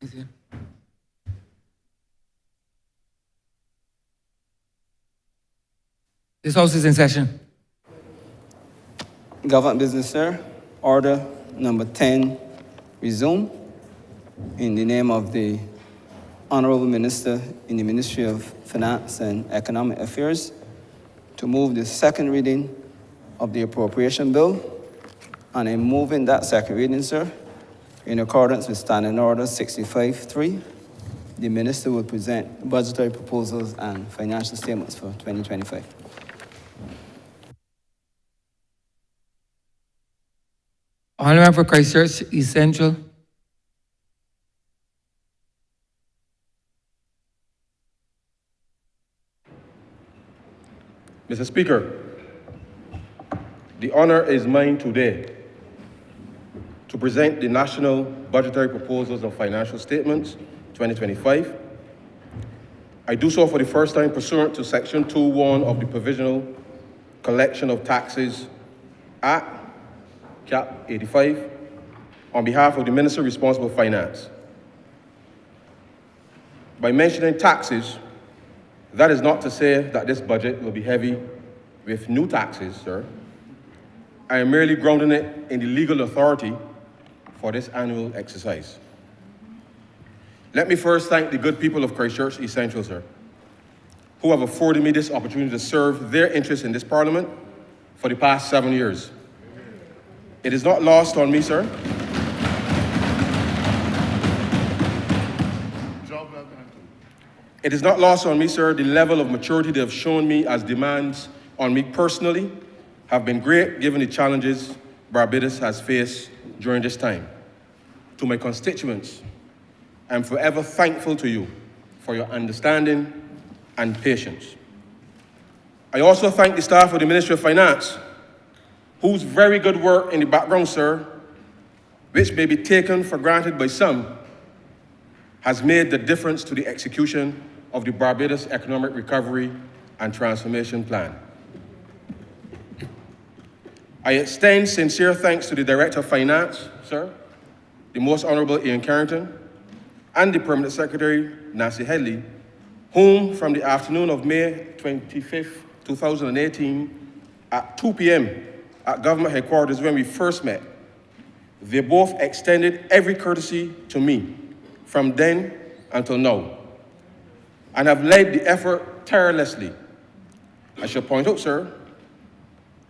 This House is in session. Government business, sir. Order number 10, resume. In the name of the Honourable Minister in the Ministry of Finance and Economic Affairs, to move the second reading of the appropriation bill. And in moving that second reading, sir, in accordance with Standing Order 65-3, the Minister will present budgetary proposals and financial statements for 2025. Honourable for Christchurch, East Central. Mr. Speaker, the honor is mine today to present the National Budgetary Proposals and Financial Statements 2025. I do so for the first time pursuant to Section 2.1 of the Provisional Collection of Taxes Act, Cap 85, on behalf of the Minister responsible for Finance. By mentioning taxes, that is not to say that this budget will be heavy with new taxes, sir. I am merely grounding it in the legal authority for this annual exercise. Let me first thank the good people of Christchurch East Central, sir, who have afforded me this opportunity to serve their interests in this Parliament for the past 7 years. It is not lost on me, sir. It is not lost on me, sir, the level of maturity they have shown me as demands on me personally have been great given the challenges Barbados has faced during this time. To my constituents, I am forever thankful to you for your understanding and patience. I also thank the staff of the Ministry of Finance, whose very good work in the background, sir, which may be taken for granted by some, has made the difference to the execution of the Barbados Economic Recovery and Transformation Plan. I extend sincere thanks to the Director of Finance, sir, the Most Honourable Ian Carrington, and the Permanent Secretary, Nancy Headley, whom from the afternoon of May 25th, 2018, at 2 p.m. at Government Headquarters when we first met, they both extended every courtesy to me from then until now, and have led the effort tirelessly. I shall point out, sir,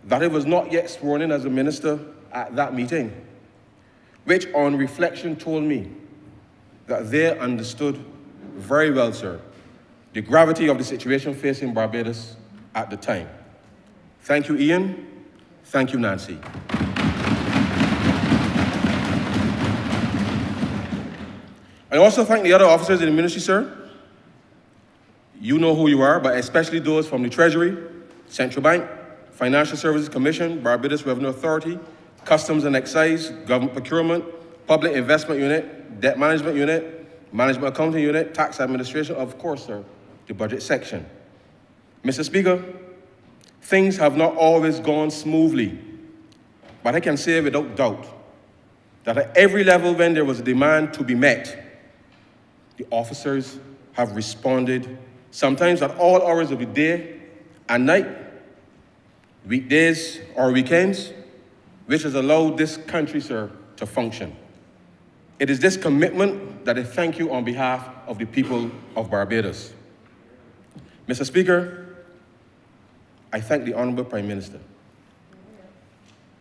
that I was not yet sworn in as a minister at that meeting, which on reflection told me that they understood very well, sir, the gravity of the situation facing Barbados at the time. Thank you, Ian. Thank you, Nancy. I also thank the other officers in the ministry, sir. You know who you are, but especially those from the Treasury, Central Bank, Financial Services Commission, Barbados Revenue Authority, Customs and Excise, Government Procurement, Public Investment Unit, Debt Management Unit, Management Accounting Unit, Tax Administration, of course, sir, the Budget Section. Mr. Speaker, things have not always gone smoothly, but I can say without doubt that at every level when there was a demand to be met, the officers have responded, sometimes at all hours of the day and night, weekdays or weekends, which has allowed this country, sir, to function. It is this commitment that I thank you on behalf of the people of Barbados. Mr. Speaker, I thank the Honourable Prime Minister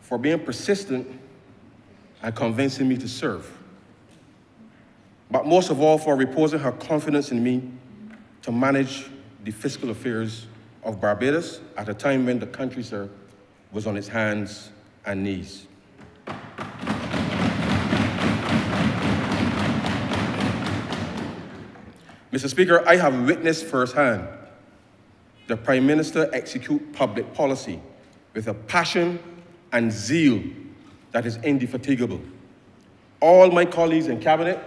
for being persistent and convincing me to serve, but most of all for reposing her confidence in me to manage the fiscal affairs of Barbados at a time when the country, sir, was on its hands and knees. Mr. Speaker, I have witnessed firsthand the Prime Minister execute public policy with a passion and zeal that is indefatigable. All my colleagues in Cabinet,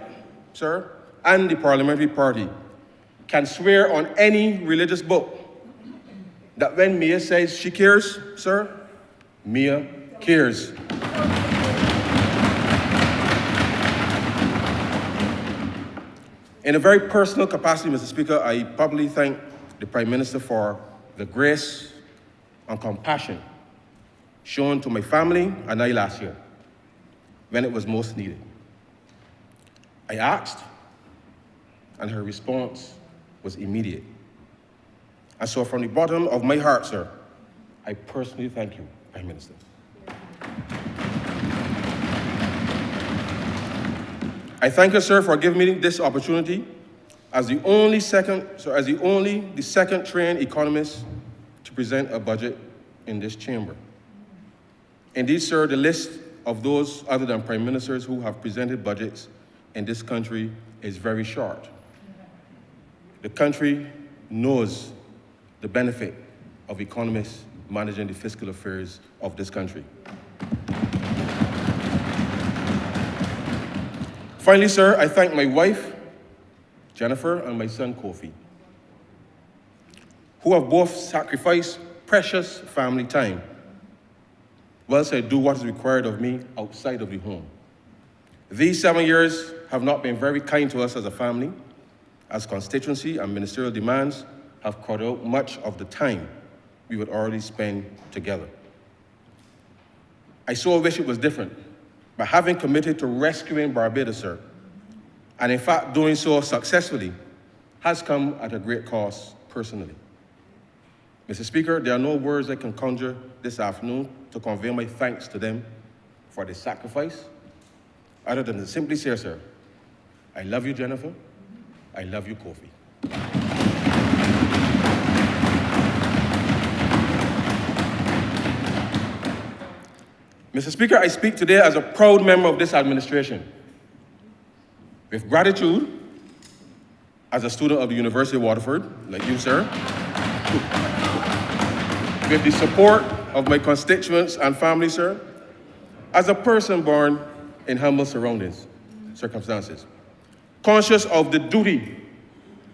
sir, and the Parliamentary Party can swear on any religious book that when Mia says she cares, sir, Mia cares. In a very personal capacity, Mr. Speaker, I publicly thank the Prime Minister for the grace and compassion shown to my family and I last year when it was most needed. I asked, and her response was immediate. And so from the bottom of my heart, sir, I personally thank you, Prime Minister. I thank you, sir, for giving me this opportunity as the second trained economist to present a budget in this chamber. Indeed, sir, the list of those other than prime ministers who have presented budgets in this country is very short. The country knows the benefit of economists managing the fiscal affairs of this country. Finally, sir, I thank my wife, Jennifer, and my son, Kofi, who have both sacrificed precious family time whilst I do what is required of me outside of the home. These 7 years have not been very kind to us as a family, as constituency and ministerial demands have crowded out much of the time we would already spend together. I so wish it was different, but having committed to rescuing Barbados, sir, and in fact doing so successfully, has come at a great cost personally. Mr. Speaker, there are no words I can conjure this afternoon to convey my thanks to them for the sacrifice, other than to simply say, sir, I love you, Jennifer. I love you, Kofi. Mr. Speaker, I speak today as a proud member of this administration, with gratitude as a student of the University of Waterford, like you, sir, with the support of my constituents and family, sir, as a person born in humble circumstances, conscious of the duty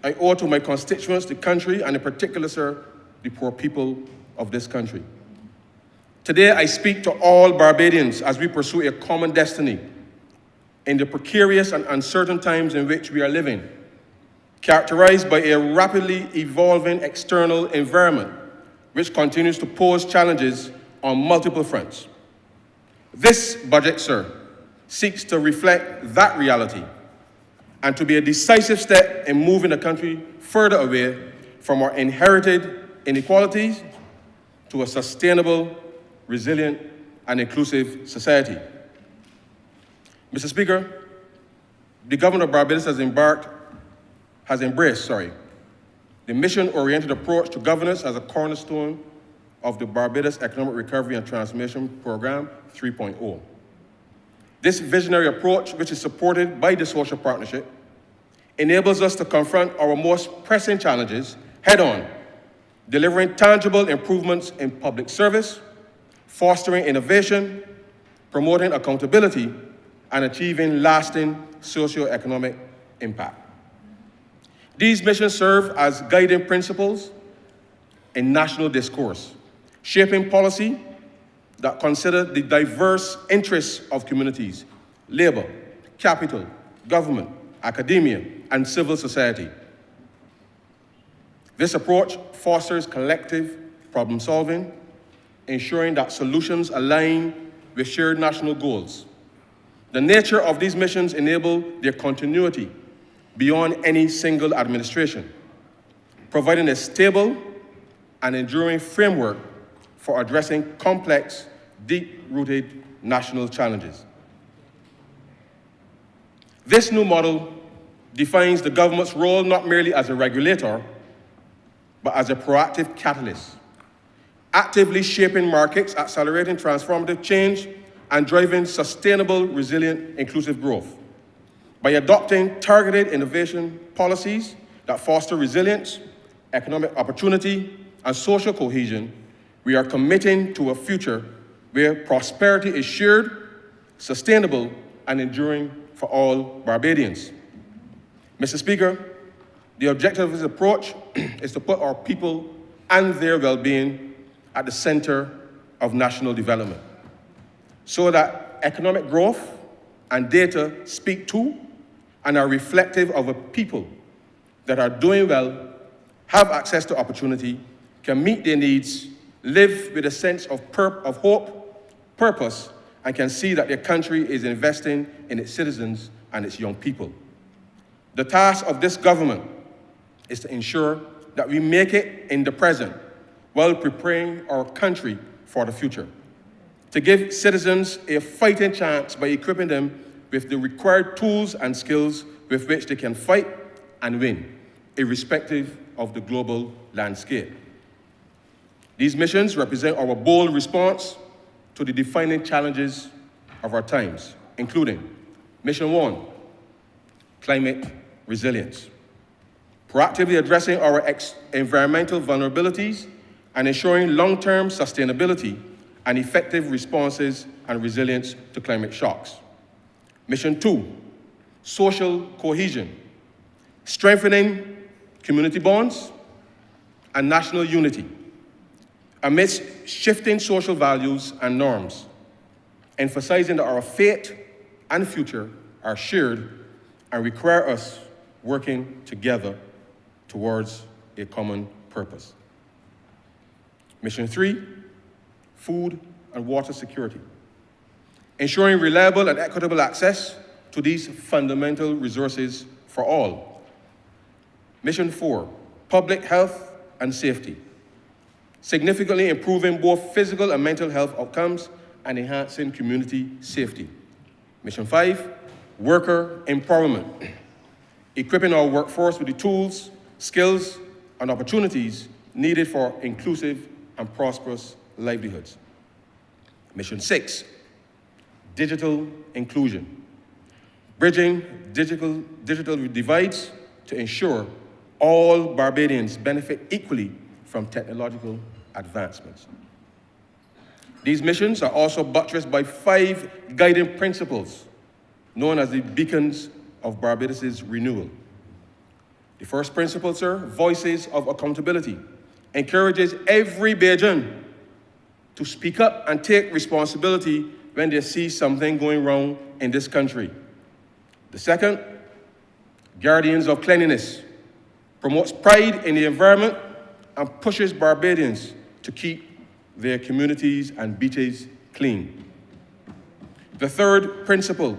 I owe to my constituents, the country, and in particular, sir, the poor people of this country. Today, I speak to all Barbadians as we pursue a common destiny in the precarious and uncertain times in which we are living, characterized by a rapidly evolving external environment which continues to pose challenges on multiple fronts. This budget, sir, seeks to reflect that reality and to be a decisive step in moving the country further away from our inherited inequalities to a sustainable, resilient, and inclusive society. Mr. Speaker, the government of Barbados has embraced the mission-oriented approach to governance as a cornerstone of the Barbados Economic Recovery and Transformation Program 3.0. This visionary approach, which is supported by the social partnership, enables us to confront our most pressing challenges head-on, delivering tangible improvements in public service, fostering innovation, promoting accountability, and achieving lasting socio-economic impact. These missions serve as guiding principles in national discourse, shaping policy that consider the diverse interests of communities, labor, capital, government, academia, and civil society. This approach fosters collective problem solving, ensuring that solutions align with shared national goals. The nature of these missions enable their continuity beyond any single administration, providing a stable and enduring framework for addressing complex, deep-rooted national challenges. This new model defines the government's role not merely as a regulator, but as a proactive catalyst, actively shaping markets, accelerating transformative change, and driving sustainable, resilient, inclusive growth. By adopting targeted innovation policies that foster resilience, economic opportunity, and social cohesion, we are committing to a future where prosperity is shared, sustainable, and enduring for all Barbadians. Mr. Speaker, the objective of this approach is to put our people and their well-being at the center of national development, so that economic growth and data speak to and are reflective of a people that are doing well, have access to opportunity, can meet their needs, live with a sense of hope, purpose, and can see that their country is investing in its citizens and its young people. The task of this government is to ensure that we make it in the present while preparing our country for the future, to give citizens a fighting chance by equipping them with the required tools and skills with which they can fight and win, irrespective of the global landscape. These missions represent our bold response to the defining challenges of our times, including Mission 1, climate resilience, proactively addressing our environmental vulnerabilities and ensuring long-term sustainability and effective responses and resilience to climate shocks. Mission 2, social cohesion, strengthening community bonds and national unity amidst shifting social values and norms, emphasizing that our fate and future are shared and require us working together towards a common purpose. Mission 3, food and water security, ensuring reliable and equitable access to these fundamental resources for all. Mission 4, public health and safety, significantly improving both physical and mental health outcomes and enhancing community safety. Mission 5, worker empowerment, equipping our workforce with the tools, skills, and opportunities needed for inclusive and prosperous livelihoods. Mission 6, digital inclusion, bridging digital divides to ensure all Barbadians benefit equally from technological advancements. These missions are also buttressed by 5 guiding principles known as the beacons of Barbados' renewal. The first principle, sir, voices of accountability, encourages every Bajan to speak up and take responsibility when they see something going wrong in this country. The second, guardians of cleanliness, promotes pride in the environment and pushes Barbadians to keep their communities and beaches clean. The third principle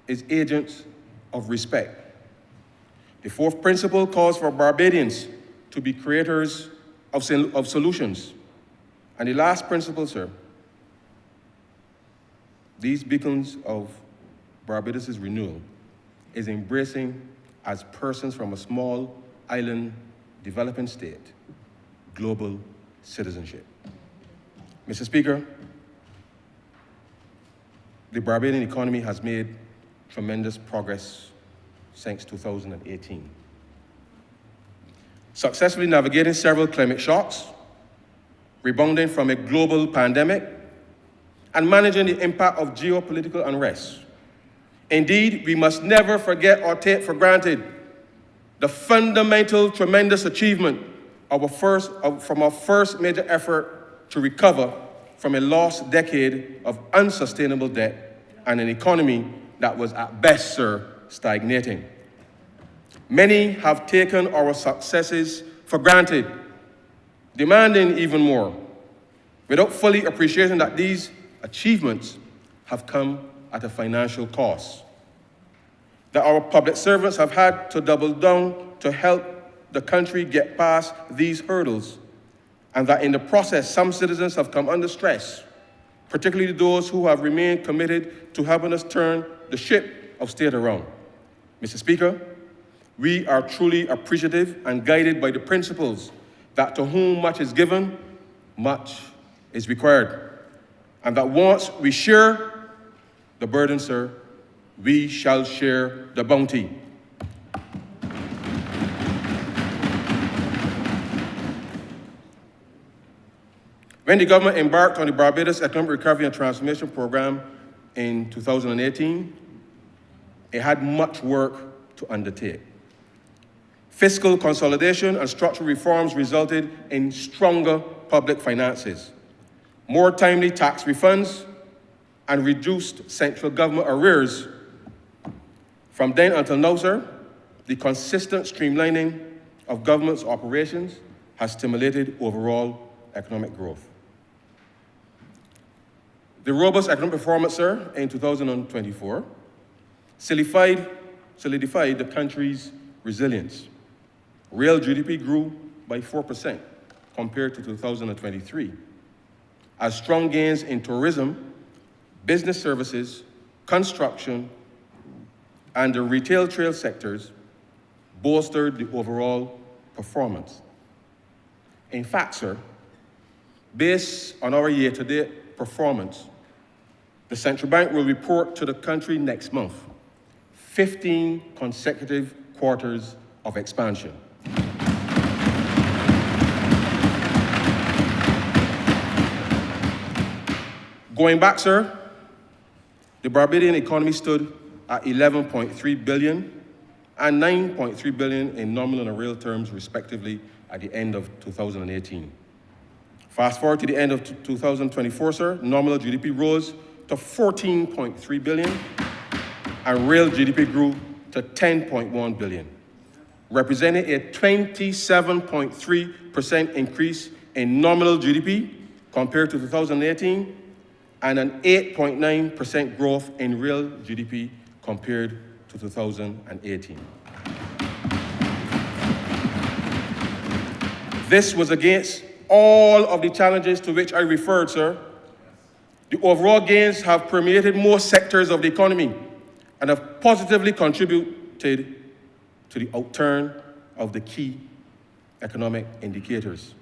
is agents of respect. The fourth principle calls for Barbadians to be creators of solutions. And the last principle, sir, these beacons of Barbados' renewal is embracing as persons from a small island developing state, global citizenship. Mr. Speaker, the Barbadian economy has made tremendous progress since 2018. Successfully navigating several climate shocks, rebounding from a global pandemic, and managing the impact of geopolitical unrest. Indeed, we must never forget or take for granted the fundamental, tremendous achievement from our first major effort to recover from a lost decade of unsustainable debt and an economy that was at best, sir, stagnating. Many have taken our successes for granted, demanding even more, without fully appreciating that these achievements have come at a financial cost. That our public servants have had to double down to help the country get past these hurdles, and that in the process, some citizens have come under stress, particularly those who have remained committed to helping us turn the ship of state around. Mr. Speaker, we are truly appreciative and guided by the principles that to whom much is given, much is required. And that once we share the burden, sir, we shall share the bounty. When the government embarked on the Barbados Economic Recovery and Transformation Program in 2018, it had much work to undertake. Fiscal consolidation and structural reforms resulted in stronger public finances, more timely tax refunds, and reduced central government arrears, From then until now, sir, the consistent streamlining of government's operations has stimulated overall economic growth. The robust economic performance, sir, in 2024 solidified the country's resilience. Real GDP grew by 4% compared to 2023, as strong gains in tourism, business services, construction, and the retail trade sectors bolstered the overall performance. In fact, sir, based on our year-to-date performance, the central bank will report to the country next month 15 consecutive quarters of expansion. Going back, sir, the Barbadian economy stood at 11.3 billion and 9.3 billion in nominal and real terms, respectively, at the end of 2018. Fast forward to the end of 2024, sir, nominal GDP rose to 14.3 billion and real GDP grew to 10.1 billion, representing a 27.3% increase in nominal GDP compared to 2018 and an 8.9% growth in real GDP compared to 2018. This was against all of the challenges to which I referred, sir. The overall gains have permeated most sectors of the economy and have positively contributed to the outturn of the key economic indicators.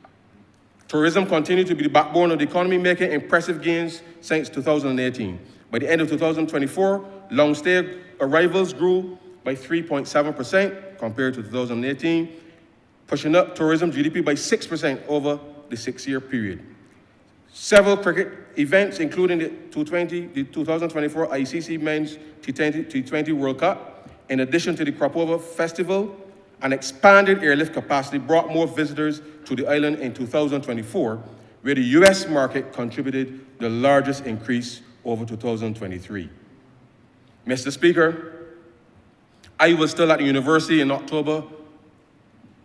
Tourism continued to be the backbone of the economy, making impressive gains since 2018. By the end of 2024, long-stay arrivals grew by 3.7% compared to 2018, pushing up tourism GDP by 6% over the 6-year period. Several cricket events, including the 2024 ICC Men's T20 World Cup, in addition to the Crop-Over Festival, and expanded airlift capacity brought more visitors to the island in 2024, where the US market contributed the largest increase over 2023. Mr. Speaker, I was still at the university in October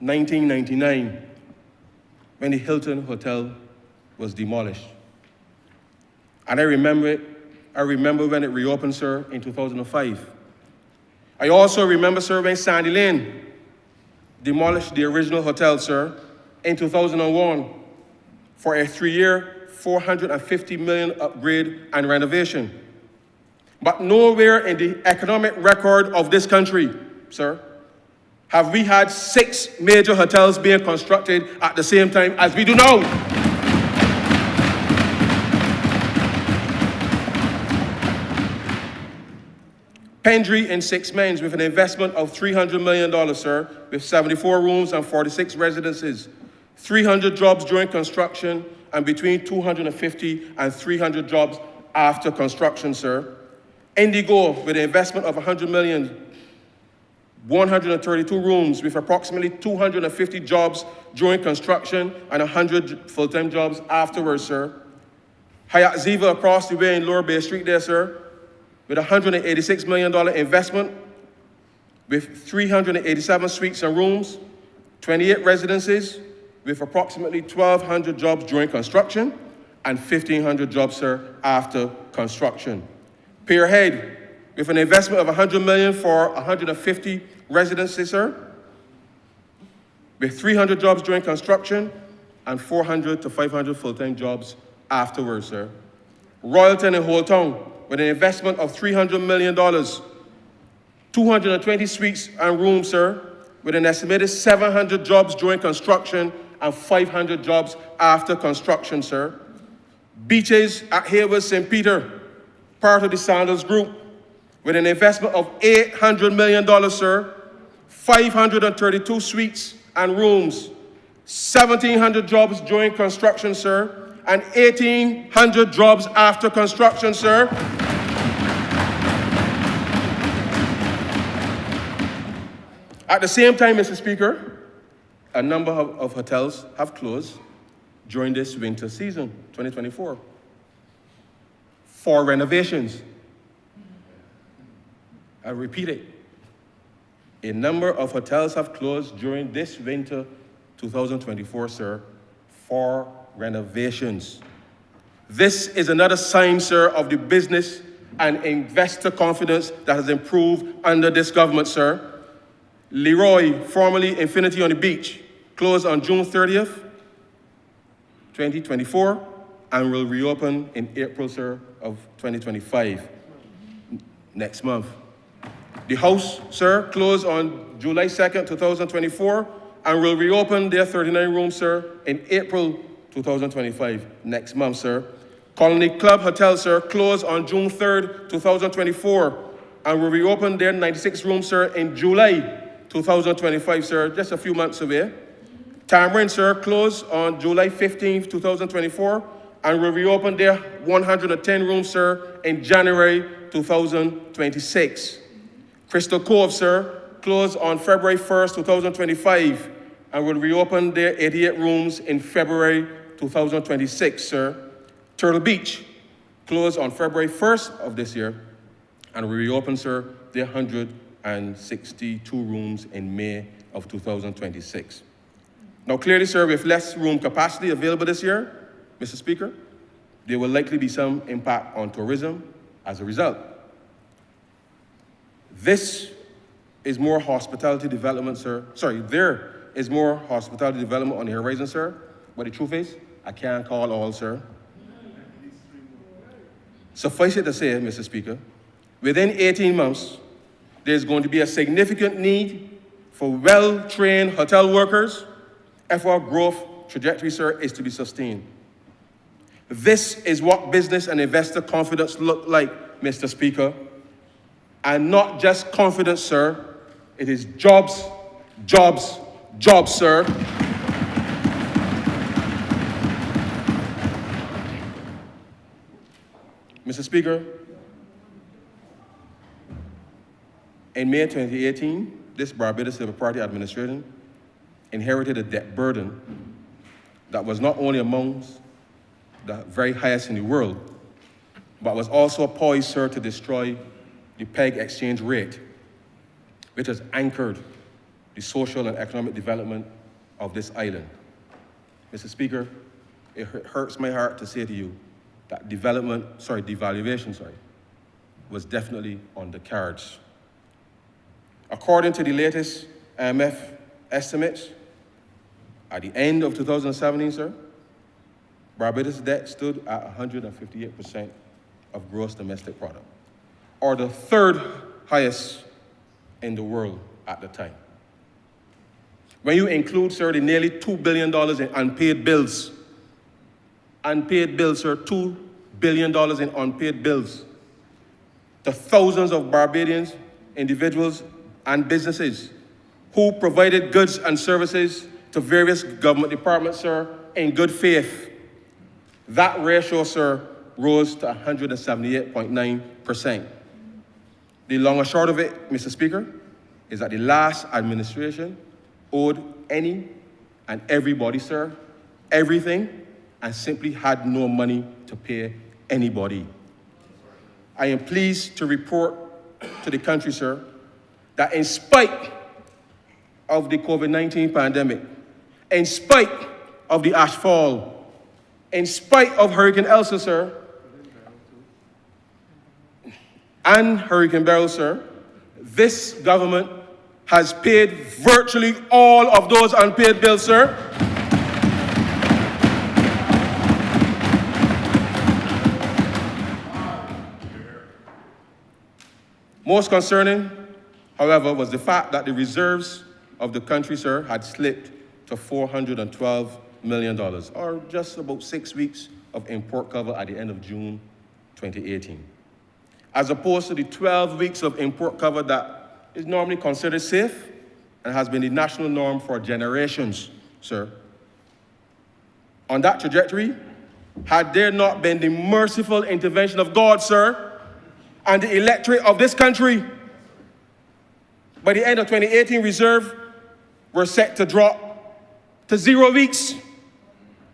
1999 when the Hilton Hotel was demolished. And I remember when it reopened, sir, in 2005. I also remember, sir, when Sandy Lane demolished the original hotel, sir, in 2001 for a 3-year, $450 million upgrade and renovation. But nowhere in the economic record of this country, sir, have we had 6 major hotels being constructed at the same time as we do now. Pendry in 6 Mens with an investment of $300 million, sir, with 74 rooms and 46 residences, 300 jobs during construction, and between 250 and 300 jobs after construction, sir. Indigo with an investment of $100 million, 132 rooms with approximately 250 jobs during construction and 100 full-time jobs afterwards, sir. Hyatt Ziva across the way in Lower Bay Street there, sir, with $186 million investment, with 387 suites and rooms, 28 residences, with approximately 1,200 jobs during construction and 1,500 jobs, sir, after construction. Pierhead, with an investment of $100 million for 150 residences, sir, with 300 jobs during construction and 400 to 500 full-time jobs afterwards, sir. Royalton in Whole Town, with an investment of $300 million, 220 suites and rooms, sir, with an estimated 700 jobs during construction and 500 jobs after construction, sir. Beaches at Hayward St. Peter, part of the Sandals Group, with an investment of $800 million, sir, 532 suites and rooms, 1,700 jobs during construction, sir, and 1,800 jobs after construction, sir. At the same time, Mr. Speaker, a number of hotels have closed during this winter season, 2024, for renovations. I repeat it, A number of hotels have closed during this winter 2024, sir, for renovations. This is another sign, sir, of the business and investor confidence that has improved under this government, sir. Leroy, formerly Infinity on the Beach, closed on June 30th, 2024, and will reopen in April, sir, of 2025, next month. The House, sir, closed on July 2nd, 2024, and will reopen their 39 rooms, sir, in April 2025, next month, sir. Colony Club Hotel, sir, closed on June 3rd, 2024, and will reopen their 96 rooms, sir, in July 2025, sir, just a few months away. Tamarind, sir, closed on July 15th, 2024, and will reopen their 110 rooms, sir, in January 2026. Crystal Cove, sir, closed on February 1st, 2025, and will reopen their 88 rooms in February 2026, sir. Turtle Beach closed on February 1st of this year and will reopen, sir, their 162 rooms in May of 2026. Now, clearly, sir, with less room capacity available this year, Mr. Speaker, there will likely be some impact on tourism as a result. This is more hospitality development, sir. Sorry, there is more hospitality development on the horizon, sir. But the truth is, I can't call all, sir. Suffice it to say, Mr. Speaker, within 18 months, there's going to be a significant need for well-trained hotel workers if our growth trajectory, sir, is to be sustained. This is what business and investor confidence look like, Mr. Speaker. And not just confidence, sir. It is jobs, jobs, jobs, sir. Mr. Speaker, in May 2018, this Barbados Labour Party administration inherited a debt burden that was not only amongst the very highest in the world, but was also poised, sir, to destroy the peg exchange rate, which has anchored the social and economic development of this island. Mr. Speaker, it hurts my heart to say to you that devaluation, was definitely on the cards. According to the latest IMF estimates, at the end of 2017, sir, Barbados' debt stood at 158% of gross domestic product, or the third highest in the world at the time. When you include, sir, the nearly $2 billion in unpaid bills, sir, $2 billion in unpaid bills, the thousands of Barbadians, individuals, and businesses who provided goods and services to various government departments, sir, in good faith. That ratio, sir, rose to 178.9%. The long and short of it, Mr. Speaker, is that the last administration owed any and everybody, sir, everything, and simply had no money to pay anybody. I am pleased to report to the country, sir, that in spite of the COVID-19 pandemic, in spite of the ash fall, in spite of Hurricane Elsa, sir, and Hurricane Beryl, sir, this government has paid virtually all of those unpaid bills, sir. Most concerning, however, was the fact that the reserves of the country, sir, had slipped to $412 million, or just about 6 weeks of import cover at the end of June 2018, as opposed to the 12 weeks of import cover that is normally considered safe and has been the national norm for generations, sir. On that trajectory, had there not been the merciful intervention of God, sir, and the electorate of this country, by the end of 2018, reserves were set to drop to 0 weeks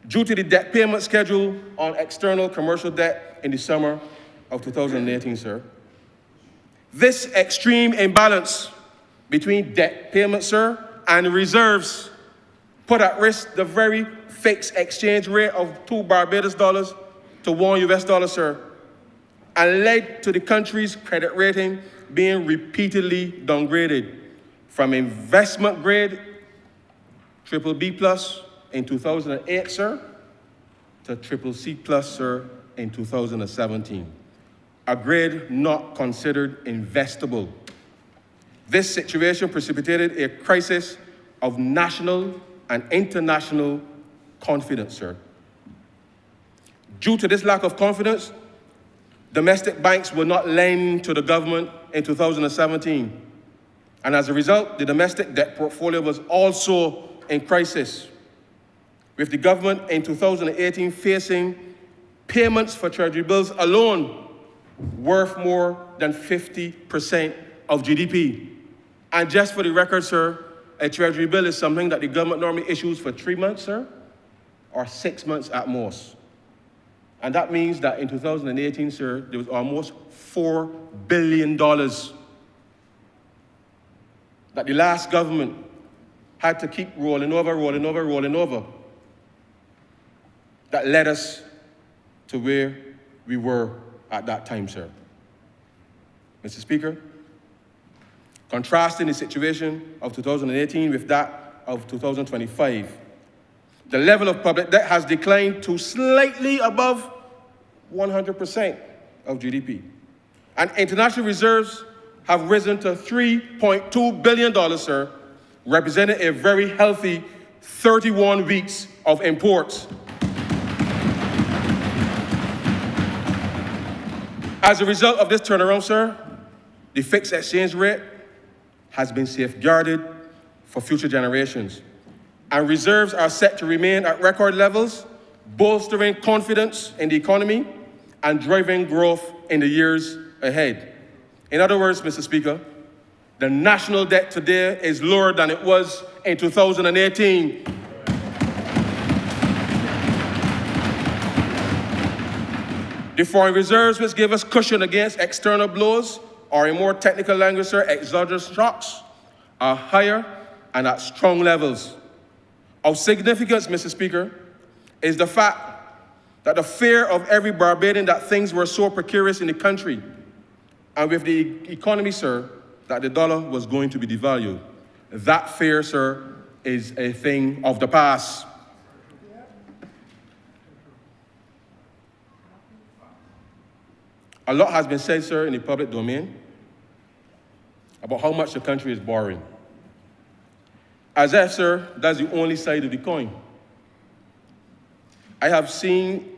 due to the debt payment schedule on external commercial debt in the summer of 2018, sir. This extreme imbalance between debt payment, sir, and reserves put at risk the very fixed exchange rate of 2 Barbados dollars to 1 US dollar, sir, and led to the country's credit rating being repeatedly downgraded from investment grade BBB plus in 2008, sir, to CCC plus, sir, in 2017, a grade not considered investable. This situation precipitated a crisis of national and international confidence, sir. Due to this lack of confidence, domestic banks would not lend to the government in 2017. And as a result, the domestic debt portfolio was also in crisis, with the government in 2018 facing payments for treasury bills alone worth more than 50% of GDP. And just for the record, sir, a treasury bill is something that the government normally issues for 3 months, sir, or 6 months at most. And that means that in 2018, sir, there was almost $4 billion that the last government had to keep rolling over, that led us to where we were at that time, sir. Mr. Speaker, contrasting the situation of 2018 with that of 2025, the level of public debt has declined to slightly above 100% of GDP. And international reserves have risen to $3.2 billion, sir, representing a very healthy 31 weeks of imports. As a result of this turnaround, sir, the fixed exchange rate has been safeguarded for future generations, and reserves are set to remain at record levels, bolstering confidence in the economy and driving growth in the years ahead. In other words, Mr. Speaker, the national debt today is lower than it was in 2018. The foreign reserves, which give us cushion against external blows, or in more technical language, sir, exogenous shocks, are higher and at strong levels. Of significance, Mr. Speaker, is the fact that the fear of every Barbadian that things were so precarious in the country, and with the economy, sir, that the dollar was going to be devalued. That fear, sir, is a thing of the past. A lot has been said, sir, in the public domain about how much the country is borrowing. As if, sir, that's the only side of the coin. I have seen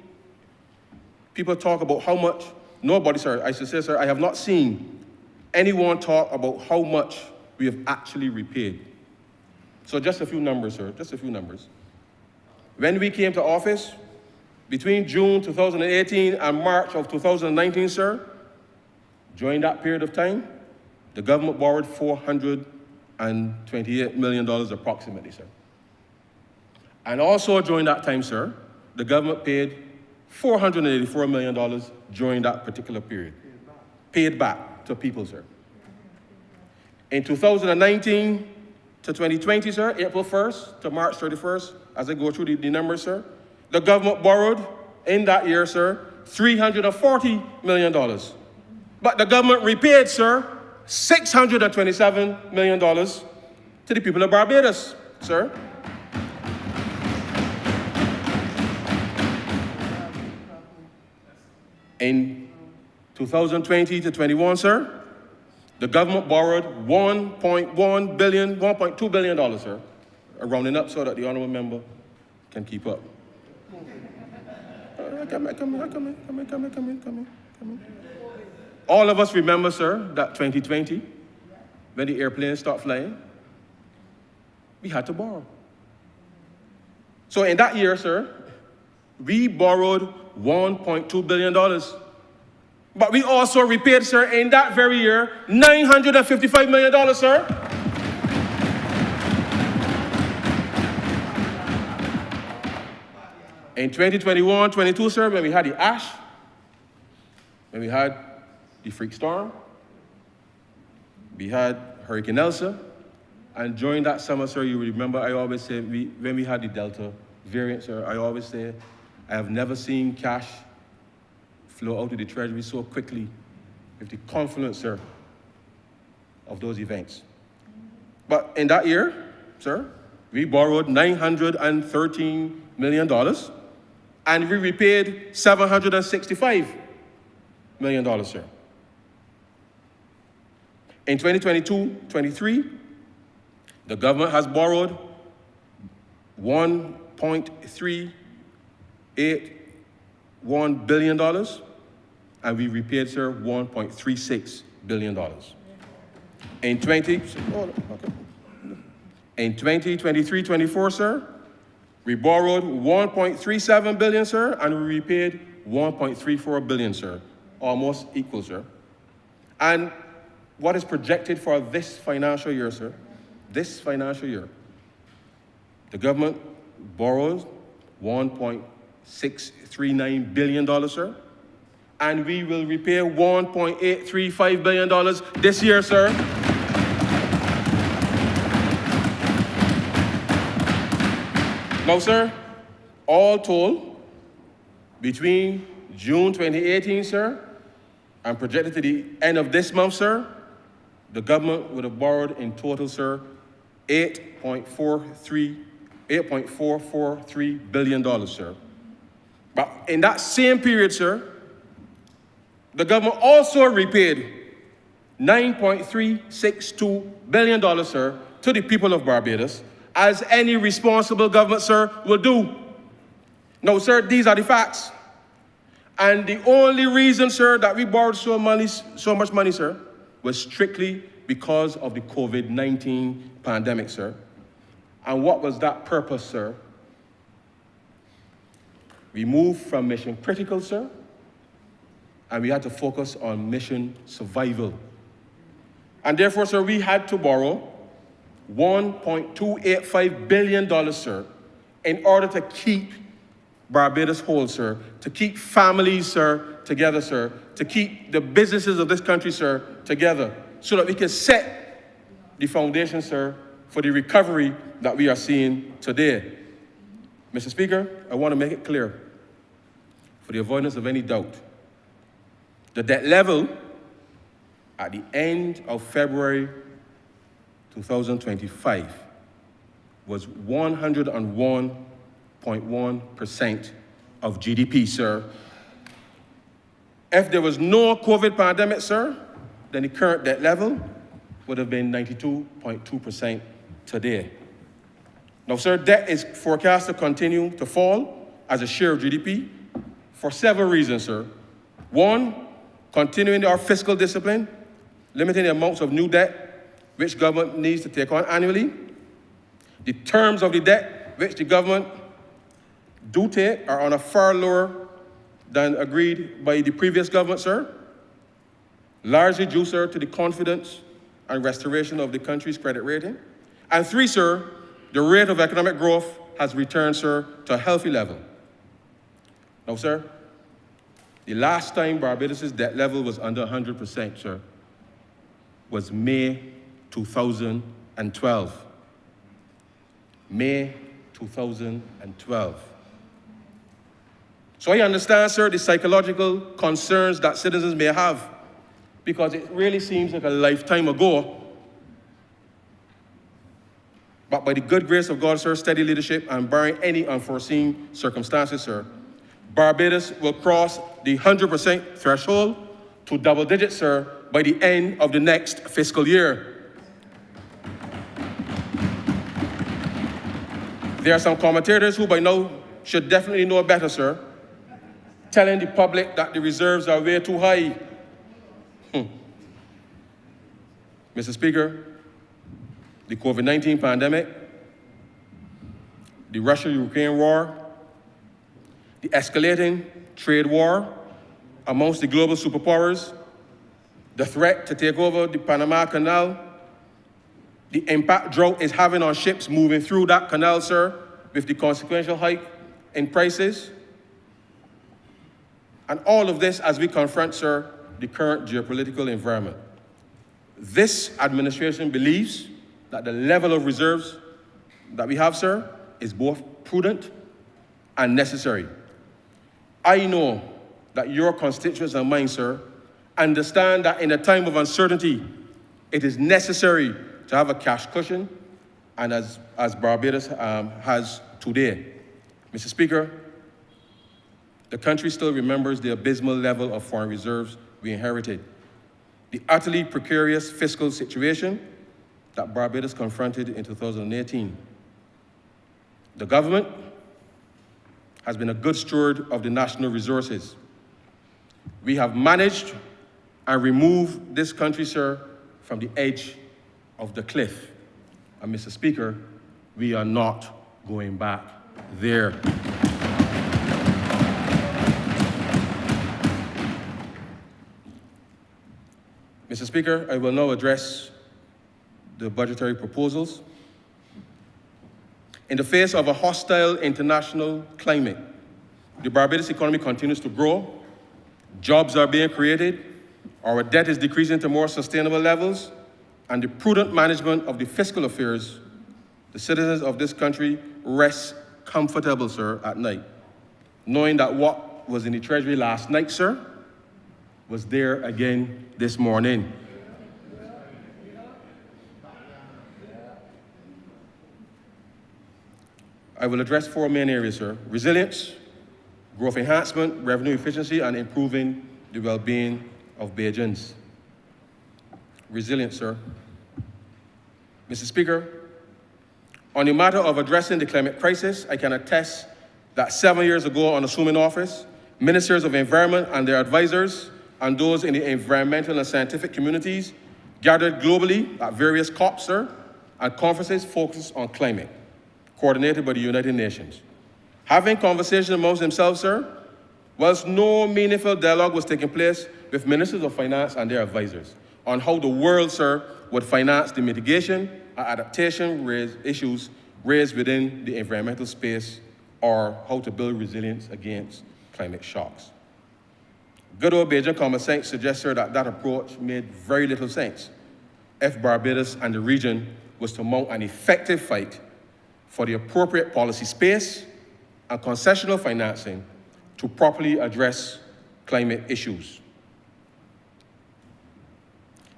people talk about how much, nobody, sir, I should say, sir, I have not seen anyone talk about how much we have actually repaid. So just a few numbers, sir, just a few numbers. When we came to office, between June 2018 and March of 2019, sir, during that period of time, the government borrowed $428 million approximately, sir. And also during that time, sir, the government paid $484 million during that particular period. Paid back to people, sir. In 2019 to 2020, sir, April 1st to March 31st, as I go through the numbers, sir, the government borrowed in that year, sir, $340 million. But the government repaid, sir, $627 million to the people of Barbados, sir. In 2020 to 21, sir, the government borrowed $1.2 billion, sir, rounding up so that the honourable member can keep up. Come in. All of us remember, sir, that 2020, when the airplanes stopped flying, we had to borrow. So in that year, sir, we borrowed $1.2 billion. But we also repaid, sir, in that very year, $955 million, sir. In 2021-22, sir, when we had the ash, when we had the freak storm, we had Hurricane Elsa. And during that summer, sir, you remember I always say, when we had the Delta variant, sir, I always say, I have never seen cash flow out of the Treasury so quickly with the confluence, sir, of those events. But in that year, sir, we borrowed $913 million and we repaid $765 million, sir. In 2022-23, the government has borrowed $1.381 billion, and we repaid, sir, $1.36 billion. In 2023-24, sir, we borrowed $1.37 billion, sir, and we repaid $1.34 billion, sir, almost equal, sir. And what is projected for this financial year, sir? This financial year, the government borrows $1.639 billion, sir, and we will repay $1.835 billion this year, sir. Now, sir, all told, between June 2018, sir, and projected to the end of this month, sir, the government would have borrowed in total, sir, $8.443 billion, sir. But in that same period, sir, the government also repaid $9.362 billion, sir, to the people of Barbados, as any responsible government, sir, will do. No, sir, these are the facts. And the only reason, sir, that we borrowed so much money, sir, was strictly because of the COVID-19 pandemic, sir. And what was that purpose, sir? We moved from mission critical, sir, and we had to focus on mission survival. And therefore, sir, we had to borrow $1.285 billion, sir, in order to keep Barbados whole, sir, to keep families, sir, together, sir, to keep the businesses of this country, sir, together, so that we can set the foundation, sir, for the recovery that we are seeing today. Mr. Speaker, I want to make it clear, for the avoidance of any doubt, the debt level at the end of February 2025 was 101.1% of GDP, sir. If there was no COVID pandemic, sir, then the current debt level would have been 92.2% today. Now, sir, debt is forecast to continue to fall as a share of GDP for several reasons, sir. One, continuing our fiscal discipline, limiting the amounts of new debt which government needs to take on annually. The terms of the debt which the government do take are on a far lower than agreed by the previous government, sir, largely due, sir, to the confidence and restoration of the country's credit rating. And three, sir, the rate of economic growth has returned, sir, to a healthy level. Now, sir, the last time Barbados' debt level was under 100%, sir, was May 2012. May 2012. So I understand, sir, the psychological concerns that citizens may have, because it really seems like a lifetime ago. But by the good grace of God, sir, steady leadership, and barring any unforeseen circumstances, sir, Barbados will cross the 100% threshold to double digits, sir, by the end of the next fiscal year. There are some commentators who by now should definitely know better, sir, telling the public that the reserves are way too high. Mr. Speaker, the COVID-19 pandemic, the Russia-Ukraine war, the escalating trade war amongst the global superpowers, the threat to take over the Panama Canal, the impact drought is having on ships moving through that canal, sir, with the consequential hike in prices. And all of this as we confront, sir, the current geopolitical environment. This administration believes that the level of reserves that we have, sir, is both prudent and necessary. I know that your constituents and mine, sir, understand that in a time of uncertainty, it is necessary to have a cash cushion, and as Barbados has today. Mr. Speaker, the country still remembers the abysmal level of foreign reserves we inherited, the utterly precarious fiscal situation that Barbados confronted in 2018. The government has been a good steward of the national resources. We have managed and removed this country, sir, from the edge of the cliff. And Mr. Speaker, we are not going back there. Mr. Speaker, I will now address the budgetary proposals. In the face of a hostile international climate, the Barbados economy continues to grow, jobs are being created, our debt is decreasing to more sustainable levels, and the prudent management of the fiscal affairs, the citizens of this country rest comfortable, sir, at night, knowing that what was in the Treasury last night, sir, was there again this morning. I will address four main areas, sir: resilience, growth enhancement, revenue efficiency, and improving the well-being of Bajans. Resilience, sir. Mr. Speaker, on the matter of addressing the climate crisis, I can attest that 7 years ago, on assuming office, ministers of environment and their advisors and those in the environmental and scientific communities gathered globally at various COPs, sir, and conferences focused on climate, coordinated by the United Nations. Having conversations amongst themselves, sir, whilst no meaningful dialogue was taking place with ministers of finance and their advisors on how the world, sir, would finance the mitigation and adaptation issues raised within the environmental space, or how to build resilience against climate shocks. Good old Bajan common sense suggests, sir, that that approach made very little sense if Barbados and the region was to mount an effective fight for the appropriate policy space and concessional financing to properly address climate issues.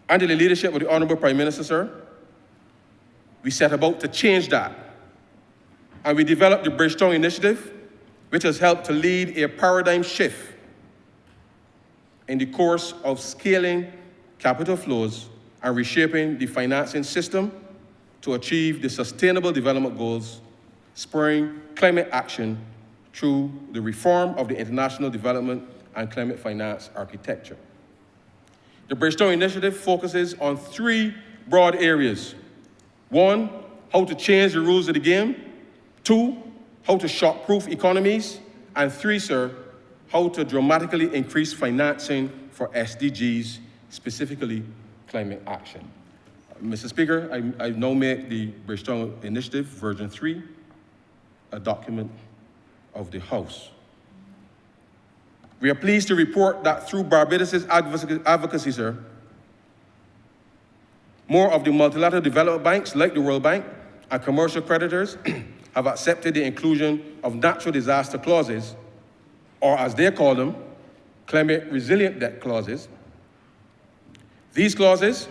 Under the leadership of the Honourable Prime Minister, sir, we set about to change that. And we developed the Bridgetown Initiative, which has helped to lead a paradigm shift in the course of scaling capital flows and reshaping the financing system to achieve the Sustainable Development Goals, spurring climate action through the reform of the international development and climate finance architecture. The Bridgetown Initiative focuses on three broad areas. One, how to change the rules of the game. Two, how to shock-proof economies. And three, sir, how to dramatically increase financing for SDGs, specifically climate action. Mr. Speaker, I now make the Bridgetown Initiative, version 3, a document of the House. We are pleased to report that through Barbados' advocacy, sir, more of the multilateral development banks, like the World Bank, and commercial creditors have accepted the inclusion of natural disaster clauses, or as they call them, climate resilient debt clauses. These clauses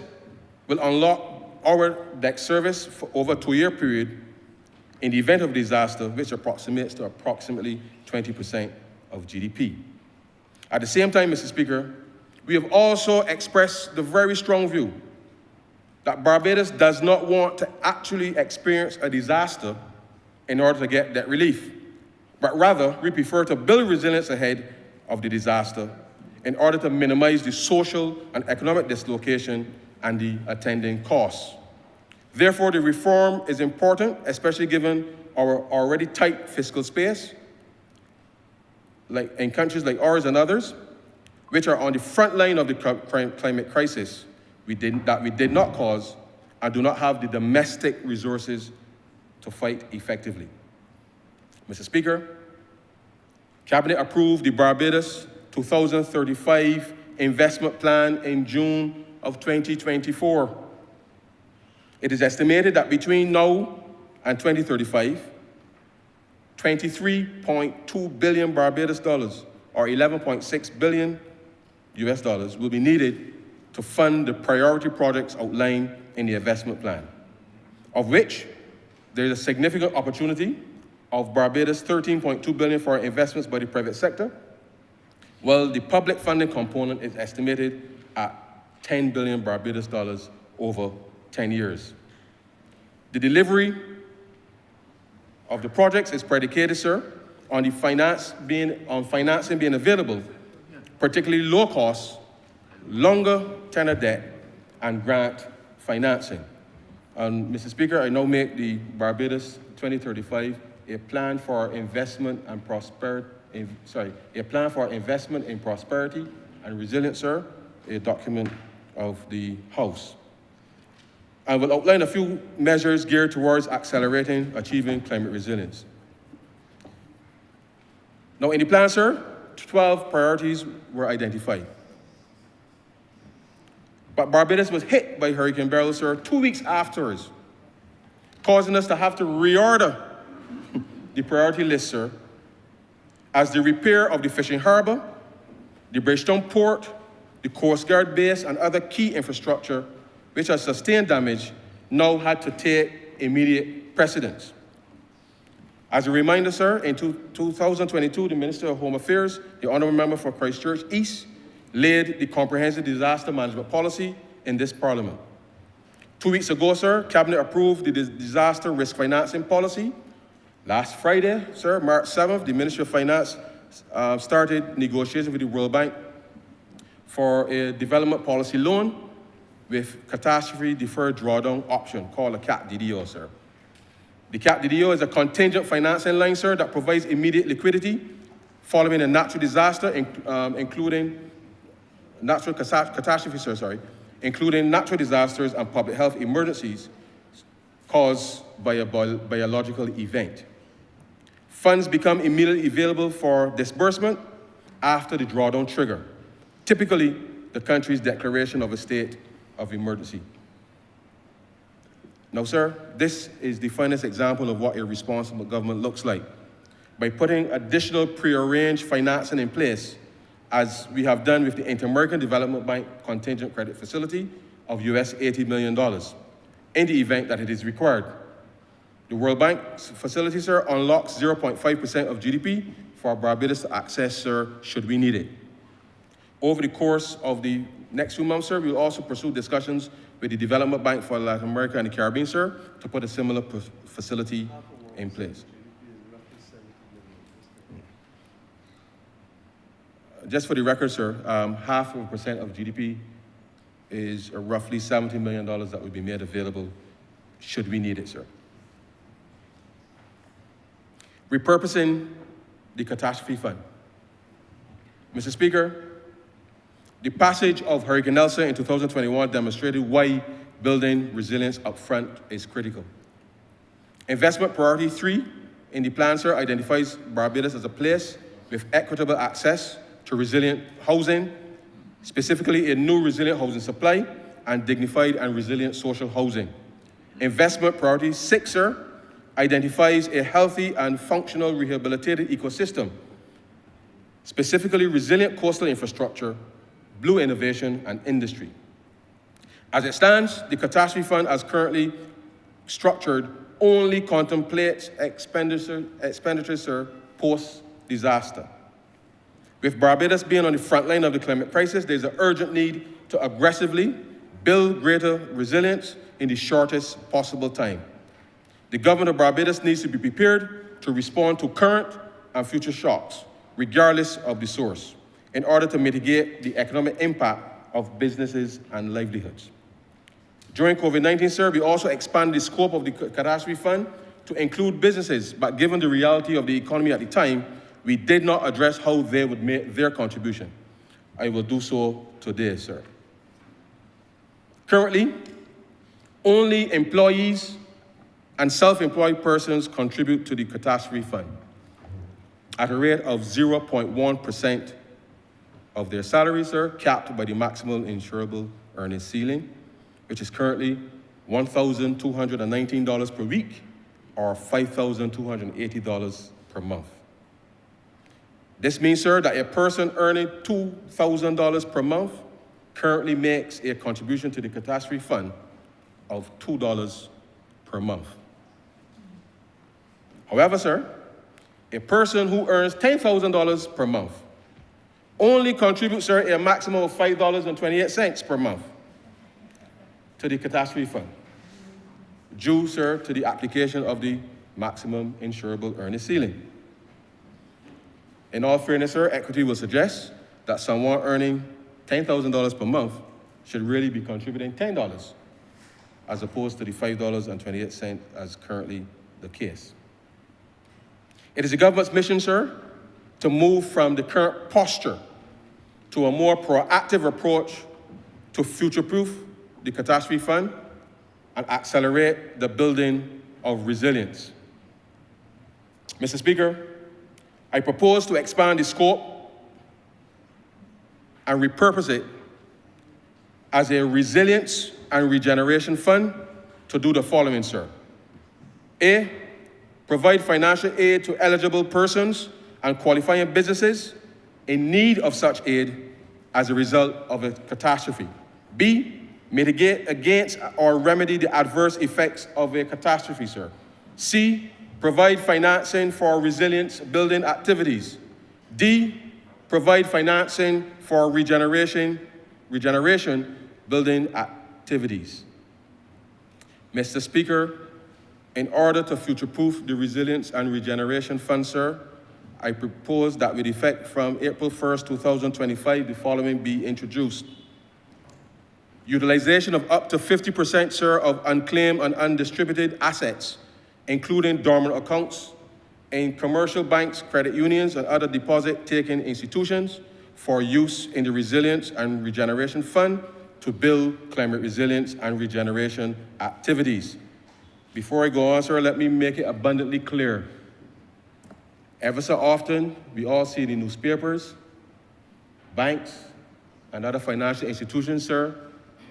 will unlock our debt service for over a 2-year period in the event of disaster, which approximates to approximately 20% of GDP. At the same time, Mr. Speaker, we have also expressed the very strong view that Barbados does not want to actually experience a disaster in order to get debt relief, but rather we prefer to build resilience ahead of the disaster in order to minimize the social and economic dislocation and the attending costs. Therefore, the reform is important, especially given our already tight fiscal space, like in countries like ours and others, which are on the front line of the climate crisis that we did not cause and do not have the domestic resources to fight effectively. Mr. Speaker, Cabinet approved the Barbados 2035 investment plan in June of 2024. It is estimated that between now and 2035, 23.2 billion Barbados dollars, or 11.6 billion US dollars, will be needed to fund the priority projects outlined in the investment plan, of which there is a significant opportunity of Barbados 13.2 billion for investments by the private sector, while the public funding component is estimated at 10 billion Barbados dollars over 10 years. The delivery of the projects is predicated, sir, on financing being available, particularly low cost, longer tenor debt, and grant financing. And Mr. Speaker, I now make the Barbados 2035 a plan for investment and prosperity, a plan for investment in prosperity and resilience, sir, a document of the House. I will outline a few measures geared towards accelerating achieving climate resilience. Now, in the plan, sir, 12 priorities were identified. But Barbados was hit by Hurricane Beryl, sir, 2 weeks afterwards, causing us to have to reorder the priority list, sir, as the repair of the fishing harbor, the Bridgetown port, the Coast Guard base, and other key infrastructure which has sustained damage now had to take immediate precedence. As a reminder, sir, in 2022, the Minister of Home Affairs, the Honourable Member for Christchurch East, laid the comprehensive disaster management policy in this Parliament. 2 weeks ago, sir, Cabinet approved the disaster risk financing policy. Last Friday, sir, March 7th, the Ministry of Finance started negotiations with the World Bank for a development policy loan with catastrophe deferred drawdown option called a CAT-DDO, sir. The CAT-DDO is a contingent financing line, sir, that provides immediate liquidity following a natural disaster, including natural catastrophes, including natural disasters and public health emergencies caused by a biological event. Funds become immediately available for disbursement after the drawdown trigger, typically the country's declaration of a state of emergency. Now, sir, this is the finest example of what a responsible government looks like. By putting additional prearranged financing in place, as we have done with the Inter-American Development Bank Contingent Credit Facility of US $80 million, in the event that it is required. The World Bank facility, sir, unlocks 0.5% of GDP for Barbados to access, sir, should we need it. Over the course of the next few months, sir, we will also pursue discussions with the Development Bank for Latin America and the Caribbean, sir, to put a similar facility in place. Just for the record, sir, 0.5% of GDP is roughly $70 million that would be made available should we need it, sir. Repurposing the catastrophe fund. Mr. Speaker, the passage of Hurricane Elsa in 2021 demonstrated why building resilience up front is critical. Investment priority 3 in the plan, sir, identifies Barbados as a place with equitable access to resilient housing, specifically a new resilient housing supply and dignified and resilient social housing. Investment priority 6, sir, identifies a healthy and functional rehabilitated ecosystem, specifically resilient coastal infrastructure, blue innovation, and industry. As it stands, the catastrophe fund as currently structured only contemplates expenditures, sir, post-disaster. With Barbados being on the front line of the climate crisis, there's an urgent need to aggressively build greater resilience in the shortest possible time. The government of Barbados needs to be prepared to respond to current and future shocks, regardless of the source, in order to mitigate the economic impact of businesses and livelihoods. During COVID-19, sir, we also expanded the scope of the catastrophe fund to include businesses, but given the reality of the economy at the time, we did not address how they would make their contribution. I will do so today, sir. Currently, only employees and self-employed persons contribute to the catastrophe fund at a rate of 0.1% of their salaries, sir, capped by the maximum insurable earnings ceiling, which is currently $1,219 per week or $5,280 per month. This means, sir, that a person earning $2,000 per month currently makes a contribution to the catastrophe fund of $2 per month. However, sir, a person who earns $10,000 per month only contributes, sir, a maximum of $5.28 per month to the catastrophe fund, due, sir, to the application of the maximum insurable earnings ceiling. In all fairness, sir, equity will suggest that someone earning $10,000 per month should really be contributing $10 as opposed to the $5.28 as currently the case. It is the government's mission, sir, to move from the current posture to a more proactive approach to future-proof the catastrophe fund and accelerate the building of resilience. Mr. Speaker, I propose to expand the scope and repurpose it as a resilience and regeneration fund to do the following, sir. A, provide financial aid to eligible persons and qualifying businesses in need of such aid as a result of a catastrophe. B, mitigate against or remedy the adverse effects of a catastrophe, sir. C, provide financing for resilience building activities. D, provide financing for regeneration building activities. Mr. Speaker, in order to future-proof the Resilience and Regeneration Fund, sir, I propose that with effect from April 1st, 2025, the following be introduced. Utilization of up to 50%, sir, of unclaimed and undistributed assets, including dormant accounts in commercial banks, credit unions, and other deposit-taking institutions for use in the Resilience and Regeneration Fund to build climate resilience and regeneration activities. Before I go on, sir, let me make it abundantly clear. Ever so often, we all see in the newspapers, banks, and other financial institutions, sir,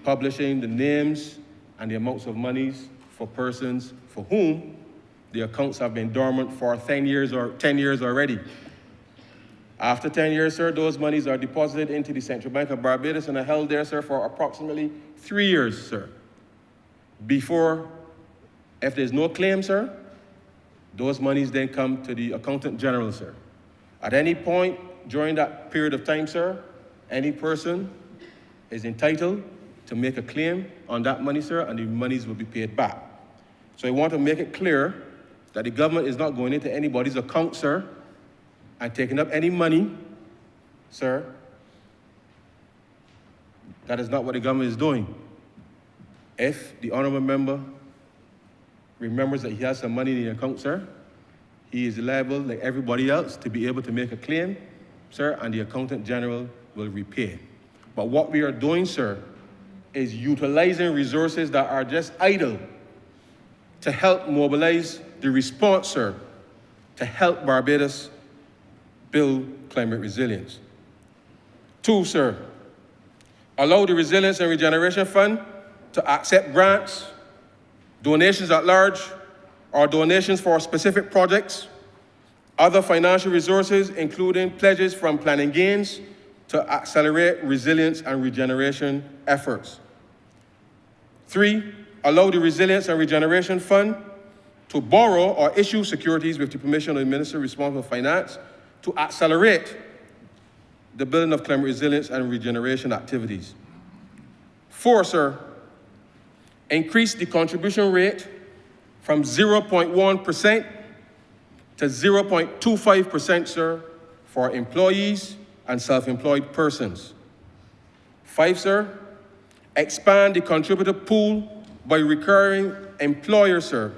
publishing the names and the amounts of monies for persons for whom the accounts have been dormant for 10 years already. After 10 years, sir, those monies are deposited into the Central Bank of Barbados and are held there, sir, for approximately 3 years, sir. Before, if there's no claim, sir, those monies then come to the Accountant General, sir. At any point during that period of time, sir, any person is entitled to make a claim on that money, sir, and the monies will be paid back. So I want to make it clear that the government is not going into anybody's account, sir, and taking up any money, sir. That is not what the government is doing. If the honourable member remembers that he has some money in the account, sir, he is liable, like everybody else, to be able to make a claim, sir, and the Accountant General will repay. But what we are doing, sir, is utilizing resources that are just idle to help mobilize the response, sir, to help Barbados build climate resilience. 2, sir, allow the Resilience and Regeneration Fund to accept grants, donations at large, or donations for specific projects, other financial resources, including pledges from planning gains, to accelerate resilience and regeneration efforts. 3, allow the Resilience and Regeneration Fund to borrow or issue securities with the permission of the Minister responsible for finance to accelerate the building of climate resilience and regeneration activities. 4, sir, increase the contribution rate from 0.1% to 0.25%, sir, for employees and self-employed persons. 5, sir, expand the contributor pool by requiring employers, sir,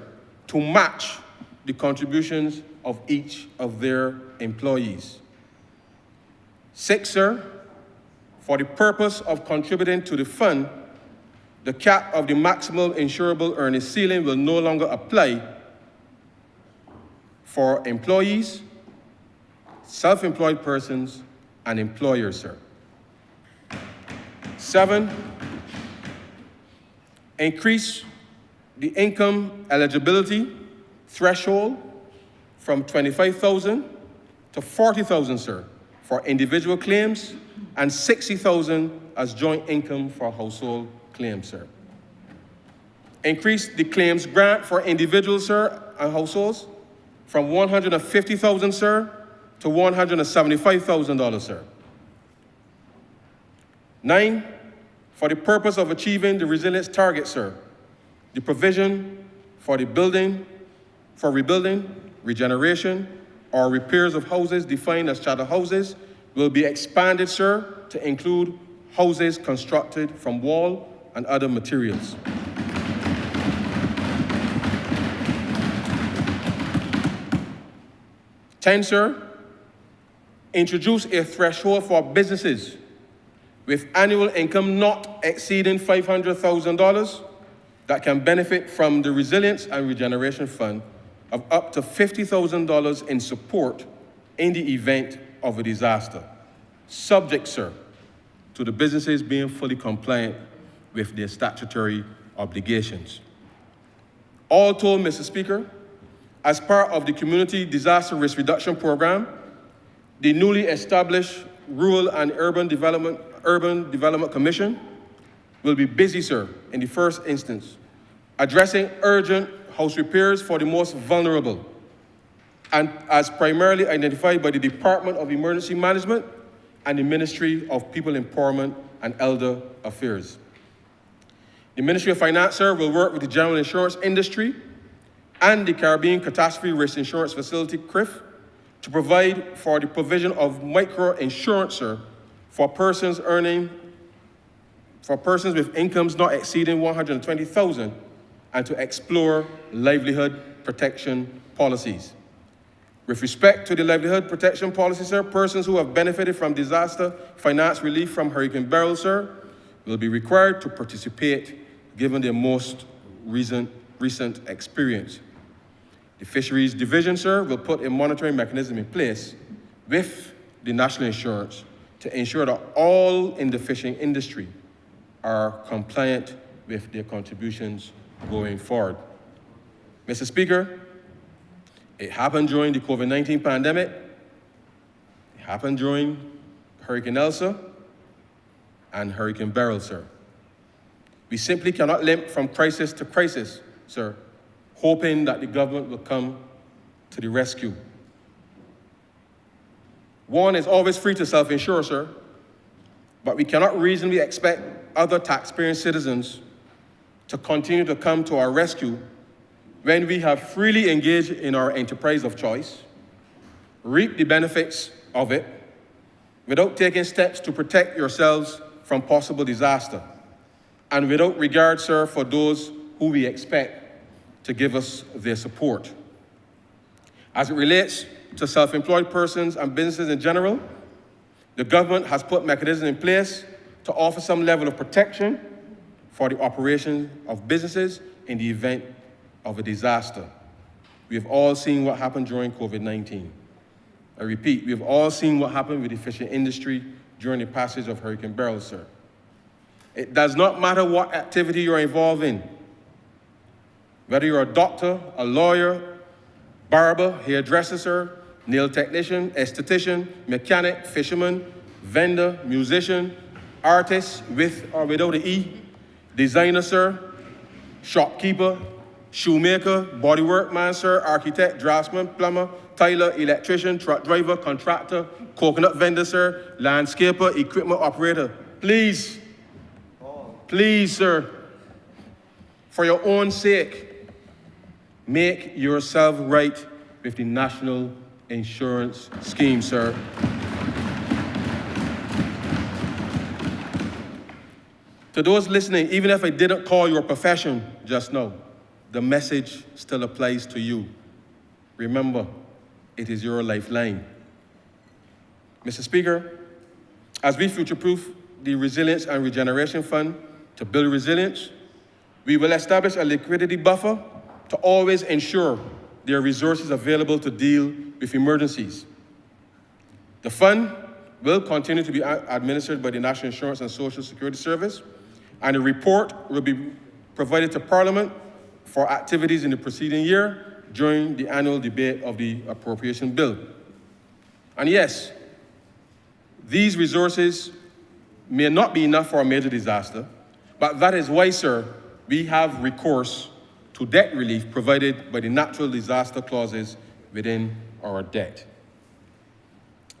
to match the contributions of each of their employees. 6, sir, for the purpose of contributing to the fund, the cap of the maximum insurable earnings ceiling will no longer apply for employees, self-employed persons, and employers, sir. 7, increase the income eligibility threshold from 25,000 to 40,000, sir, for individual claims, and 60,000 as joint income for household claims, sir. Increase the claims grant for individuals, sir, and households from 150,000, sir, to $175,000, sir. 9, for the purpose of achieving the resilience target, sir, the provision for rebuilding, regeneration, or repairs of houses defined as chattel houses will be expanded, sir, to include houses constructed from wall and other materials. Ten, sir, introduce a threshold for businesses with annual income not exceeding $500,000 that can benefit from the Resilience and Regeneration Fund of up to $50,000 in support in the event of a disaster, subject, sir, to the businesses being fully compliant with their statutory obligations. All told, Mr. Speaker, as part of the Community Disaster Risk Reduction Program, the newly established Rural and Urban Development Commission will be busy, sir, in the first instance, addressing urgent house repairs for the most vulnerable, and as primarily identified by the Department of Emergency Management and the Ministry of People Empowerment and Elder Affairs. The Ministry of Finance, sir, will work with the general insurance industry and the Caribbean Catastrophe Risk Insurance Facility, CRIF, to provide for the provision of micro-insurance, sir, for persons with incomes not exceeding $120,000, and to explore livelihood protection policies. With respect to the livelihood protection policy, sir, persons who have benefited from disaster finance relief from Hurricane Beryl, sir, will be required to participate given their most recent experience. The Fisheries Division, sir, will put a monitoring mechanism in place with the National Insurance to ensure that all in the fishing industry are compliant with their contributions going forward. Mr. Speaker, it happened during the COVID-19 pandemic, it happened during Hurricane Elsa and Hurricane Beryl, sir. We simply cannot limp from crisis to crisis, sir, hoping that the government will come to the rescue. One is always free to self-insure, sir, but we cannot reasonably expect other taxpaying citizens to continue to come to our rescue when we have freely engaged in our enterprise of choice, reap the benefits of it, without taking steps to protect yourselves from possible disaster, and without regard, sir, for those who we expect to give us their support. As it relates to self-employed persons and businesses in general, the government has put mechanisms in place to offer some level of protection for the operation of businesses in the event of a disaster. We have all seen what happened during COVID-19. I repeat, we have all seen what happened with the fishing industry during the passage of Hurricane Beryl, sir. It does not matter what activity you're involved in, whether you're a doctor, a lawyer, barber, hairdresser, sir, nail technician, esthetician, mechanic, fisherman, vendor, musician, artist with or without an E, designer, sir, shopkeeper, shoemaker, bodywork man, sir, architect, draftsman, plumber, tailor, electrician, truck driver, contractor, coconut vendor, sir, landscaper, equipment operator. Please, sir, for your own sake, make yourself right with the National Insurance Scheme, sir. To those listening, even if I didn't call your profession just now, the message still applies to you. Remember, it is your lifeline. Mr. Speaker, as we future-proof the Resilience and Regeneration Fund to build resilience, we will establish a liquidity buffer to always ensure there are resources available to deal with emergencies. The fund will continue to be administered by the National Insurance and Social Security Service, and a report will be provided to Parliament for activities in the preceding year during the annual debate of the appropriation bill. And yes, these resources may not be enough for a major disaster, but that is why, sir, we have recourse to debt relief provided by the natural disaster clauses within our debt.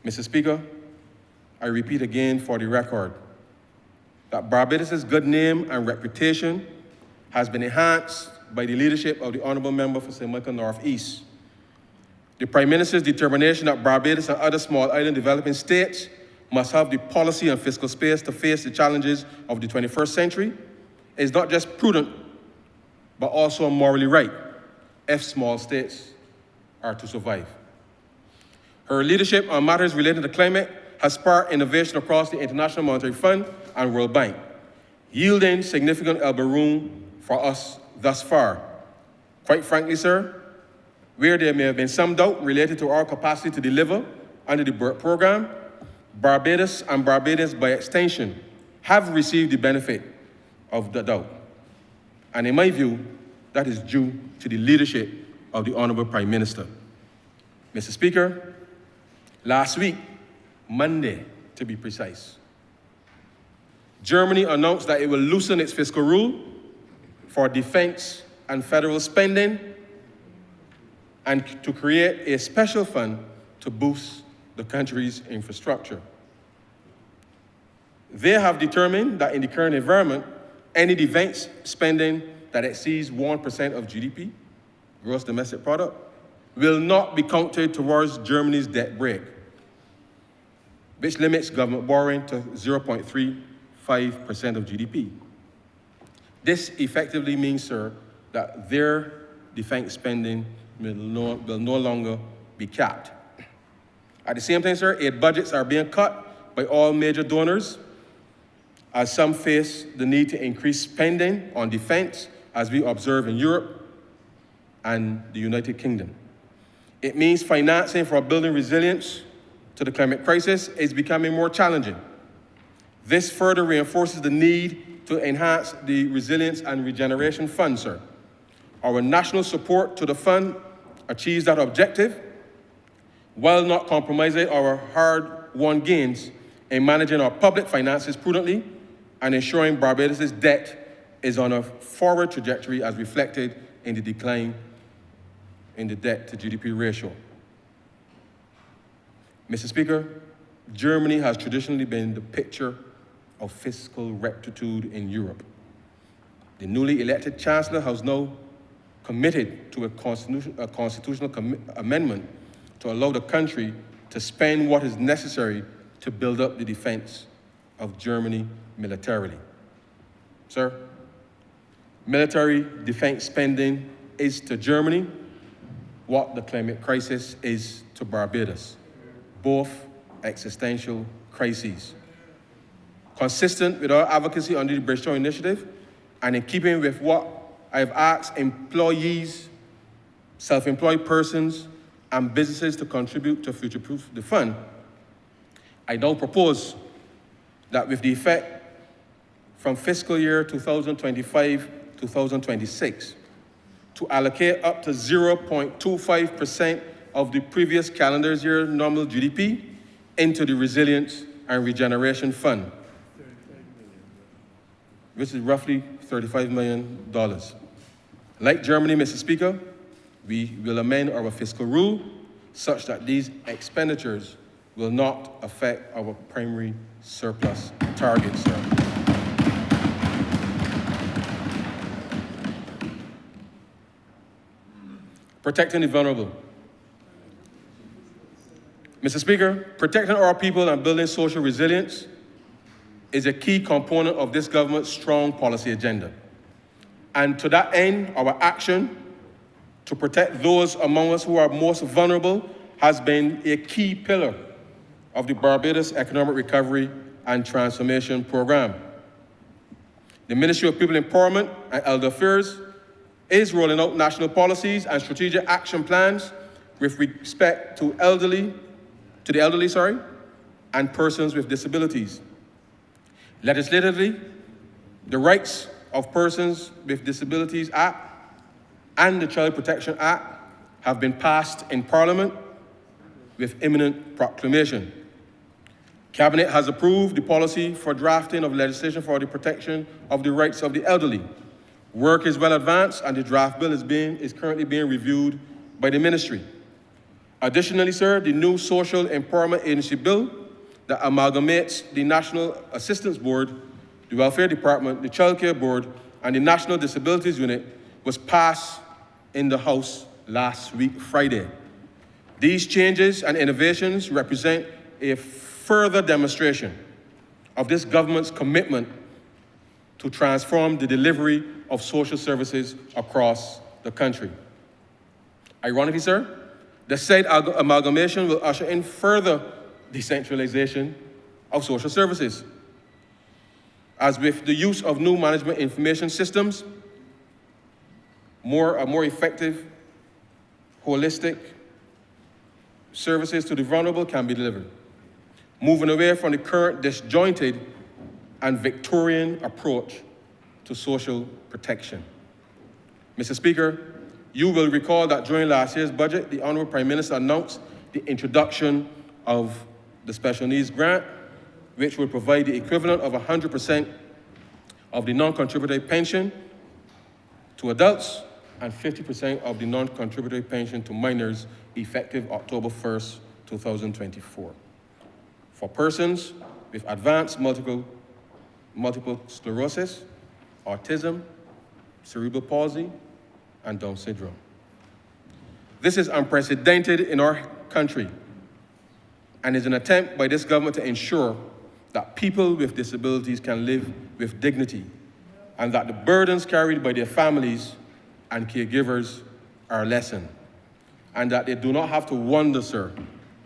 Mr. Speaker, I repeat again for the record that Barbados' good name and reputation has been enhanced by the leadership of the Honourable Member for St. Michael North East. The Prime Minister's determination that Barbados and other small island developing states must have the policy and fiscal space to face the challenges of the 21st century is not just prudent, but also morally right if small states are to survive. Her leadership on matters related to climate has sparked innovation across the International Monetary Fund and World Bank, yielding significant elbow room for us thus far. Quite frankly, sir, where there may have been some doubt related to our capacity to deliver under the BERT program, Barbados and Barbadians by extension have received the benefit of the doubt. And in my view, that is due to the leadership of the Honourable Prime Minister. Mr. Speaker, last week, Monday to be precise, Germany announced that it will loosen its fiscal rule for defense and federal spending and to create a special fund to boost the country's infrastructure. They have determined that in the current environment, any defense spending that exceeds 1% of GDP, gross domestic product, will not be counted towards Germany's debt brake, which limits government borrowing to 0.35% of GDP. This effectively means, sir, that their defense spending will no longer be capped. At the same time, sir, aid budgets are being cut by all major donors as some face the need to increase spending on defense, as we observe in Europe and the United Kingdom. It means financing for building resilience to the climate crisis is becoming more challenging. This further reinforces the need to enhance the Resilience and Regeneration Fund, sir. Our national support to the fund achieves that objective while not compromising our hard-won gains in managing our public finances prudently and ensuring Barbados' debt is on a forward trajectory as reflected in the decline in the debt to GDP ratio. Mr. Speaker, Germany has traditionally been the picture of fiscal rectitude in Europe. The newly elected Chancellor has now committed to a constitutional amendment to allow the country to spend what is necessary to build up the defense of Germany militarily. Sir, military defense spending is to Germany what the climate crisis is to Barbados, both existential crises. Consistent with our advocacy under the Budgetary initiative, and in keeping with what I've asked employees, self-employed persons, and businesses to contribute to future-proof the fund, I now propose that with the effect from fiscal year 2025-2026, to allocate up to 0.25% of the previous calendar year nominal GDP into the Resilience and Regeneration Fund, which is roughly $35 million. Like Germany, Mr. Speaker, we will amend our fiscal rule such that these expenditures will not affect our primary surplus targets, sir. Protecting the vulnerable. Mr. Speaker, protecting our people and building social resilience is a key component of this government's strong policy agenda. And to that end, our action to protect those among us who are most vulnerable has been a key pillar of the Barbados Economic Recovery and Transformation Program. The Ministry of People Empowerment and Elder Affairs is rolling out national policies and strategic action plans with respect to the elderly, and persons with disabilities. Legislatively, the rights of Persons with Disabilities Act and the Child Protection Act have been passed in Parliament with imminent proclamation. Cabinet has approved the policy for drafting of legislation for the protection of the rights of the elderly. Work is well advanced and the draft bill is currently being reviewed by the ministry. Additionally, sir, the new Social Empowerment Agency bill that amalgamates the National Assistance Board, the Welfare Department, the Child Care Board, and the National Disabilities Unit was passed in the House last week, Friday. These changes and innovations represent a further demonstration of this government's commitment to transform the delivery of social services across the country. Ironically, sir, the said amalgamation will usher in further decentralization of social services, as with the use of new management information systems, more effective, holistic services to the vulnerable can be delivered, moving away from the current disjointed and Victorian approach to social protection. Mr. Speaker, you will recall that during last year's budget, the Honourable Prime Minister announced the introduction of the Special Needs Grant, which will provide the equivalent of 100% of the non-contributory pension to adults and 50% of the non-contributory pension to minors effective October 1st, 2024. For persons with advanced multiple sclerosis, autism, cerebral palsy, and Down syndrome. This is unprecedented in our country and is an attempt by this government to ensure that people with disabilities can live with dignity and that the burdens carried by their families and caregivers are lessened, and that they do not have to wonder, sir,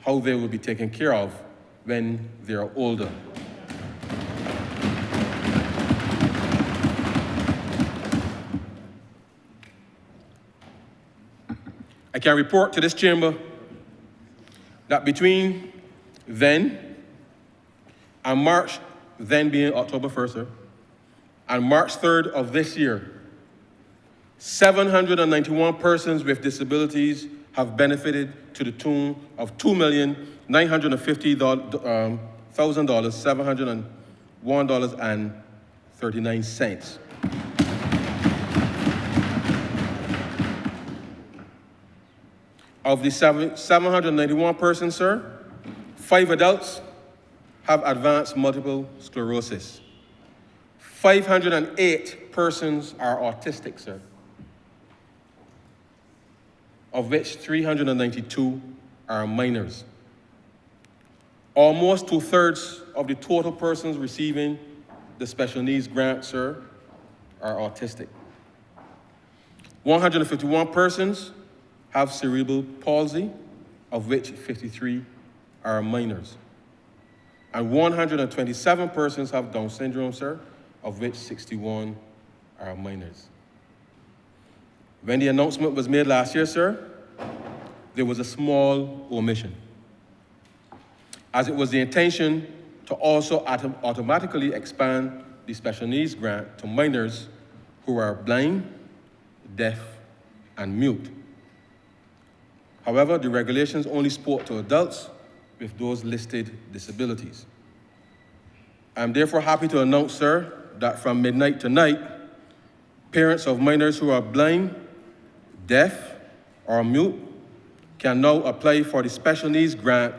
how they will be taken care of when they are older. I can report to this chamber that between then and March, then being October 1st, sir, and March 3rd of this year, 791 persons with disabilities have benefited to the tune of $2,950,701.39. Of the 791 persons, sir, 5 adults have advanced multiple sclerosis. 508 persons are autistic, sir, of which 392 are minors. Almost 2/3 of the total persons receiving the special needs grant, sir, are autistic. 151 persons have cerebral palsy, of which 53 are minors. And 127 persons have Down syndrome, sir, of which 61 are minors. When the announcement was made last year, sir, there was a small omission, as it was the intention to also automatically expand the special needs grant to minors who are blind, deaf, and mute. However, the regulations only spoke to adults with those listed disabilities. I'm therefore happy to announce, sir, that from midnight tonight, parents of minors who are blind, deaf, or mute can now apply for the special needs grant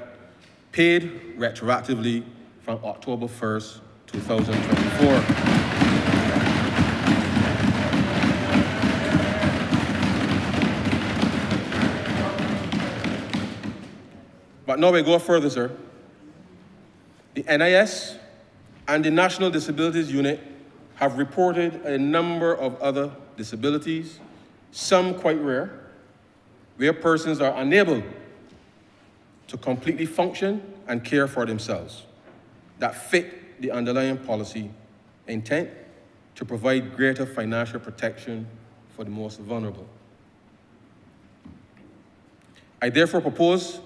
paid retroactively from October 1st, 2024. But now we go further, sir. The NIS and the National Disabilities Unit have reported a number of other disabilities, some quite rare, where persons are unable to completely function and care for themselves, that fit the underlying policy intent to provide greater financial protection for the most vulnerable. I therefore propose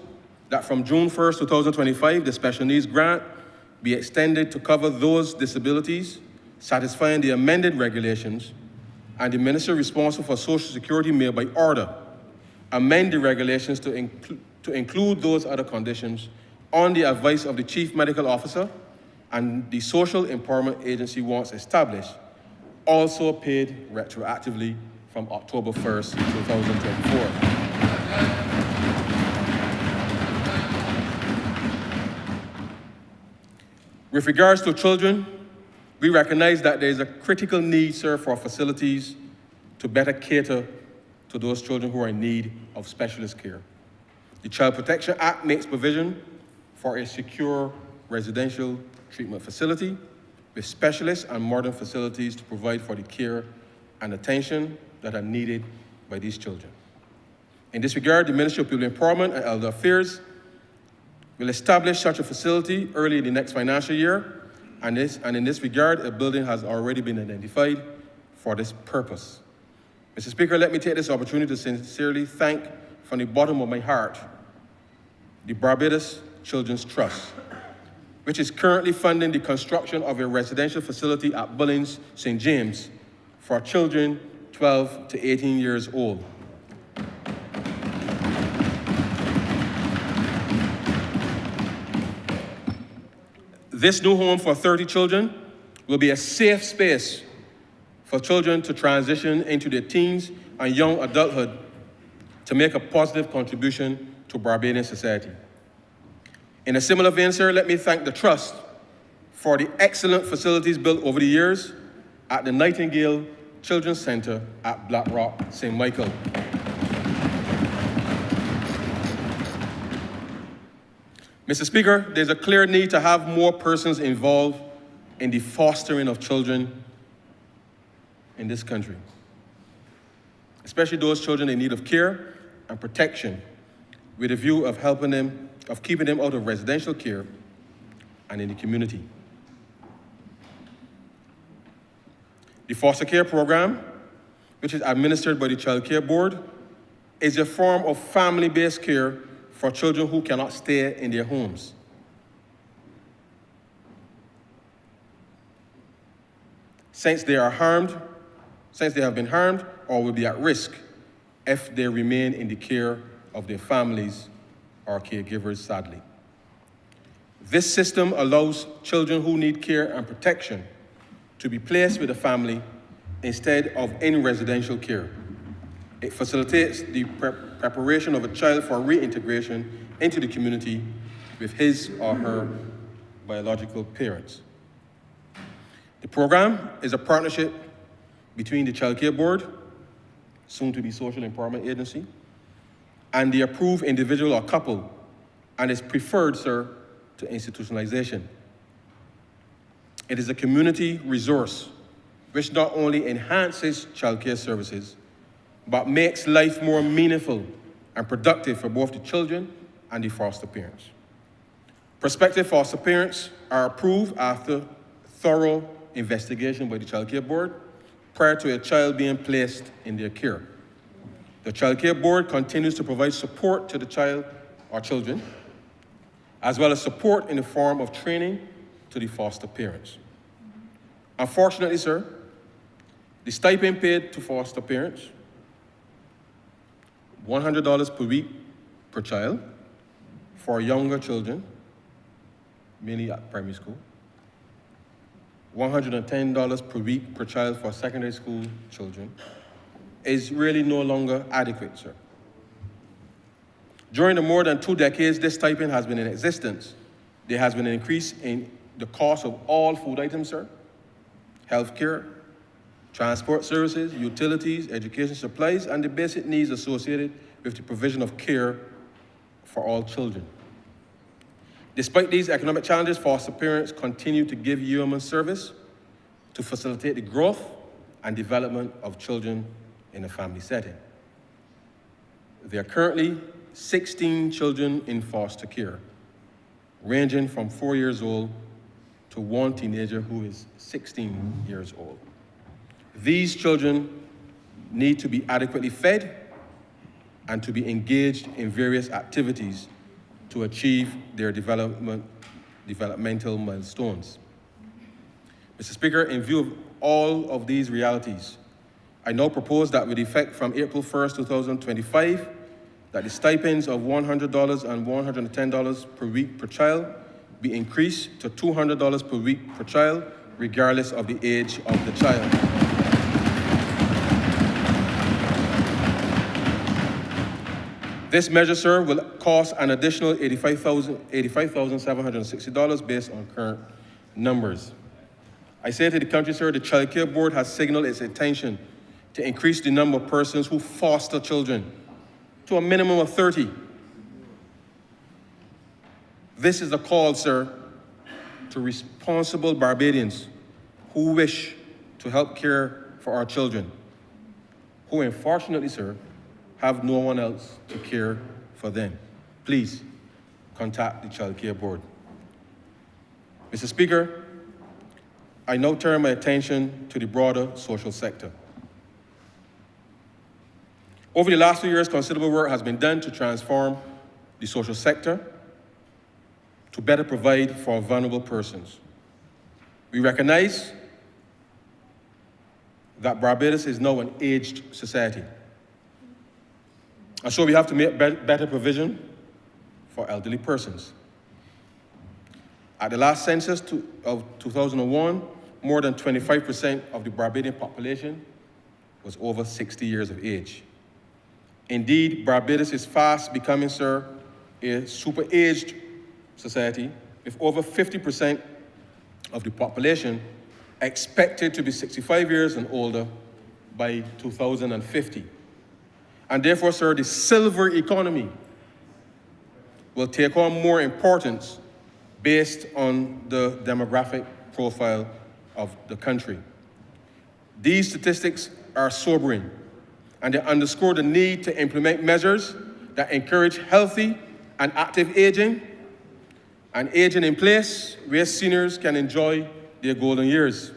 that from June 1st, 2025, the special needs grant be extended to cover those disabilities satisfying the amended regulations, and the minister responsible for Social Security may, by order, amend the regulations to include those other conditions on the advice of the Chief Medical Officer and the Social Empowerment Agency once established, also paid retroactively from October 1st, 2024. With regards to children, we recognize that there is a critical need, sir, for facilities to better cater to those children who are in need of specialist care. The Child Protection Act makes provision for a secure residential treatment facility with specialists and modern facilities to provide for the care and attention that are needed by these children. In this regard, the Ministry of People Empowerment and Elder Affairs will establish such a facility early in the next financial year, and in this regard, a building has already been identified for this purpose. Mr. Speaker, let me take this opportunity to sincerely thank from the bottom of my heart the Barbados Children's Trust, which is currently funding the construction of a residential facility at Bullings, St. James, for children 12 to 18 years old. This new home for 30 children will be a safe space for children to transition into their teens and young adulthood to make a positive contribution to Barbadian society. In a similar vein, sir, let me thank the Trust for the excellent facilities built over the years at the Nightingale Children's Center at Black Rock, St. Michael. Mr. Speaker, there's a clear need to have more persons involved in the fostering of children in this country, especially those children in need of care and protection, with a view of keeping them out of residential care and in the community. The foster care program, which is administered by the Child Care Board, is a form of family-based care for children who cannot stay in their homes. Since they have been harmed or will be at risk if they remain in the care of their families or caregivers, sadly. This system allows children who need care and protection to be placed with a family instead of in residential care. It facilitates the preparation of a child for reintegration into the community with his or her biological parents. The program is a partnership between the Child Care Board, soon to be Social Empowerment Agency, and the approved individual or couple, and is preferred, sir, to institutionalization. It is a community resource which not only enhances child care services, but makes life more meaningful and productive for both the children and the foster parents. Prospective foster parents are approved after thorough investigation by the Child Care Board prior to a child being placed in their care. The Child Care Board continues to provide support to the child or children, as well as support in the form of training to the foster parents. Unfortunately, sir, the stipend paid to foster parents, $100 per week per child for younger children, mainly at primary school, $110 per week per child for secondary school children, is really no longer adequate, sir. During the more than 2 decades this stipend has been in existence, there has been an increase in the cost of all food items, sir, healthcare, transport services, utilities, education supplies, and the basic needs associated with the provision of care for all children. Despite these economic challenges, foster parents continue to give human service to facilitate the growth and development of children in a family setting. There are currently 16 children in foster care, ranging from 4 years old to one teenager who is 16 years old. These children need to be adequately fed and to be engaged in various activities to achieve their developmental milestones. Mr. Speaker, in view of all of these realities, I now propose that with effect from April 1st, 2025, that the stipends of $100 and $110 per week per child be increased to $200 per week per child, regardless of the age of the child. This measure, sir, will cost an additional $85,760 based on current numbers. I say to the country, sir, the Child Care Board has signaled its intention to increase the number of persons who foster children to a minimum of 30. This is a call, sir, to responsible Barbadians who wish to help care for our children, who unfortunately, sir, have no one else to care for them. Please contact the Child Care Board. Mr. Speaker, I now turn my attention to the broader social sector. Over the last few years, considerable work has been done to transform the social sector to better provide for vulnerable persons. We recognize that Barbados is now an aged society. And so we have to make better provision for elderly persons. At the last census of 2001, more than 25% of the Barbadian population was over 60 years of age. Indeed, Barbados is fast becoming, sir, a super-aged society, with over 50% of the population expected to be 65 years and older by 2050. And therefore, sir, the silver economy will take on more importance based on the demographic profile of the country. These statistics are sobering, and they underscore the need to implement measures that encourage healthy and active aging, and aging in place where seniors can enjoy their golden years.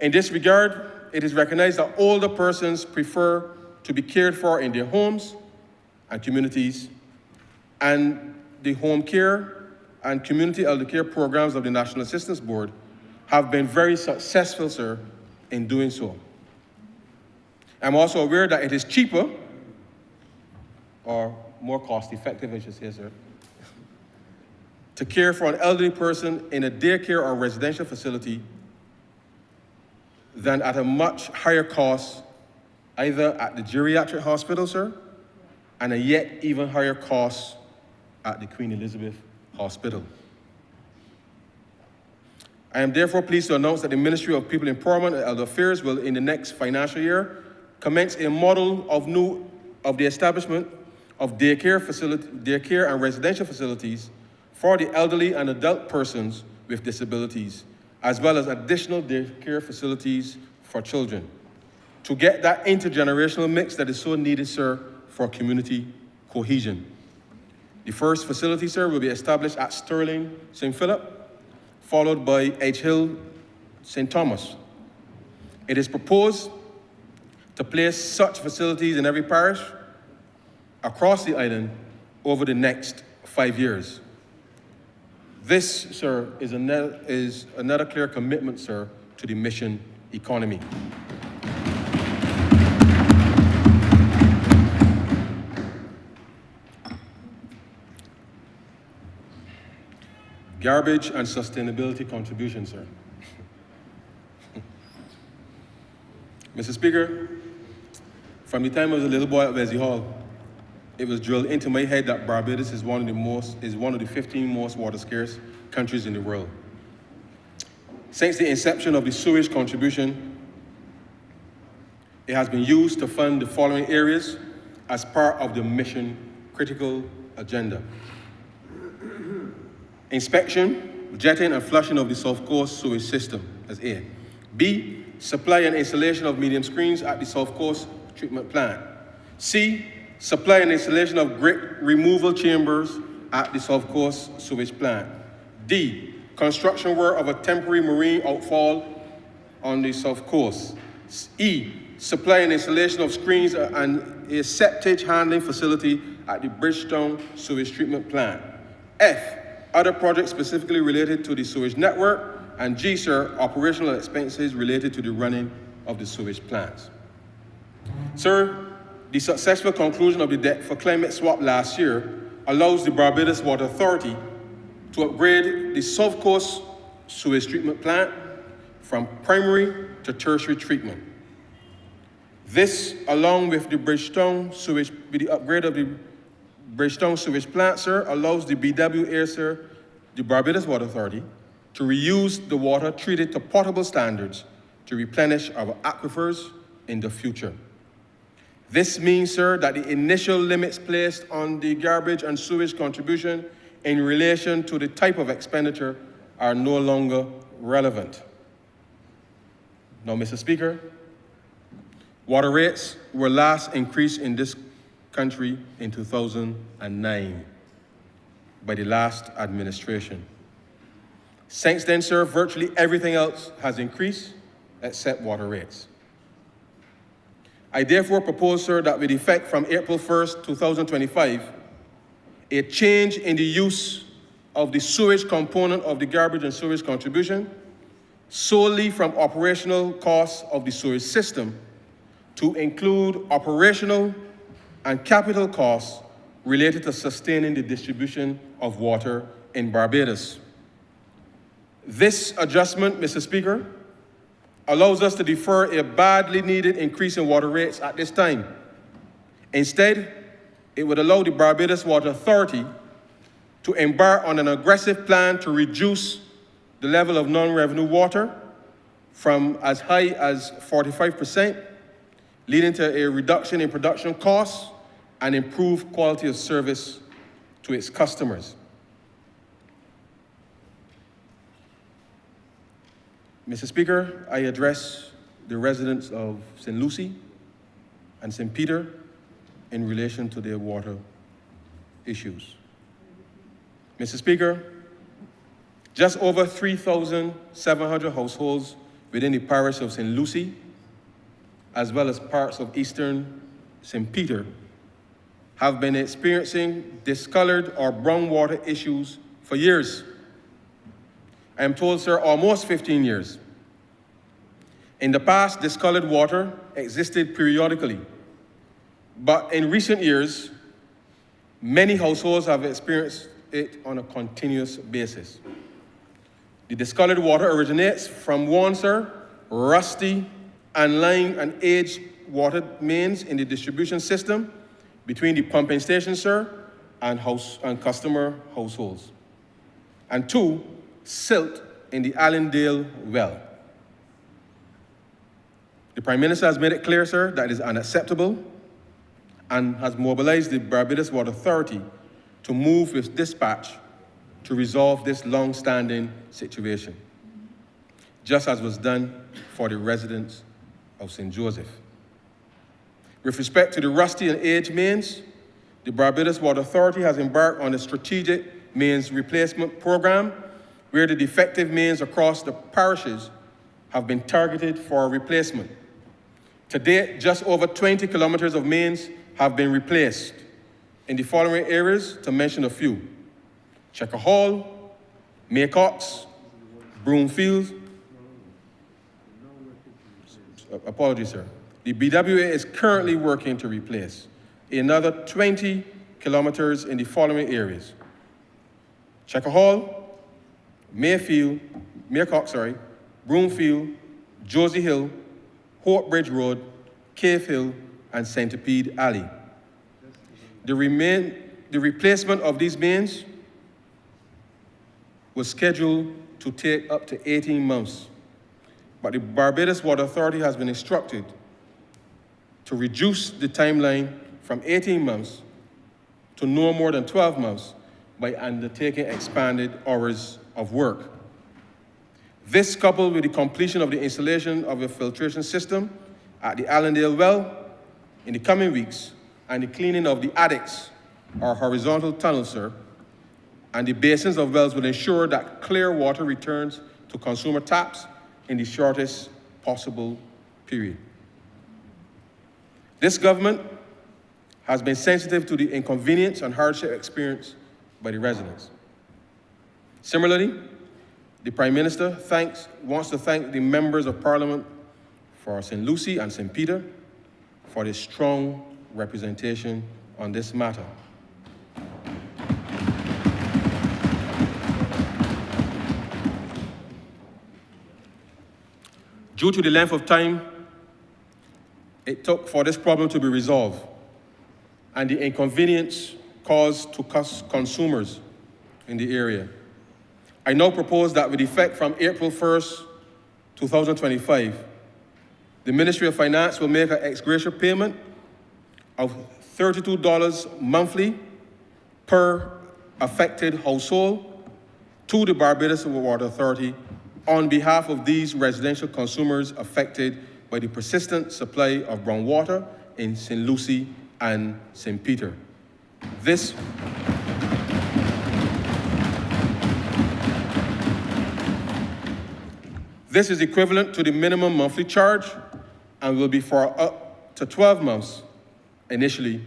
In this regard, it is recognized that older persons prefer to be cared for in their homes and communities, and the home care and community elder care programs of the National Assistance Board have been very successful, sir, in doing so. I'm also aware that it is cheaper, or more cost-effective, I should say, sir, to care for an elderly person in a daycare or residential facility than at a much higher cost either at the geriatric hospital, sir, and a yet even higher cost at the Queen Elizabeth Hospital. I am therefore pleased to announce that the Ministry of People Empowerment and Elder Affairs will, in the next financial year, commence a model of the establishment of daycare and residential facilities for the elderly and adult persons with disabilities, as well as additional daycare facilities for children, to get that intergenerational mix that is so needed, sir, for community cohesion. The first facility, sir, will be established at Sterling, St. Philip, followed by Edge Hill, St. Thomas. It is proposed to place such facilities in every parish across the island over the next 5 years. This, sir, is another clear commitment, sir, to the mission economy. Garbage and sustainability contribution, sir. Mr. Speaker, from the time I was a little boy at Wesley Hall, it was drilled into my head that Barbados is one of the 15 most water scarce countries in the world. Since the inception of the sewage contribution, it has been used to fund the following areas as part of the mission critical agenda: inspection, jetting and flushing of the South Coast sewage system, as A. B, supply and installation of medium screens at the South Coast treatment plant. C, supply and installation of grit removal chambers at the South Coast sewage plant. D, construction work of a temporary marine outfall on the South Coast. E, supply and installation of screens and a septage handling facility at the Bridgetown sewage treatment plant. F, other projects specifically related to the sewage network And G, sir, operational expenses related to the running of the sewage plants. Sir, the successful conclusion of the debt for climate swap last year allows the Barbados Water Authority to upgrade the South Coast sewage treatment plant from primary to tertiary treatment. This, along with the the upgrade of the Bridgetown sewage plant, sir, allows the BWA, sir, the Barbados Water Authority, to reuse the water treated to potable standards to replenish our aquifers in the future. This means, sir, that the initial limits placed on the garbage and sewage contribution in relation to the type of expenditure are no longer relevant. Now, Mr. Speaker, water rates were last increased in this country in 2009 by the last administration. Since then, sir, virtually everything else has increased except water rates. I therefore propose, sir, that with effect from April 1st, 2025, a change in the use of the sewage component of the garbage and sewage contribution solely from operational costs of the sewage system to include operational and capital costs related to sustaining the distribution of water in Barbados. This adjustment, Mr. Speaker, allows us to defer a badly needed increase in water rates at this time. Instead, it would allow the Barbados Water Authority to embark on an aggressive plan to reduce the level of non-revenue water from as high as 45%, leading to a reduction in production costs and improved quality of service to its customers. Mr. Speaker, I address the residents of St. Lucie and St. Peter in relation to their water issues. Mr. Speaker, just over 3,700 households within the parish of St. Lucie, as well as parts of eastern St. Peter, have been experiencing discolored or brown water issues for years. I am told, sir, almost 15 years. In the past, discolored water existed periodically, but in recent years, many households have experienced it on a continuous basis. The discolored water originates from one, sir, rusty and line and aged water mains in the distribution system between the pumping station, sir, and customer households. And two, silt in the Allendale well. The Prime Minister has made it clear, sir, that it is unacceptable and has mobilized the Barbados Water Authority to move with dispatch to resolve this long-standing situation, just as was done for the residents of St. Joseph. With respect to the rusty and aged mains, the Barbados Water Authority has embarked on a strategic mains replacement program where the defective mains across the parishes have been targeted for replacement. To date, just over 20 kilometers of mains have been replaced in the following areas, to mention a few: Checker Hall, Maycox, Broomfield. Apologies, sir. The BWA is currently working to replace another 20 kilometers in the following areas: Checker Hall, Maycox, Broomfield, Josie Hill, Hope Bridge Road, Cave Hill, and Centipede Alley. The replacement of these mains was scheduled to take up to 18 months, but the Barbados Water Authority has been instructed to reduce the timeline from 18 months to no more than 12 months by undertaking expanded hours of work. This, coupled with the completion of the installation of a filtration system at the Allendale well in the coming weeks, and the cleaning of the adits, or horizontal tunnels, sir, and the basins of wells, will ensure that clear water returns to consumer taps in the shortest possible period. This government has been sensitive to the inconvenience and hardship experienced by the residents. Similarly, the Prime Minister wants to thank the members of Parliament for St. Lucie and St. Peter for their strong representation on this matter. Due to the length of time it took for this problem to be resolved and the inconvenience caused to consumers in the area, I now propose that with effect from April 1st, 2025, the Ministry of Finance will make an ex gratia payment of $32 monthly per affected household to the Barbados Water Authority on behalf of these residential consumers affected by the persistent supply of brown water in St. Lucie and St. Peter. This is equivalent to the minimum monthly charge and will be for up to 12 months initially,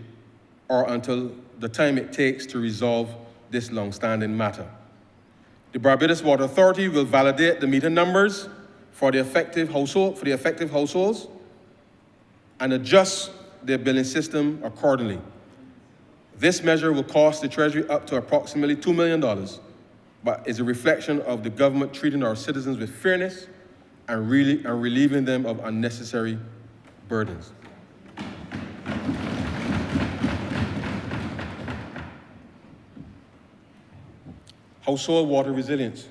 or until the time it takes to resolve this long-standing matter. The Barbados Water Authority will validate the meter numbers for the affected households and adjust their billing system accordingly. This measure will cost the Treasury up to approximately $2 million, but is a reflection of the government treating our citizens with fairness and relieving them of unnecessary burdens. Household water resilience.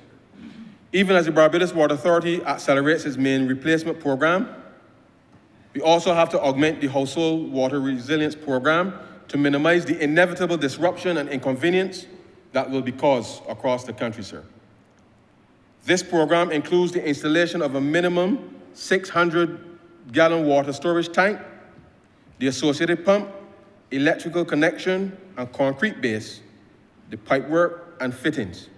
Even as the Barbados Water Authority accelerates its main replacement program, we also have to augment the household water resilience program to minimize the inevitable disruption and inconvenience that will be caused across the country, sir. This program includes the installation of a minimum 600-gallon water storage tank, the associated pump, electrical connection, and concrete base, the pipework, and fittings.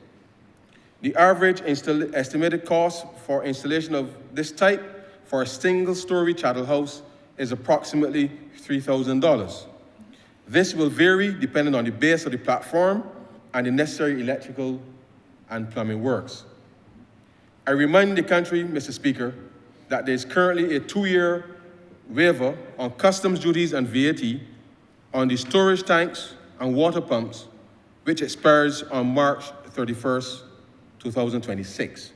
The average estimated cost for installation of this type for a single-story chattel house is approximately $3,000. This will vary depending on the base of the platform and the necessary electrical and plumbing works. I remind the country, Mr. Speaker, that there is currently a 2-year waiver on customs duties and VAT on the storage tanks and water pumps, which expires on March 31st, 2026,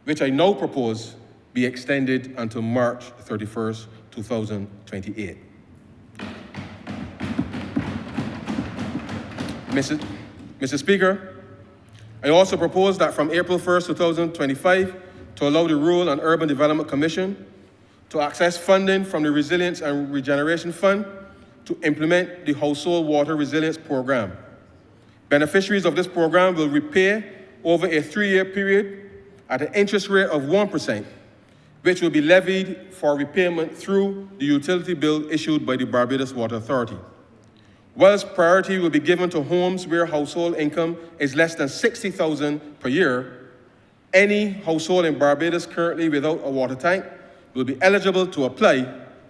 which I now propose be extended until March 31st, 2028. Mr. Speaker, I also propose that from April 1st, 2025, to allow the Rural and Urban Development Commission to access funding from the Resilience and Regeneration Fund to implement the Household Water Resilience Program. Beneficiaries of this program will repay over a 3-year period at an interest rate of 1%, which will be levied for repayment through the utility bill issued by the Barbados Water Authority. Whilst priority will be given to homes where household income is less than $60,000 per year, any household in Barbados currently without a water tank will be eligible to apply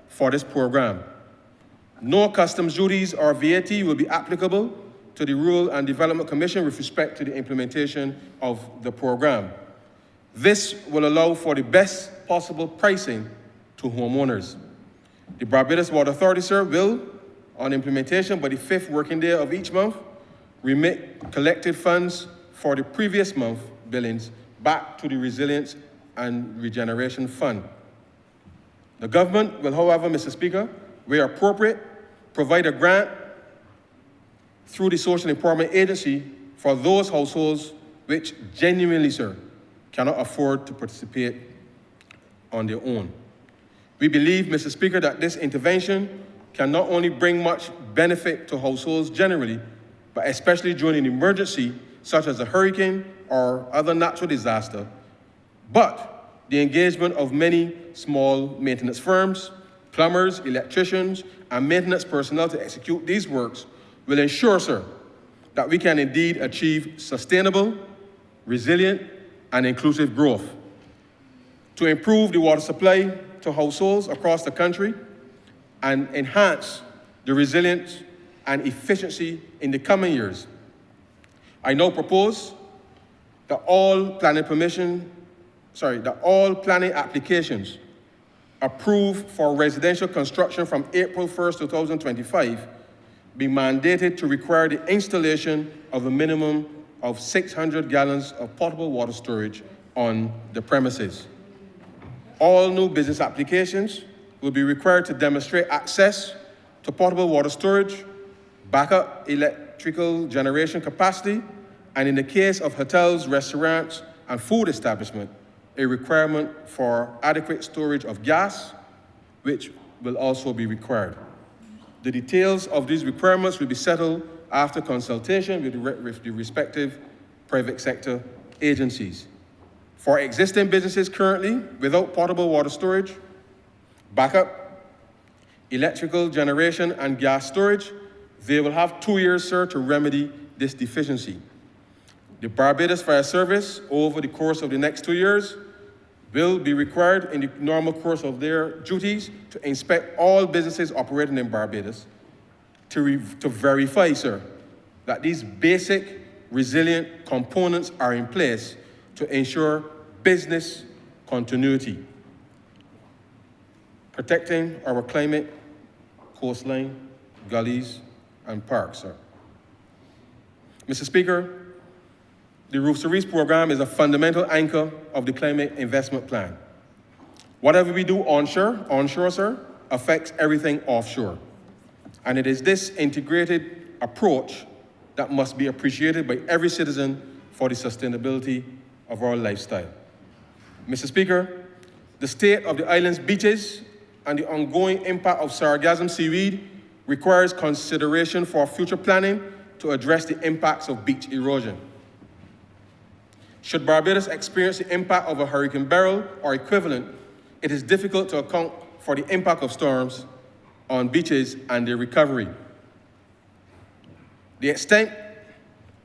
for this program. No customs duties or VAT will be applicable to the Rural and Development Commission with respect to the implementation of the program. This will allow for the best possible pricing to homeowners. The Barbados Water Authority, sir, will, on implementation by the 5th working day of each month, remit collected funds for the previous month billings back to the Resilience and Regeneration Fund. The government will, however, Mr. Speaker, where appropriate, provide a grant through the Social Empowerment Agency for those households which genuinely, sir, cannot afford to participate on their own. We believe, Mr. Speaker, that this intervention can not only bring much benefit to households generally, but especially during an emergency such as a hurricane or other natural disaster, but the engagement of many small maintenance firms, plumbers, electricians, and maintenance personnel to execute these works will ensure, sir, that we can indeed achieve sustainable, resilient, and inclusive growth. To improve the water supply to households across the country and enhance the resilience and efficiency in the coming years, I now propose that all planning applications approved for residential construction from April 1st, 2025 be mandated to require the installation of a minimum of 600 gallons of potable water storage on the premises. All new business applications will be required to demonstrate access to potable water storage, backup electrical generation capacity, and in the case of hotels, restaurants, and food establishments, a requirement for adequate storage of gas, which will also be required. The details of these requirements will be settled after consultation with the respective private sector agencies. For existing businesses currently without potable water storage, backup, electrical generation, and gas storage, they will have 2 years, sir, to remedy this deficiency. The Barbados Fire Service, over the course of the next 2 years, will be required in the normal course of their duties to inspect all businesses operating in Barbados to verify, sir, that these basic resilient components are in place to ensure business continuity, protecting our climate, coastline, gullies, and parks, sir. Mr. Speaker, the Roofs to Reefs program is a fundamental anchor of the climate investment plan. Whatever we do onshore, sir, affects everything offshore. And it is this integrated approach that must be appreciated by every citizen for the sustainability of our lifestyle. Mr. Speaker, the state of the island's beaches and the ongoing impact of sargassum seaweed requires consideration for future planning to address the impacts of beach erosion. Should Barbados experience the impact of a Hurricane Beryl or equivalent, it is difficult to account for the impact of storms on beaches and their recovery. The extent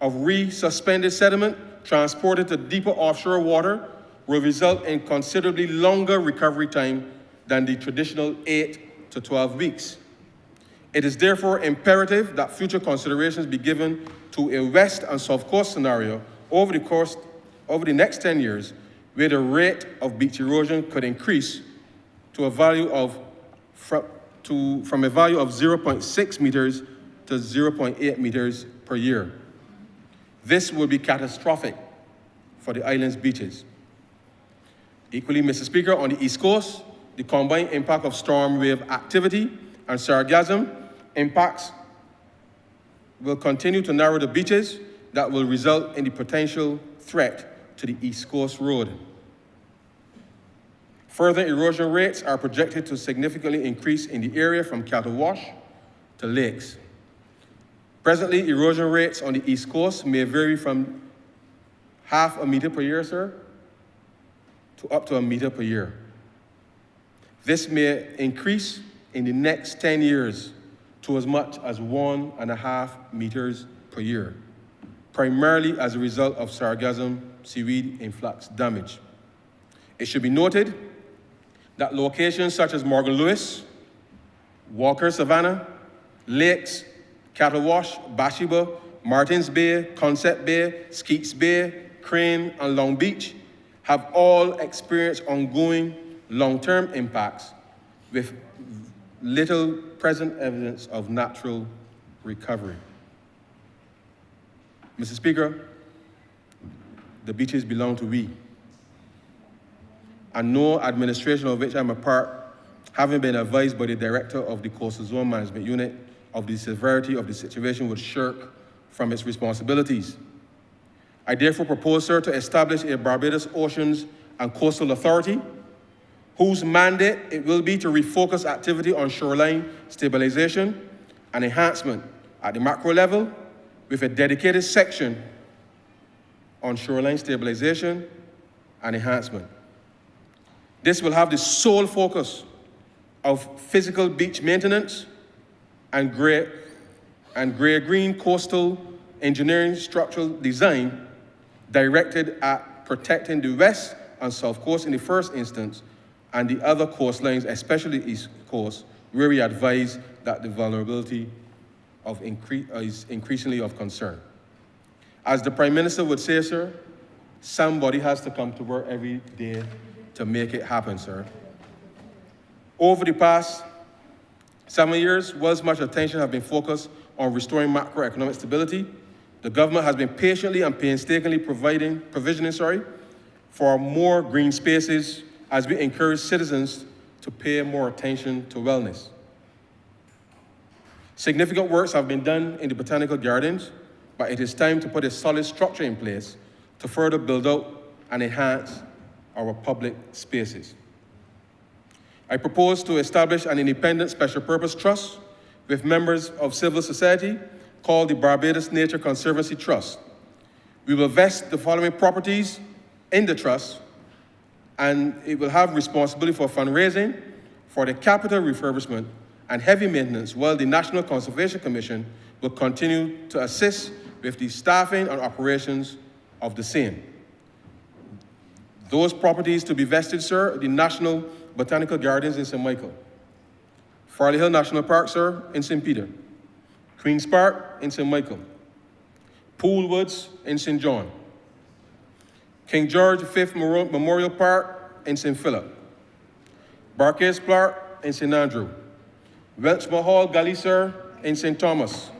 of resuspended sediment transported to deeper offshore water will result in considerably longer recovery time than the traditional 8 to 12 weeks. It is therefore imperative that future considerations be given to a west and south coast scenario over the next 10 years, where the rate of beach erosion could increase to a value of from a value of 0.6 meters to 0.8 meters per year. This will be catastrophic for the island's beaches. Equally, Mr. Speaker, on the East Coast, the combined impact of storm wave activity and sargassum impacts will continue to narrow the beaches that will result in the potential threat to the East Coast Road. Further erosion rates are projected to significantly increase in the area from cattle wash to lakes. Presently, erosion rates on the East Coast may vary from half a meter per year, sir, to up to a meter per year. This may increase in the next 10 years to as much as 1.5 meters per year, primarily as a result of sargassum seaweed influx damage. It should be noted that locations such as Morgan Lewis, Walker Savannah, Lakes, Cattle Wash, Bathsheba, Martins Bay, Concept Bay, Skeets Bay, Crane, and Long Beach have all experienced ongoing long-term impacts with little present evidence of natural recovery. Mr. Speaker, the beaches belong to we, and no administration of which I'm a part, having been advised by the director of the Coastal Zone Management Unit of the severity of the situation, would shirk from its responsibilities. I therefore propose, sir, to establish a Barbados Oceans and Coastal Authority, whose mandate it will be to refocus activity on shoreline stabilization and enhancement at the macro level, with a dedicated section on shoreline stabilization and enhancement. This will have the sole focus of physical beach maintenance and gray-green coastal engineering structural design directed at protecting the west and south coast in the first instance, and the other coastlines, especially the east coast, where we advise that the vulnerability is increasingly of concern. As the Prime Minister would say, sir, somebody has to come to work every day to make it happen, sir. Over the past 7 years, whilst much attention has been focused on restoring macroeconomic stability, the government has been patiently and painstakingly provisioning for more green spaces as we encourage citizens to pay more attention to wellness. Significant works have been done in the botanical gardens, but it is time to put a solid structure in place to further build out and enhance our public spaces. I propose to establish an independent special purpose trust with members of civil society called the Barbados Nature Conservancy Trust. We will vest the following properties in the trust, and it will have responsibility for fundraising, for the capital refurbishment, and heavy maintenance, while the National Conservation Commission will continue to assist with the staffing and operations of the same. Those properties to be vested, sir, the National Botanical Gardens in St. Michael, Farley Hill National Park, sir, in St. Peter, Queen's Park in St. Michael, Pool Woods in St. John, King George V Memorial Park in St. Philip, Barclays Park in St. Andrew, Welchmore Hall Gully, sir, in St. Thomas,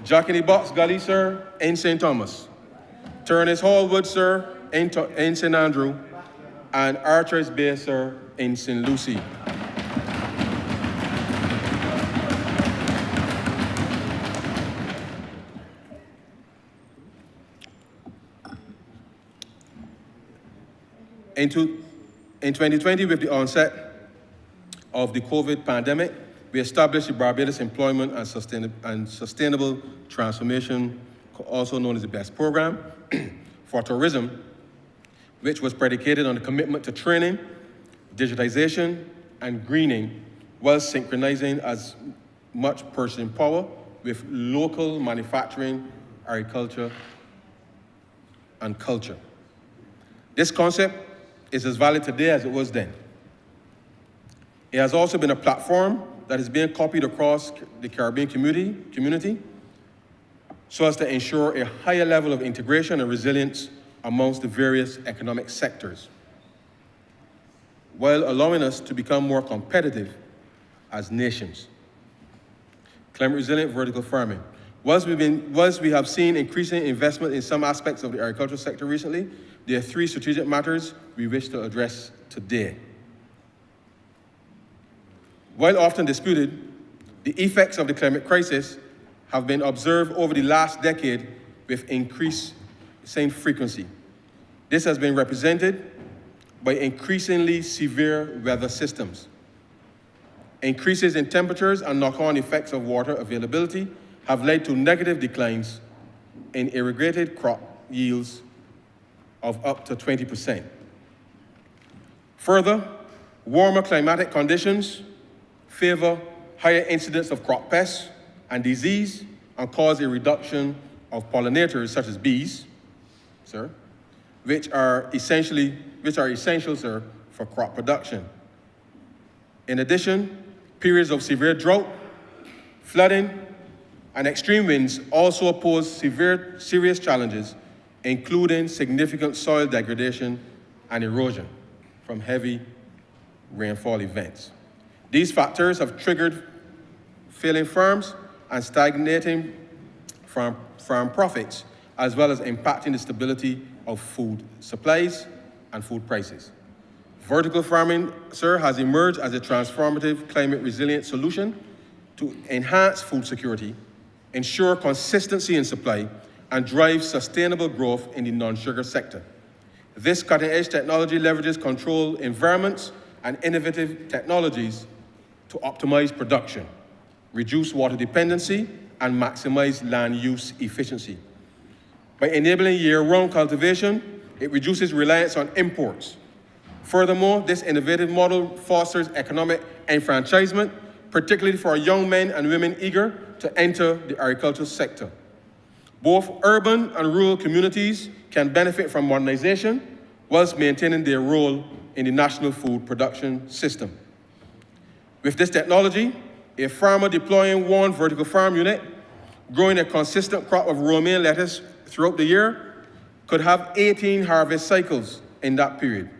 Jack in the Box Gully, sir, in St. Thomas, Turners Hall Wood, sir, in St. Andrew, and Archers Bay, sir, in St. Lucie. In 2020, with the onset of the COVID pandemic, we established the Barbados Employment and Sustainable Transformation, also known as the BEST program, for tourism, which was predicated on the commitment to training, digitization, and greening, while synchronizing as much purchasing power with local manufacturing, agriculture, and culture. This concept is as valid today as it was then. It has also been a platform that is being copied across the Caribbean community so as to ensure a higher level of integration and resilience amongst the various economic sectors, while allowing us to become more competitive as nations. Climate resilient vertical farming. Whilst we have seen increasing investment in some aspects of the agricultural sector recently, there are three strategic matters we wish to address today. While often disputed, the effects of the climate crisis have been observed over the last decade with increasing frequency. This has been represented by increasingly severe weather systems. Increases in temperatures and knock-on effects of water availability have led to negative declines in irrigated crop yields of up to 20%. Further, warmer climatic conditions favor higher incidence of crop pests and disease and cause a reduction of pollinators such as bees, sir, which are essential, sir, for crop production. In addition, periods of severe drought, flooding, and extreme winds also pose serious challenges, including significant soil degradation and erosion from heavy rainfall events. These factors have triggered failing farms and stagnating farm profits, as well as impacting the stability of food supplies and food prices. Vertical farming, sir, has emerged as a transformative climate resilient solution to enhance food security, ensure consistency in supply, and drive sustainable growth in the non-sugar sector. This cutting-edge technology leverages controlled environments and innovative technologies to optimize production, reduce water dependency, and maximize land use efficiency. By enabling year-round cultivation, it reduces reliance on imports. Furthermore, this innovative model fosters economic enfranchisement, particularly for young men and women eager to enter the agricultural sector. Both urban and rural communities can benefit from modernization whilst maintaining their role in the national food production system. With this technology, a farmer deploying one vertical farm unit, growing a consistent crop of romaine lettuce throughout the year, could have 18 harvest cycles in that period.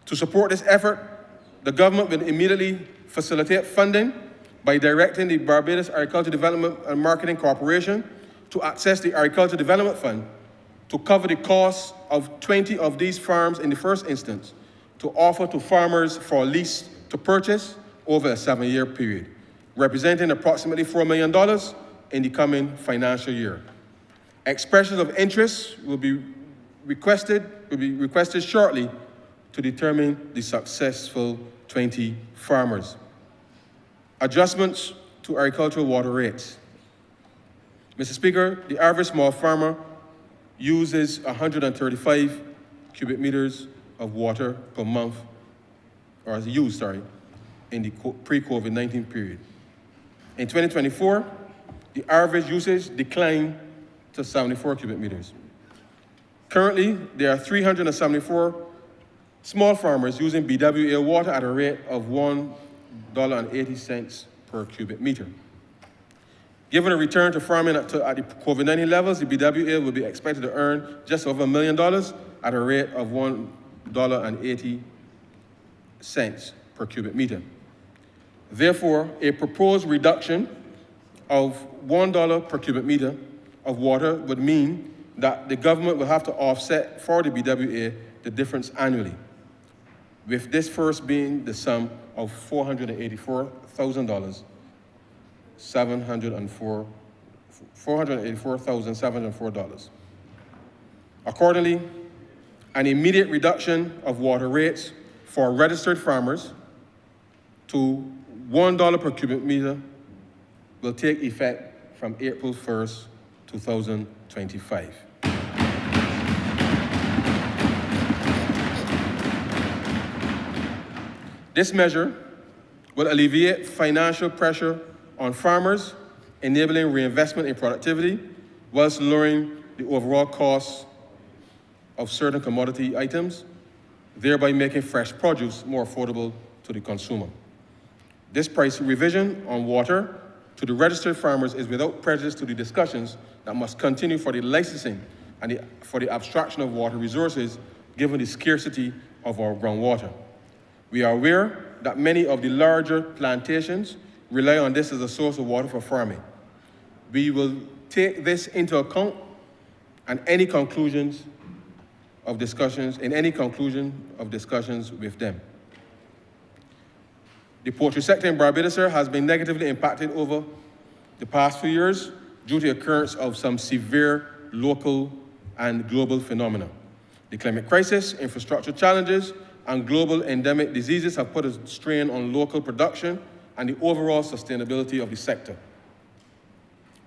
To support this effort, the government will immediately facilitate funding by directing the Barbados Agriculture Development and Marketing Corporation to access the Agriculture Development Fund to cover the costs of 20 of these farms in the first instance, to offer to farmers for lease to purchase over a 7-year period, representing approximately $4 million in the coming financial year. Expressions of interest will be requested shortly to determine the successful 20 farmers. Adjustments to agricultural water rates. Mr. Speaker, the average small farmer uses 135 cubic meters of water per month, or as used, in the pre-COVID-19 period. In 2024, the average usage declined to 74 cubic meters. Currently, there are 374 small farmers using BWA water at a rate of $1.80 per cubic meter. Given a return to farming at the COVID-19 levels, the BWA will be expected to earn just over $1 million at a rate of $1.80 per cubic meter. Therefore, a proposed reduction of $1 per cubic meter of water would mean that the government will have to offset for the BWA the difference annually, with this first being the sum of $484,704. Accordingly, an immediate reduction of water rates for registered farmers to $1 per cubic meter will take effect from April 1st, 2025. This measure will alleviate financial pressure on farmers, enabling reinvestment in productivity, whilst lowering the overall cost of certain commodity items, thereby making fresh produce more affordable to the consumer. This price revision on water to the registered farmers is without prejudice to the discussions that must continue for the licensing and for the abstraction of water resources, given the scarcity of our groundwater. We are aware that many of the larger plantations rely on this as a source of water for farming. We will take this into account and any conclusion of discussions with them. The poultry sector in Barbados has been negatively impacted over the past few years due to the occurrence of some severe local and global phenomena. The climate crisis, infrastructure challenges, and global endemic diseases have put a strain on local production and the overall sustainability of the sector.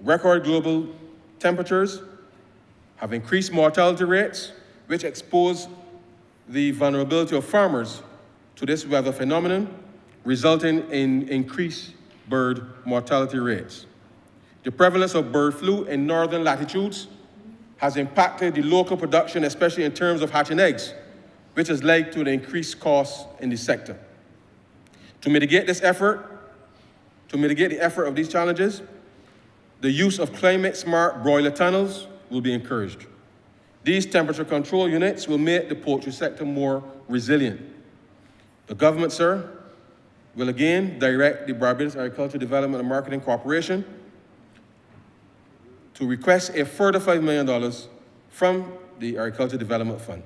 Record global temperatures have increased mortality rates, which expose the vulnerability of farmers to this weather phenomenon, resulting in increased bird mortality rates. The prevalence of bird flu in northern latitudes has impacted the local production, especially in terms of hatching eggs, which has led to the increased costs in the sector. To mitigate the effort of these challenges, the use of climate-smart broiler tunnels will be encouraged. These temperature control units will make the poultry sector more resilient. The government, sir, will again direct the Barbados Agriculture Development and Marketing Corporation to request a further $5 million from the Agriculture Development Fund.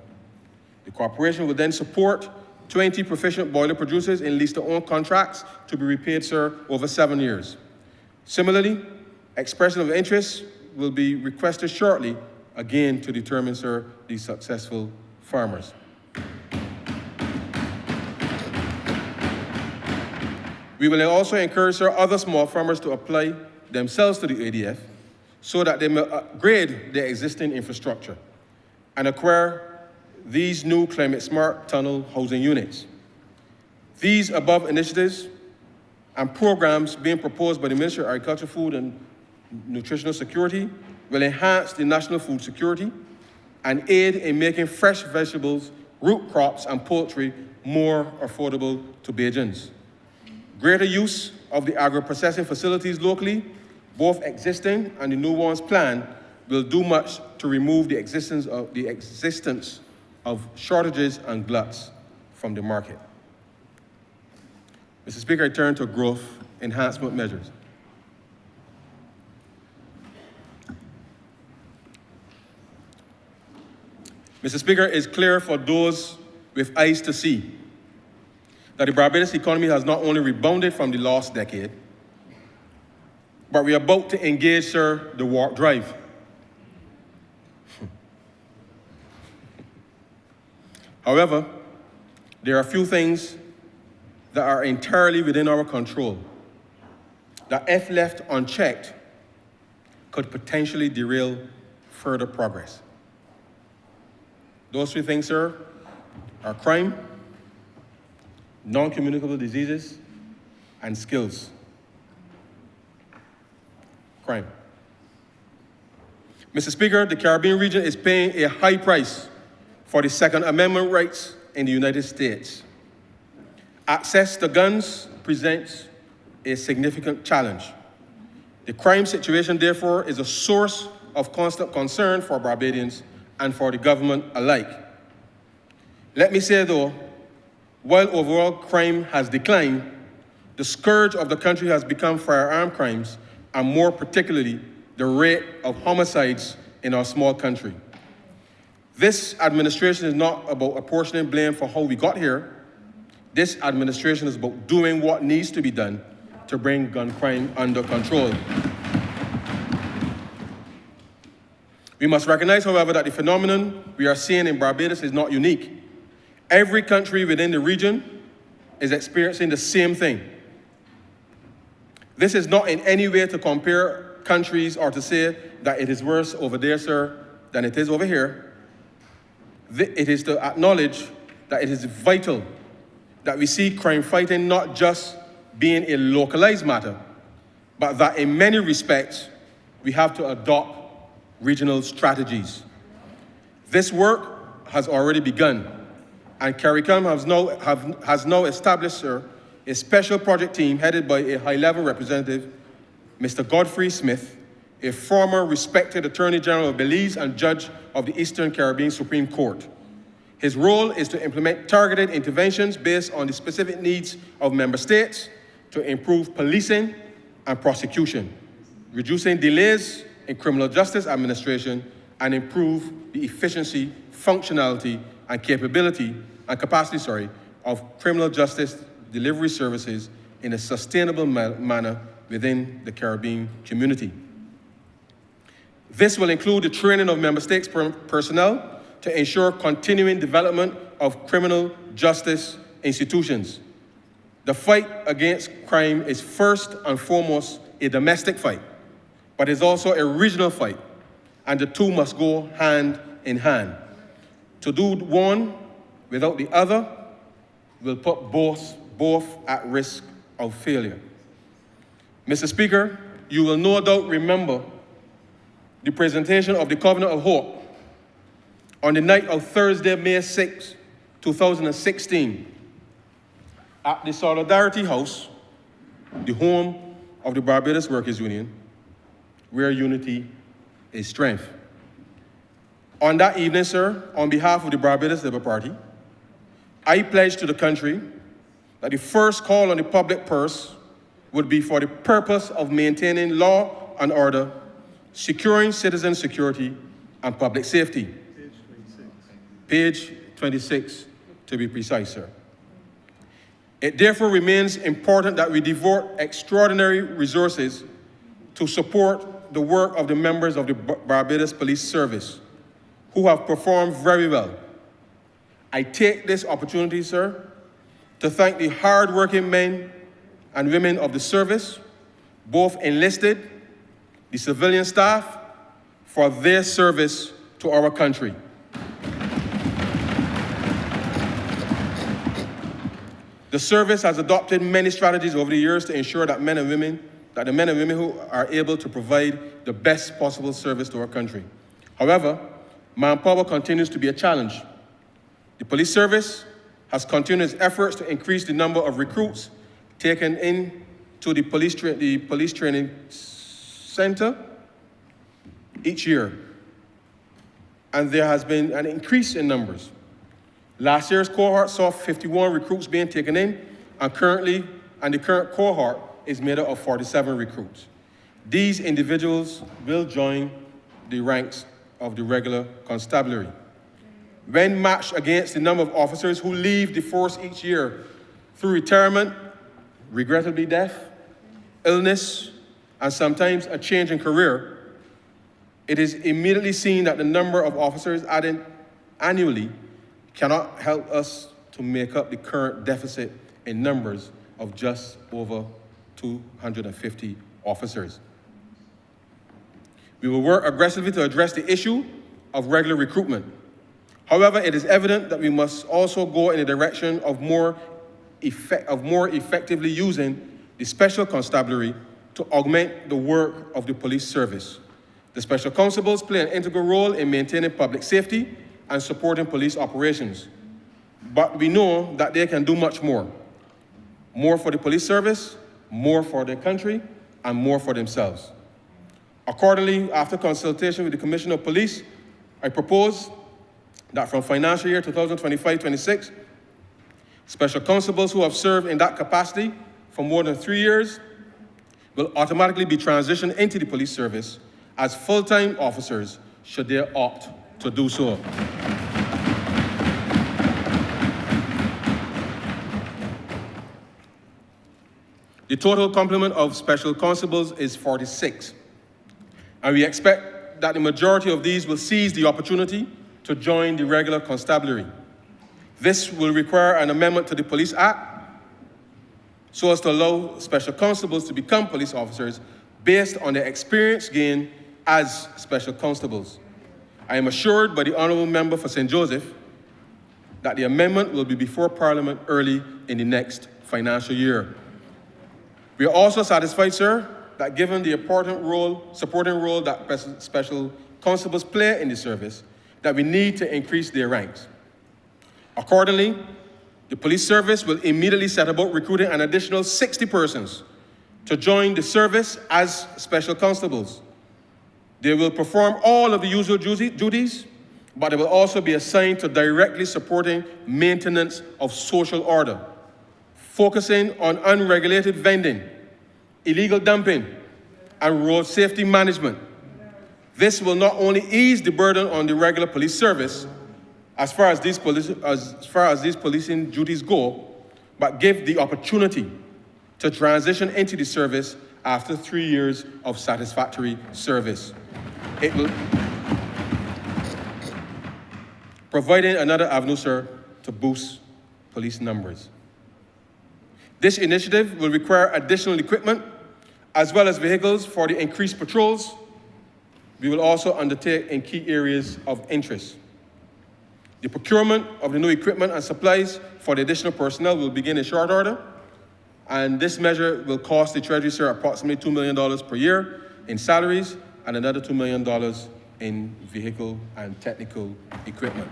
The corporation will then support 20 proficient boiler producers in lease-to-own contracts to be repaid, sir, over 7 years. Similarly, expression of interest will be requested shortly, again to determine, sir, the successful farmers. We will also encourage, sir, other small farmers to apply themselves to the ADF so that they may upgrade their existing infrastructure and acquire these new climate-smart tunnel housing units. These above initiatives and programs being proposed by the Ministry of Agriculture, Food and Nutritional Security will enhance the national food security and aid in making fresh vegetables, root crops, and poultry more affordable to Bajans. Greater use of the agro-processing facilities locally, both existing and the new ones planned, will do much to remove the existence of shortages and gluts from the market. Mr. Speaker, I turn to growth enhancement measures. Mr. Speaker, it's clear for those with eyes to see that the Barbados economy has not only rebounded from the last decade, but we are about to engage, sir, the warp drive. However, there are a few things that are entirely within our control that, if left unchecked, could potentially derail further progress. Those three things, sir, are crime, non-communicable diseases, and skills. Crime. Mr. Speaker, the Caribbean region is paying a high price for the Second Amendment rights in the United States. Access to guns presents a significant challenge. The crime situation, therefore, is a source of constant concern for Barbadians and for the government alike. Let me say, though, while overall crime has declined, the scourge of the country has become firearm crimes, and more particularly, the rate of homicides in our small country. This administration is not about apportioning blame for how we got here. This administration is about doing what needs to be done to bring gun crime under control. We must recognize, however, that the phenomenon we are seeing in Barbados is not unique. Every country within the region is experiencing the same thing. This is not in any way to compare countries or to say that it is worse over there, sir, than it is over here. It is to acknowledge that it is vital that we see crime fighting not just being a localized matter, but that in many respects, we have to adopt regional strategies. This work has already begun, and CARICOM has now established, sir, a special project team headed by a high-level representative, Mr. Godfrey Smith, a former respected Attorney General of Belize and judge of the Eastern Caribbean Supreme Court. His role is to implement targeted interventions based on the specific needs of member states to improve policing and prosecution, reducing delays in criminal justice administration, and improve the efficiency, functionality, and capacity of criminal justice delivery services in a sustainable manner within the Caribbean community. This will include the training of member states' personnel to ensure continuing development of criminal justice institutions. The fight against crime is first and foremost a domestic fight, but is also a regional fight, and the two must go hand in hand. To do one without the other will put both at risk of failure. Mr. Speaker, you will no doubt remember the presentation of the Covenant of Hope on the night of Thursday, May 6, 2016, at the Solidarity House, the home of the Barbados Workers' Union, where unity is strength. On that evening, sir, on behalf of the Barbados Labour Party, I pledged to the country that the first call on the public purse would be for the purpose of maintaining law and order, securing citizen security and public safety. Page 26, to be precise, sir. It therefore remains important that we devote extraordinary resources to support the work of the members of the Barbados Police Service, who have performed very well. I take this opportunity, sir, to thank the hard-working men and women of the service, both enlisted, the civilian staff, for their service to our country. The service has adopted many strategies over the years to ensure that the men and women who are able to provide the best possible service to our country. However, manpower continues to be a challenge. The police service has continued its efforts to increase the number of recruits taken into the police training center each year. And there has been an increase in numbers. Last year's cohort saw 51 recruits being taken in, and the current cohort is made up of 47 recruits. These individuals will join the ranks of the regular constabulary. When matched against the number of officers who leave the force each year through retirement, regrettably death, illness, and sometimes a change in career, it is immediately seen that the number of officers added annually cannot help us to make up the current deficit in numbers of just over 250 officers. We will work aggressively to address the issue of regular recruitment. However, it is evident that we must also go in the direction of more effectively using the special constabulary to augment the work of the police service. The special constables play an integral role in maintaining public safety and supporting police operations. But we know that they can do much more. More for the police service, more for their country, and more for themselves. Accordingly, after consultation with the Commissioner of Police, I propose that from financial year 2025-26, special constables who have served in that capacity for more than 3 years will automatically be transitioned into the police service as full-time officers should they opt to do so. The total complement of special constables is 46, and we expect that the majority of these will seize the opportunity to join the regular constabulary. This will require an amendment to the Police Act so as to allow special constables to become police officers based on their experience gained as special constables. I am assured by the Honourable Member for St. Joseph that the amendment will be before Parliament early in the next financial year. We are also satisfied, sir, that given the important supporting role that special constables play in the service, that we need to increase their ranks. Accordingly, the police service will immediately set about recruiting an additional 60 persons to join the service as special constables. They will perform all of the usual duties, but they will also be assigned to directly supporting maintenance of social order, focusing on unregulated vending, illegal dumping, and road safety management. This will not only ease the burden on the regular police service as far as these policing duties go, but give the opportunity to transition into the service after 3 years of satisfactory service. It will providing another avenue, sir, to boost police numbers. This initiative will require additional equipment as well as vehicles for the increased patrols. We will also undertake in key areas of interest. The procurement of the new equipment and supplies for the additional personnel will begin in short order, and this measure will cost the Treasury, sir, approximately $2 million per year in salaries and another $2 million in vehicle and technical equipment.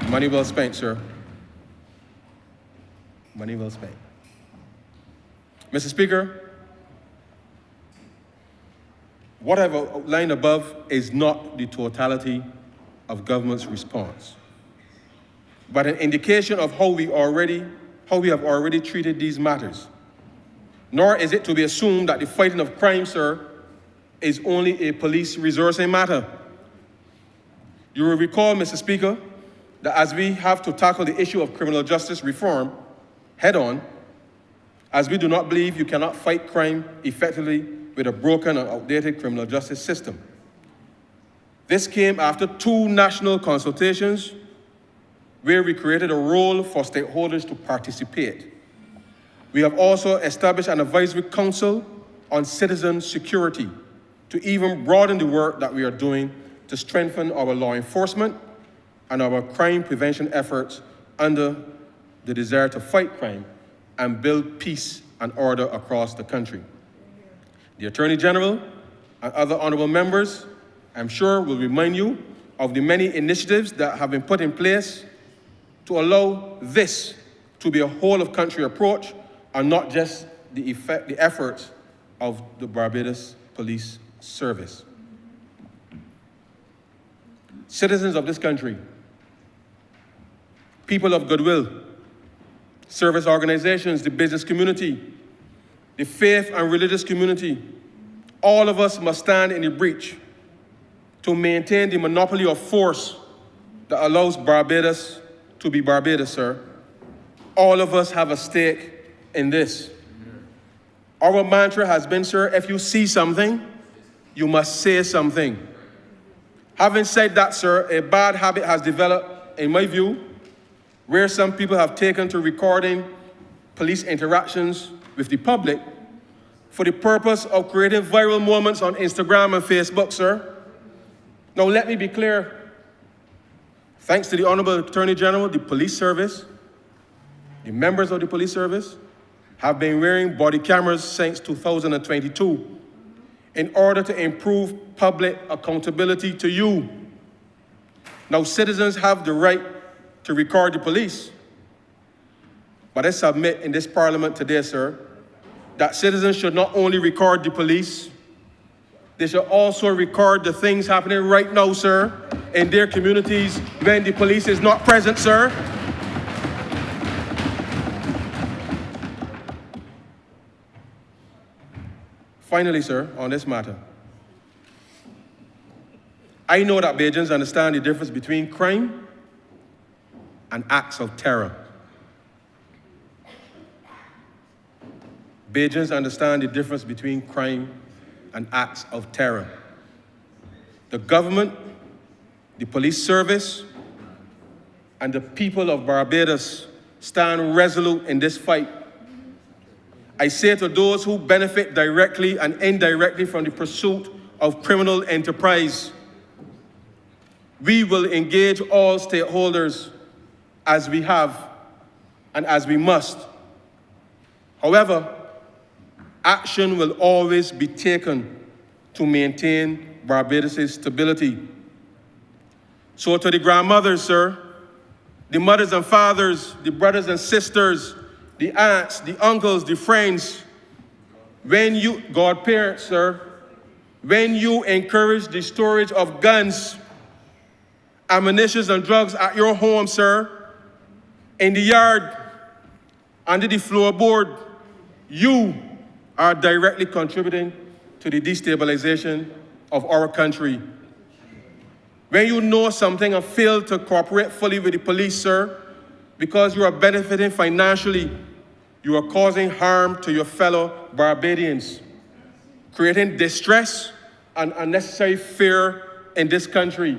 Money well spent, sir. Money well spent. Mr. Speaker, what I've outlined above is not the totality of government's response, but an indication of how we have already treated these matters. Nor is it to be assumed that the fighting of crime, sir, is only a police resourcing matter. You will recall, Mr. Speaker, that as we have to tackle the issue of criminal justice reform head-on, as we do not believe you cannot fight crime effectively with a broken and outdated criminal justice system. This came after 2 national consultations where we created a role for stakeholders to participate. We have also established an advisory council on citizen security to even broaden the work that we are doing to strengthen our law enforcement and our crime prevention efforts under the desire to fight crime and build peace and order across the country. The Attorney General and other honourable members, I'm sure, will remind you of the many initiatives that have been put in place to allow this to be a whole-of-country approach and not just the efforts of the Barbados police service. Citizens of this country, people of goodwill, service organizations, the business community, the faith and religious community, all of us must stand in the breach to maintain the monopoly of force that allows Barbados to be Barbados, sir. All of us have a stake in this. Our mantra has been, sir, if you see something, you must say something. Having said that, sir, a bad habit has developed, in my view, where some people have taken to recording police interactions with the public for the purpose of creating viral moments on Instagram and Facebook, sir. Now, let me be clear. Thanks to the Honourable Attorney General, the police service, the members of the police service have been wearing body cameras since 2022 in order to improve public accountability to you. Now, citizens have the right to record the police, but I submit in this Parliament today, sir, that citizens should not only record the police, they should also record the things happening right now, sir, in their communities when the police is not present, sir. Finally, sir, on this matter, I know that Bajans understand the difference between crime and acts of terror. Bajans understand the difference between crime and acts of terror. The government, the police service, and the people of Barbados stand resolute in this fight. I say to those who benefit directly and indirectly from the pursuit of criminal enterprise, we will engage all stakeholders as we have and as we must. However, action will always be taken to maintain Barbados' stability. So to the grandmothers, sir, the mothers and fathers, the brothers and sisters, the aunts, the uncles, the friends, when you, godparents, sir, when you encourage the storage of guns, ammunition and drugs at your home, sir, in the yard, under the floorboard, you are directly contributing to the destabilization of our country. When you know something and fail to cooperate fully with the police, sir, because you are benefiting financially, you are causing harm to your fellow Barbadians, creating distress and unnecessary fear in this country,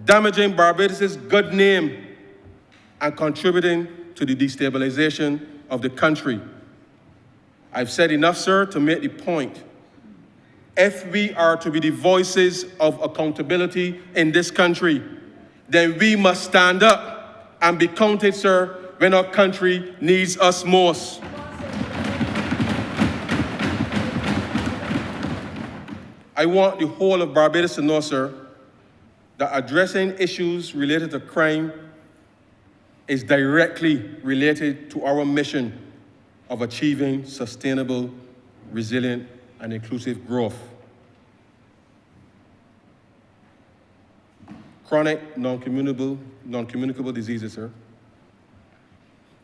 damaging Barbados' good name, and contributing to the destabilization of the country. I've said enough, sir, to make the point. If we are to be the voices of accountability in this country, then we must stand up and be counted, sir, when our country needs us most. I want the whole of Barbados to know, sir, that addressing issues related to crime is directly related to our mission of achieving sustainable, resilient, and inclusive growth. Chronic non-communicable diseases, sir.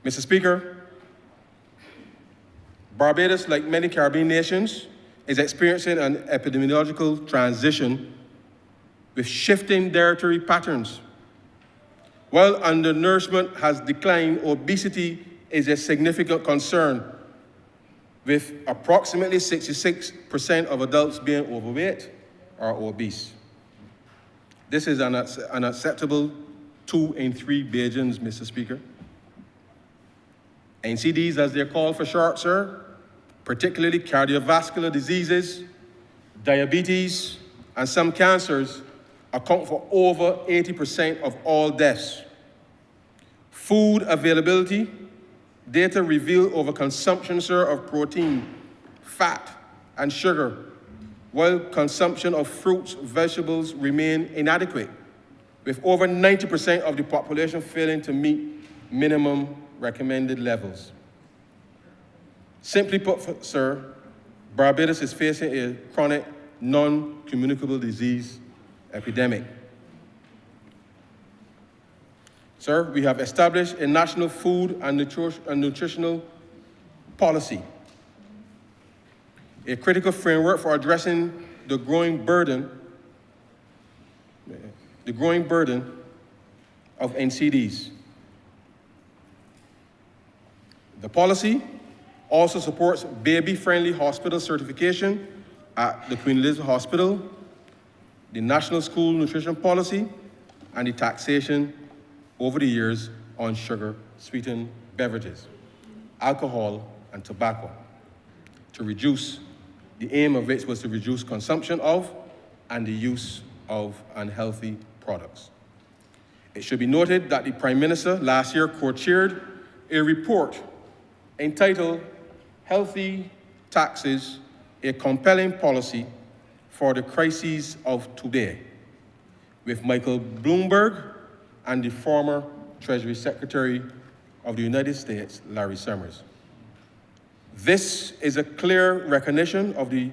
Mr. Speaker, Barbados, like many Caribbean nations, is experiencing an epidemiological transition with shifting dietary patterns. While undernourishment has declined, obesity is a significant concern, with approximately 66% of adults being overweight or obese. This is unacceptable 2 in 3 Bajans, Mr. Speaker. NCDs, as they're called for short, sir, particularly cardiovascular diseases, diabetes, and some cancers, account for over 80% of all deaths. Food availability data reveal overconsumption, sir, of protein, fat, and sugar, while consumption of fruits, vegetables remain inadequate, with over 90% of the population failing to meet minimum recommended levels. Simply put, sir, Barbados is facing a chronic non-communicable disease epidemic. Sir, we have established a national food and nutritional policy, a critical framework for addressing the growing burden of NCDs. The policy also supports baby-friendly hospital certification at the Queen Elizabeth Hospital, the National School Nutrition Policy, and the taxation over the years on sugar-sweetened beverages, alcohol, and tobacco, the aim of which was to reduce consumption of and the use of unhealthy products. It should be noted that the Prime Minister last year co-chaired a report entitled Healthy Taxes, a Compelling Policy for the Crises of Today, with Michael Bloomberg and the former Treasury Secretary of the United States, Larry Summers. This is a clear recognition of the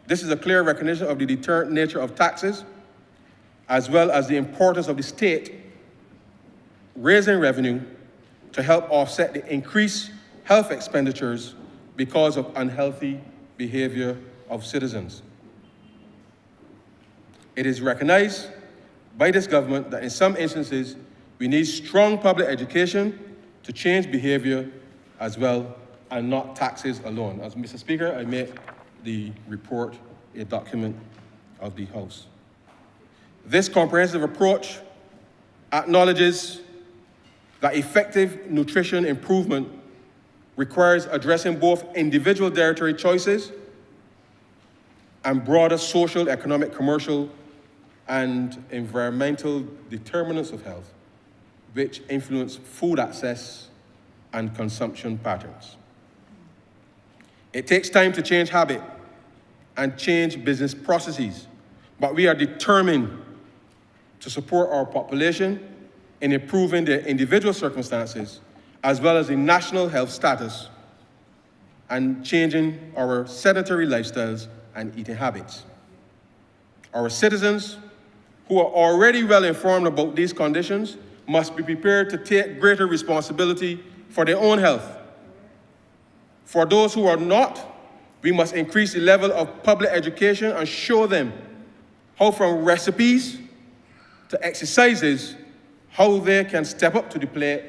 deterrent nature of taxes, as well as the importance of the state raising revenue to help offset the increased health expenditures because of unhealthy behavior of citizens. It is recognized by this government that in some instances, we need strong public education to change behavior as well, and not taxes alone. As Mr. Speaker, I make the report a document of the House. This comprehensive approach acknowledges that effective nutrition improvement requires addressing both individual dietary choices and broader social, economic, commercial, and environmental determinants of health, which influence food access and consumption patterns. It takes time to change habit and change business processes, but we are determined to support our population in improving their individual circumstances, as well as the national health status, and changing our sedentary lifestyles and eating habits. Our citizens, who are already well informed about these conditions, must be prepared to take greater responsibility for their own health. For those who are not, we must increase the level of public education and show them how, from recipes to exercises, how they can step up to the plate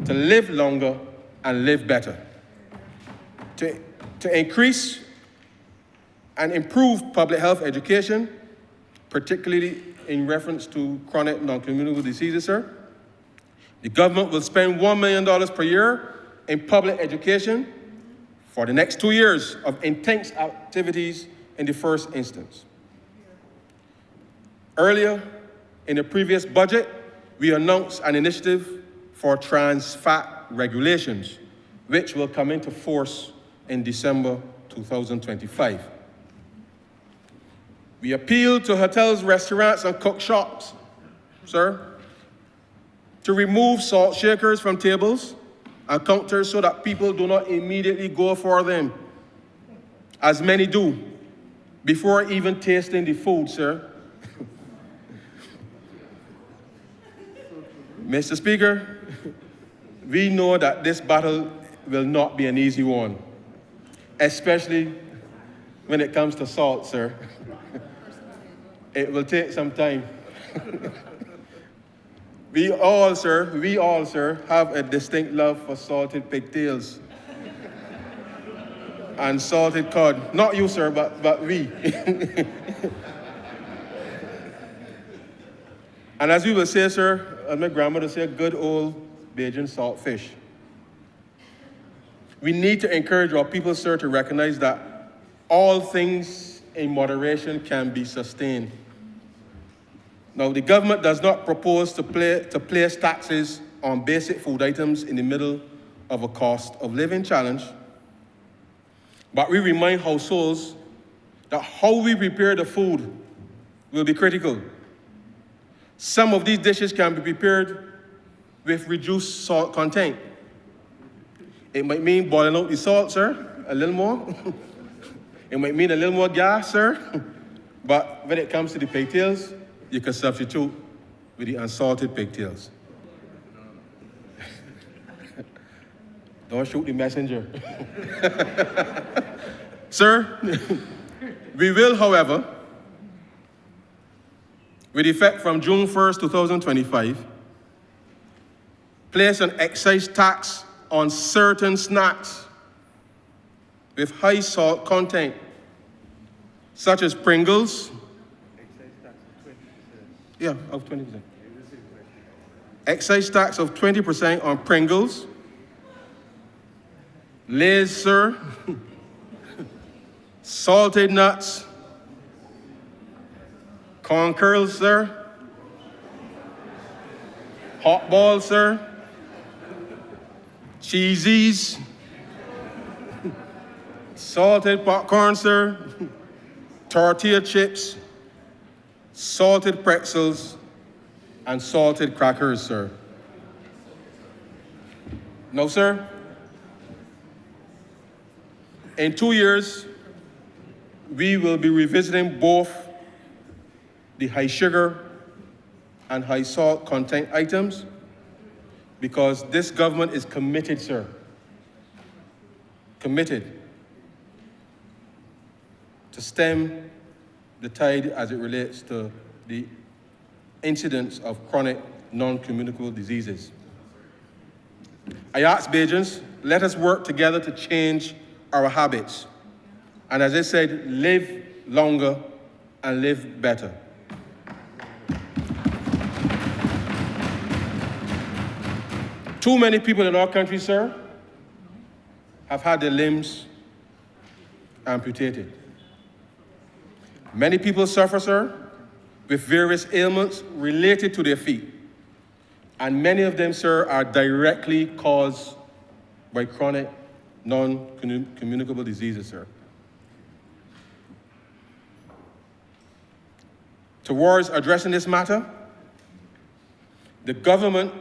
to live longer and live better. To increase and improve public health education, particularly in reference to chronic non-communicable diseases, sir, the government will spend $1 million per year in public education for the next 2 years of intense activities in the first instance. Earlier, in the previous budget, we announced an initiative for trans fat regulations, which will come into force in December 2025. We appeal to hotels, restaurants, and cook shops, sir, to remove salt shakers from tables and counters so that people do not immediately go for them, as many do, before even tasting the food, sir. Mr. Speaker, we know that this battle will not be an easy one, especially when it comes to salt, sir. It will take some time. We all, sir, have a distinct love for salted pigtails and salted cod. Not you, sir, but we. And as we will say, sir, as my grandmother said, good old Bajan saltfish. We need to encourage our people, sir, to recognize that all things in moderation can be sustained. Now, the government does not propose to place taxes on basic food items in the middle of a cost of living challenge, but we remind households that how we prepare the food will be critical. Some of these dishes can be prepared with reduced salt content. It might mean boiling out the salt, sir, a little more, It might mean a little more gas, sir, but when it comes to the pigtails, you can substitute with the unsalted pigtails. Don't shoot the messenger. Sir, we will, however, with effect from June 1st, 2025, place an excise tax on certain snacks with high salt content, such as Pringles. Yeah, of 20%. Excise tax of 20% on Pringles, Lay's, sir, salted nuts, corn curls, sir, hot balls, sir, cheesies, salted popcorn, sir, tortilla chips, salted pretzels, and salted crackers, sir. No, sir. In 2 years, we will be revisiting both the high sugar and high salt content items because this government is committed, sir, committed to stem the tide as it relates to the incidence of chronic non-communicable diseases. I ask Bajans, let us work together to change our habits. And as I said, live longer and live better. Too many people in our country, sir, have had their limbs amputated. Many people suffer, sir, with various ailments related to their feet. And many of them, sir, are directly caused by chronic non-communicable diseases, sir. Towards addressing this matter, the government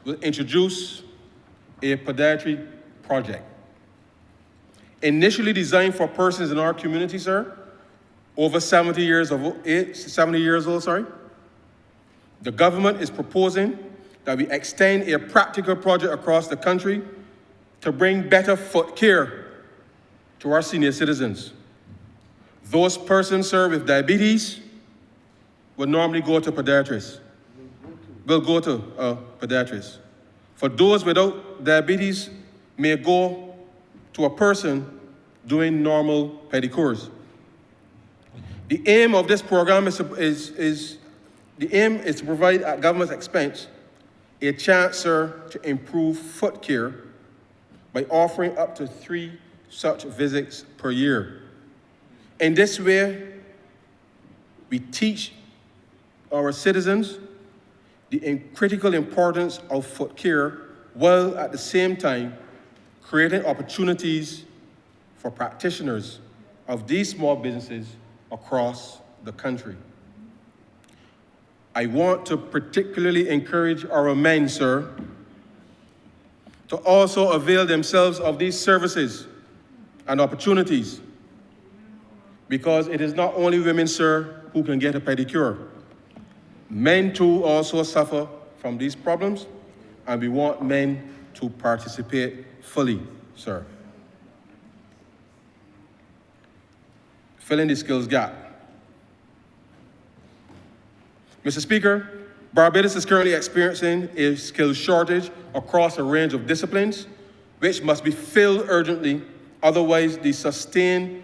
will introduce a podiatry project. Initially designed for persons in our community, sir, over 70 years old, the government is proposing that we extend a practical project across the country to bring better foot care to our senior citizens. Those persons, sir, with diabetes would normally go to podiatrists. Will go to podiatrists. For those without diabetes, may go to a person doing normal pedicures. The aim of this program is to provide at government's expense a chance, sir, to improve foot care by offering up to 3 such visits per year. In this way, we teach our citizens the critical importance of foot care while at the same time creating opportunities for practitioners of these small businesses across the country. I want to particularly encourage our men, sir, to also avail themselves of these services and opportunities because it is not only women, sir, who can get a pedicure. Men too also suffer from these problems, and we want men to participate fully, sir. Filling the skills gap. Mr. Speaker, Barbados is currently experiencing a skills shortage across a range of disciplines, which must be filled urgently, otherwise the sustained,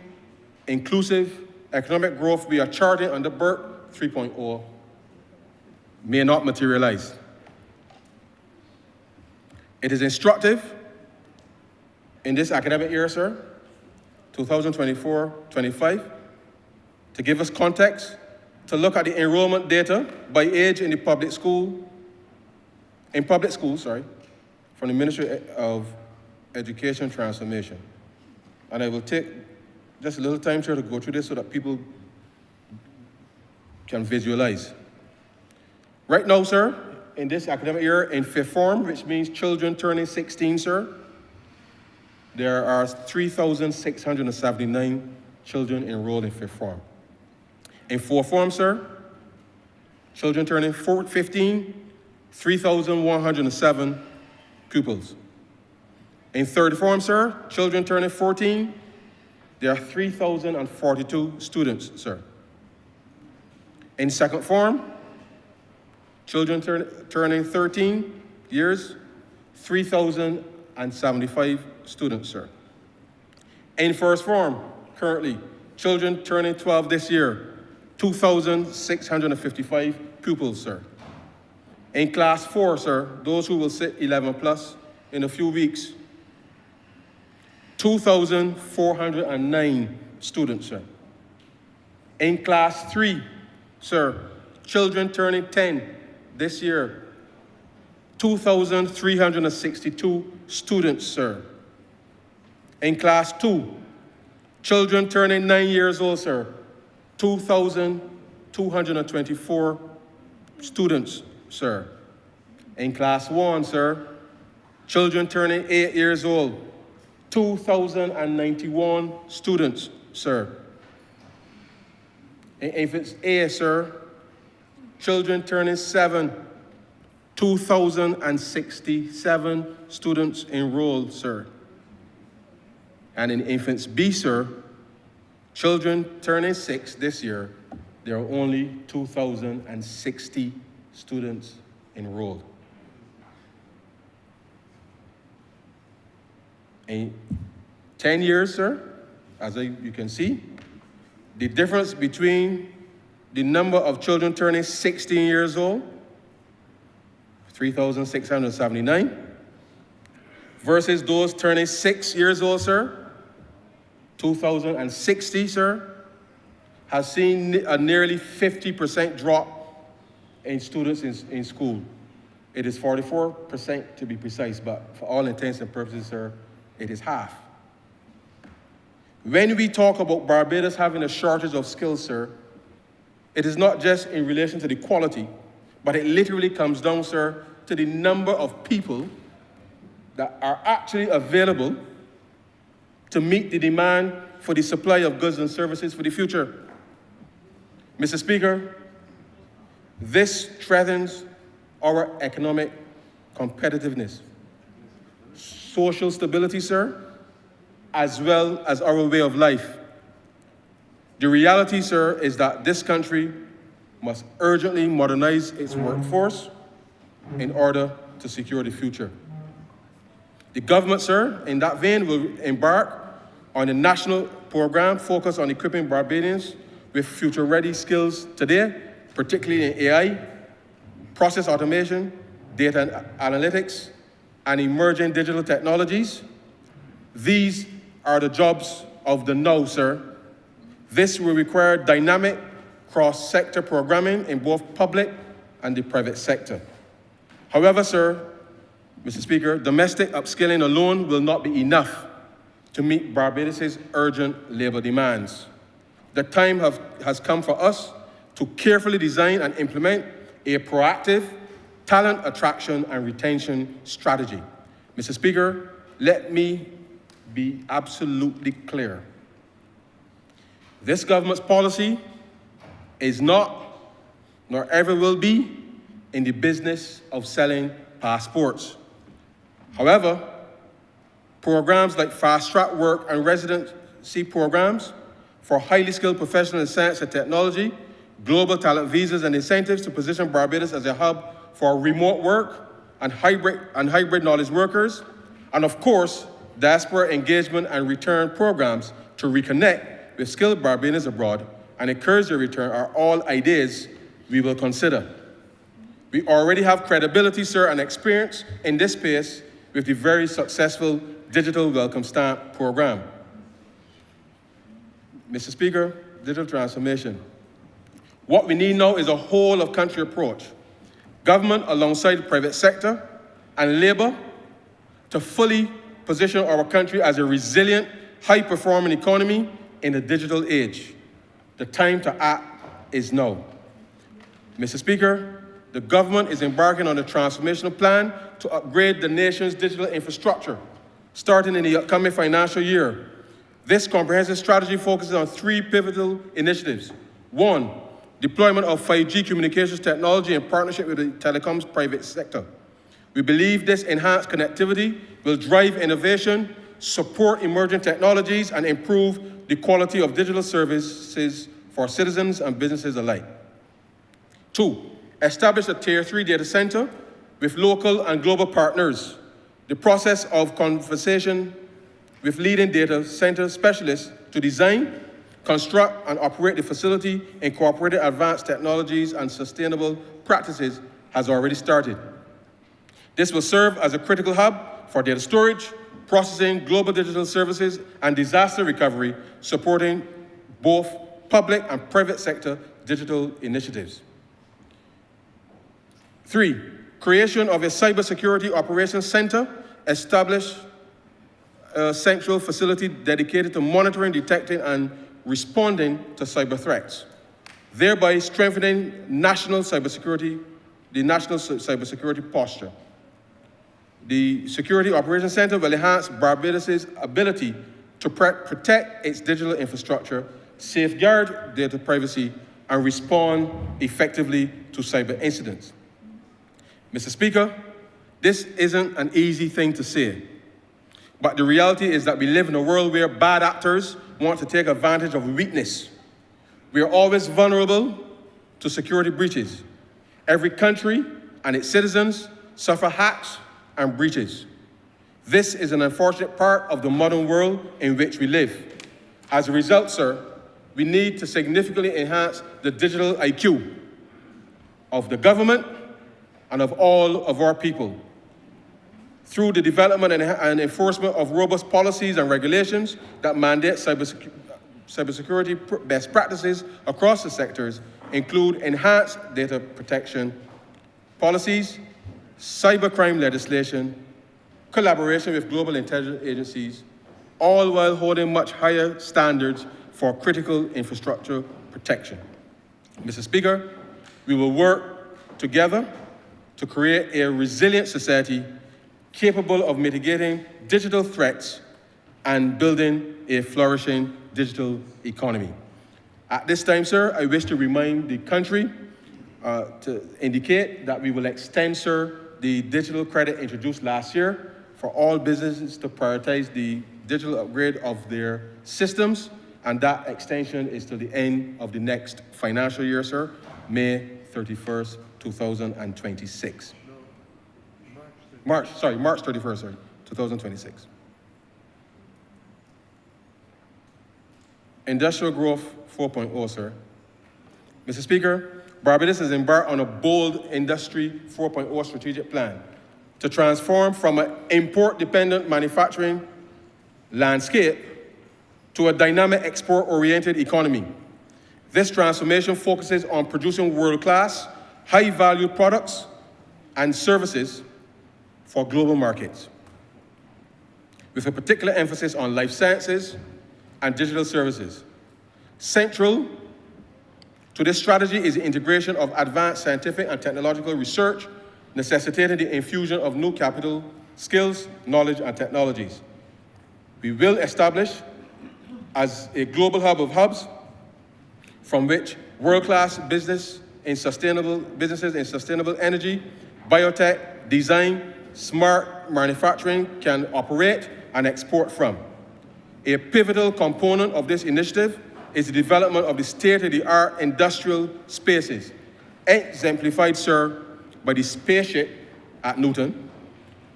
inclusive economic growth we are charting under BERT 3.0 may not materialize. It is instructive in this academic year, sir, 2024-25, to give us context, to look at the enrollment data by age in the public schools, from the Ministry of Education Transformation. And I will take just a little time, sir, to go through this so that people can visualize. Right now, sir, in this academic year, in fifth form, which means children turning 16, sir, there are 3,679 children enrolled in fifth form. In fourth form, sir, children turning 15, 3,107 pupils. In third form, sir, children turning 14, there are 3,042 students, sir. In second form, children turning 13 years, 3,075 students, sir. In first form, currently, children turning 12 this year, 2,655 pupils, sir. In class 4, sir, those who will sit 11 plus in a few weeks, 2,409 students, sir. In class 3, sir, children turning 10 this year, 2,362 students, sir. In class 2, children turning 9 years old, sir, 2,224 students, sir. In class 1, sir, children turning 8 years old, 2,091 students, sir. In infants A, sir, children turning 7, 2,067 students enrolled, sir. And in infants B, sir, children turning 6 this year, there are only 2,060 students enrolled. In 10 years, sir, as you can see, the difference between the number of children turning 16 years old, 3,679, versus those turning 6 years old, sir, 2,060, sir, has seen a nearly 50% drop in students in school. It is 44% to be precise, but for all intents and purposes, sir, it is half. When we talk about Barbados having a shortage of skills, sir, it is not just in relation to the quality, but it literally comes down, sir, to the number of people that are actually available to meet the demand for the supply of goods and services for the future. Mr. Speaker, this threatens our economic competitiveness, social stability, sir, as well as our way of life. The reality, sir, is that this country must urgently modernize its workforce in order to secure the future. The government, sir, in that vein, will embark on a national program focused on equipping Barbadians with future-ready skills today, particularly in AI, process automation, data analytics, and emerging digital technologies. These are the jobs of the now, sir. This will require dynamic cross-sector programming in both public and the private sector. However, sir, Mr. Speaker, domestic upskilling alone will not be enough to meet Barbados' urgent labor demands. The time has come for us to carefully design and implement a proactive talent attraction and retention strategy. Mr. Speaker, let me be absolutely clear. This government's policy is not, nor ever will be, in the business of selling passports. However, programs like fast-track work and residency programs for highly skilled professionals in science and technology, global talent visas and incentives to position Barbados as a hub for remote work and hybrid knowledge workers, and of course, diaspora engagement and return programs to reconnect with skilled Barbadians abroad and encourage their return are all ideas we will consider. We already have credibility, sir, and experience in this space with the very successful Digital Welcome Stamp program. Mr. Speaker, digital transformation. What we need now is a whole-of-country approach. Government alongside the private sector and labor to fully position our country as a resilient, high-performing economy in the digital age. The time to act is now. Mr. Speaker, the government is embarking on a transformational plan to upgrade the nation's digital infrastructure Starting in the upcoming financial year, this comprehensive strategy focuses on 3 pivotal initiatives. 1, deployment of 5G communications technology in partnership with the telecoms private sector. We believe this enhanced connectivity will drive innovation, support emerging technologies, and improve the quality of digital services for citizens and businesses alike. 2, establish a Tier 3 data center with local and global partners. The process of conversation with leading data center specialists to design, construct, and operate the facility incorporating advanced technologies and sustainable practices has already started. This will serve as a critical hub for data storage, processing, global digital services, and disaster recovery, supporting both public and private sector digital initiatives. 3, creation of a cybersecurity operations center, establish a central facility dedicated to monitoring, detecting, and responding to cyber threats, thereby strengthening the national cybersecurity posture. The Security Operations Center will enhance Barbados' ability to protect its digital infrastructure, safeguard data privacy, and respond effectively to cyber incidents. Mr. Speaker, this isn't an easy thing to say, but the reality is that we live in a world where bad actors want to take advantage of weakness. We are always vulnerable to security breaches. Every country and its citizens suffer hacks and breaches. This is an unfortunate part of the modern world in which we live. As a result, sir, we need to significantly enhance the digital IQ of the government and of all of our people through the development and enforcement of robust policies and regulations that mandate cybersecurity best practices across the sectors, include enhanced data protection policies, cybercrime legislation, collaboration with global intelligence agencies, all while holding much higher standards for critical infrastructure protection. Mr. Speaker, we will work together to create a resilient society capable of mitigating digital threats and building a flourishing digital economy. At this time, sir, I wish to remind the country to indicate that we will extend, sir, the digital credit introduced last year for all businesses to prioritize the digital upgrade of their systems, and that extension is to the end of the next financial year, sir, May 31st, 2026. March 31st, sorry, 2026. Industrial growth 4.0, sir. Mr. Speaker, Barbados has embarked on a bold Industry 4.0 strategic plan to transform from an import-dependent manufacturing landscape to a dynamic export-oriented economy. This transformation focuses on producing world-class, high-value products and services for global markets, with a particular emphasis on life sciences and digital services. Central to this strategy is the integration of advanced scientific and technological research, necessitating the infusion of new capital, skills, knowledge, and technologies. We will establish as a global hub of hubs from which world-class businesses in sustainable energy, biotech, design, smart manufacturing can operate and export from. A pivotal component of this initiative is the development of the state-of-the-art industrial spaces, exemplified, sir, by the spaceship at Newton,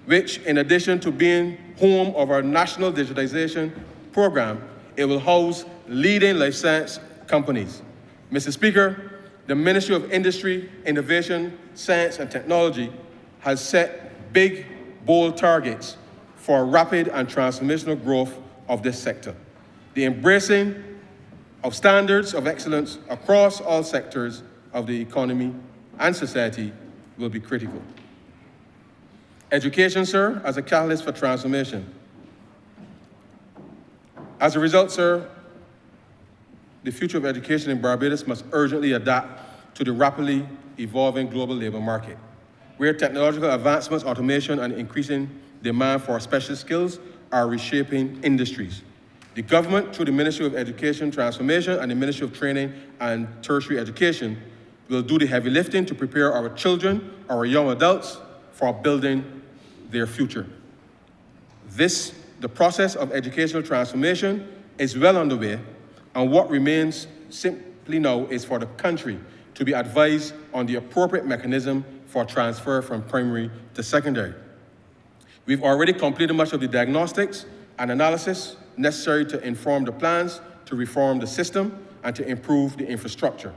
which, in addition to being home of our national digitization program, it will house leading life science companies. Mr. Speaker, the Ministry of Industry, Innovation, Science and Technology has set big, bold targets for rapid and transformational growth of this sector. The embracing of standards of excellence across all sectors of the economy and society will be critical. Education, sir, as a catalyst for transformation. As a result, sir, the future of education in Barbados must urgently adapt to the rapidly evolving global labor market, where technological advancements, automation, and increasing demand for specialist skills are reshaping industries. The government, through the Ministry of Education Transformation and the Ministry of Training and Tertiary Education, will do the heavy lifting to prepare our children, our young adults, for building their future. The process of educational transformation is well underway, and what remains simply now is for the country to be advised on the appropriate mechanism for transfer from primary to secondary. We've already completed much of the diagnostics and analysis necessary to inform the plans to reform the system and to improve the infrastructure.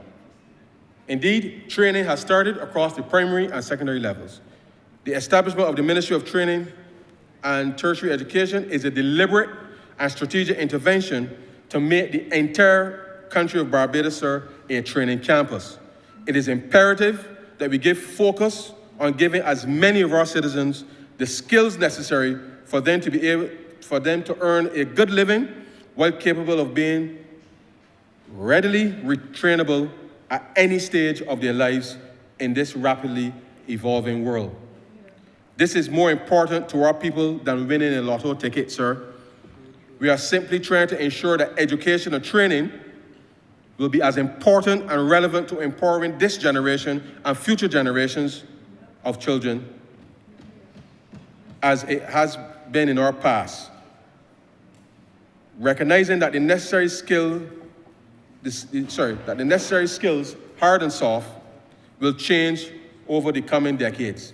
Indeed, training has started across the primary and secondary levels. The establishment of the Ministry of Training and Tertiary Education is a deliberate and strategic intervention to make the entire country of Barbados, sir, a training campus. It is imperative that we give focus on giving as many of our citizens the skills necessary for them to earn a good living while capable of being readily retrainable at any stage of their lives in this rapidly evolving world. This is more important to our people than winning a lotto ticket, sir. We are simply trying to ensure that education and training will be as important and relevant to empowering this generation and future generations of children as it has been in our past. Recognizing that the necessary skills, hard and soft, will change over the coming decades.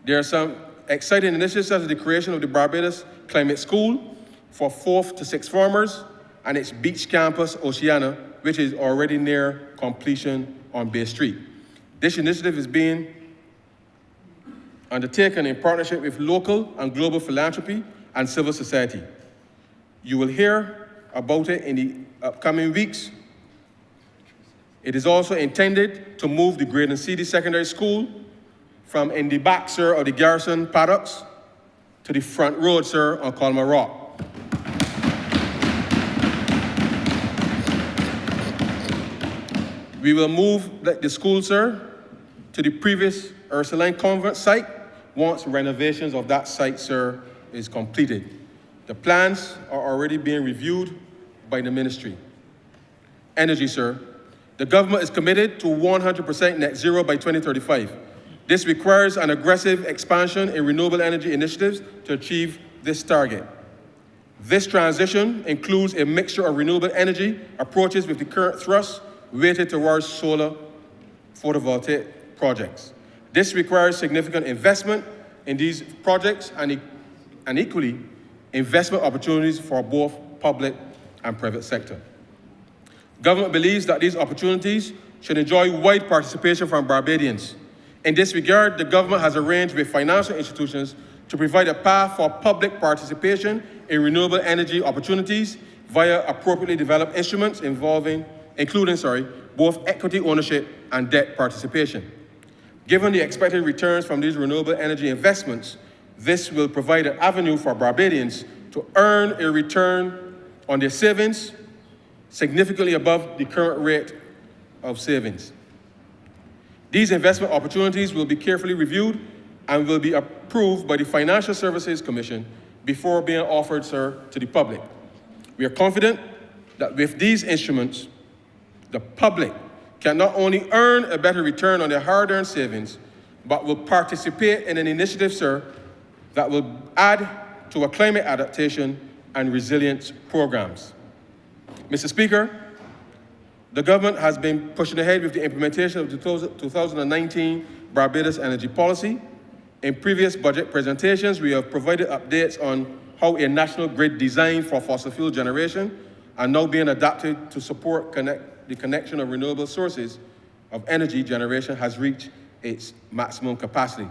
There are some exciting initiatives such as the creation of the Barbados Climate School for 4th to 6th formers and its beach campus, Oceana, which is already near completion on Bay Street. This initiative is being undertaken in partnership with local and global philanthropy and civil society. You will hear about it in the upcoming weeks. It is also intended to move the Grade and CD Secondary School from in the back, sir, of the garrison paddocks to the front road, sir, on Colma Rock. We will move the school, sir, to the previous Ursuline Convent site once renovations of that site, sir, is completed. The plans are already being reviewed by the ministry. Energy, sir. The government is committed to 100% net zero by 2035. This requires an aggressive expansion in renewable energy initiatives to achieve this target. This transition includes a mixture of renewable energy approaches with the current thrust weighted towards solar photovoltaic projects. This requires significant investment in these projects and equally investment opportunities for both public and private sector. Government believes that these opportunities should enjoy wide participation from Barbadians. In this regard, the government has arranged with financial institutions to provide a path for public participation in renewable energy opportunities via appropriately developed instruments including both equity ownership and debt participation. Given the expected returns from these renewable energy investments, this will provide an avenue for Barbadians to earn a return on their savings significantly above the current rate of savings. These investment opportunities will be carefully reviewed and will be approved by the Financial Services Commission before being offered, sir, to the public. We are confident that with these instruments, the public can not only earn a better return on their hard-earned savings, but will participate in an initiative, sir, that will add to our climate adaptation and resilience programs. Mr. Speaker, the government has been pushing ahead with the implementation of the 2019 Barbados Energy Policy. In previous budget presentations, we have provided updates on how a national grid designed for fossil fuel generation are now being adapted to support the connection of renewable sources of energy generation has reached its maximum capacity.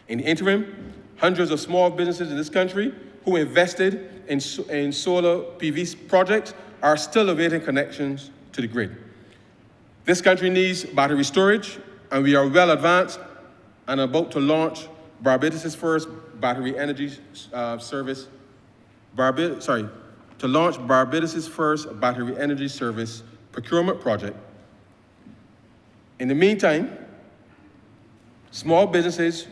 In the interim, hundreds of small businesses in this country who invested in solar PV projects are still awaiting connections to the grid. This country needs battery storage, and we are well advanced and about to launch Barbados' first battery energy service procurement project. In the meantime, small businesses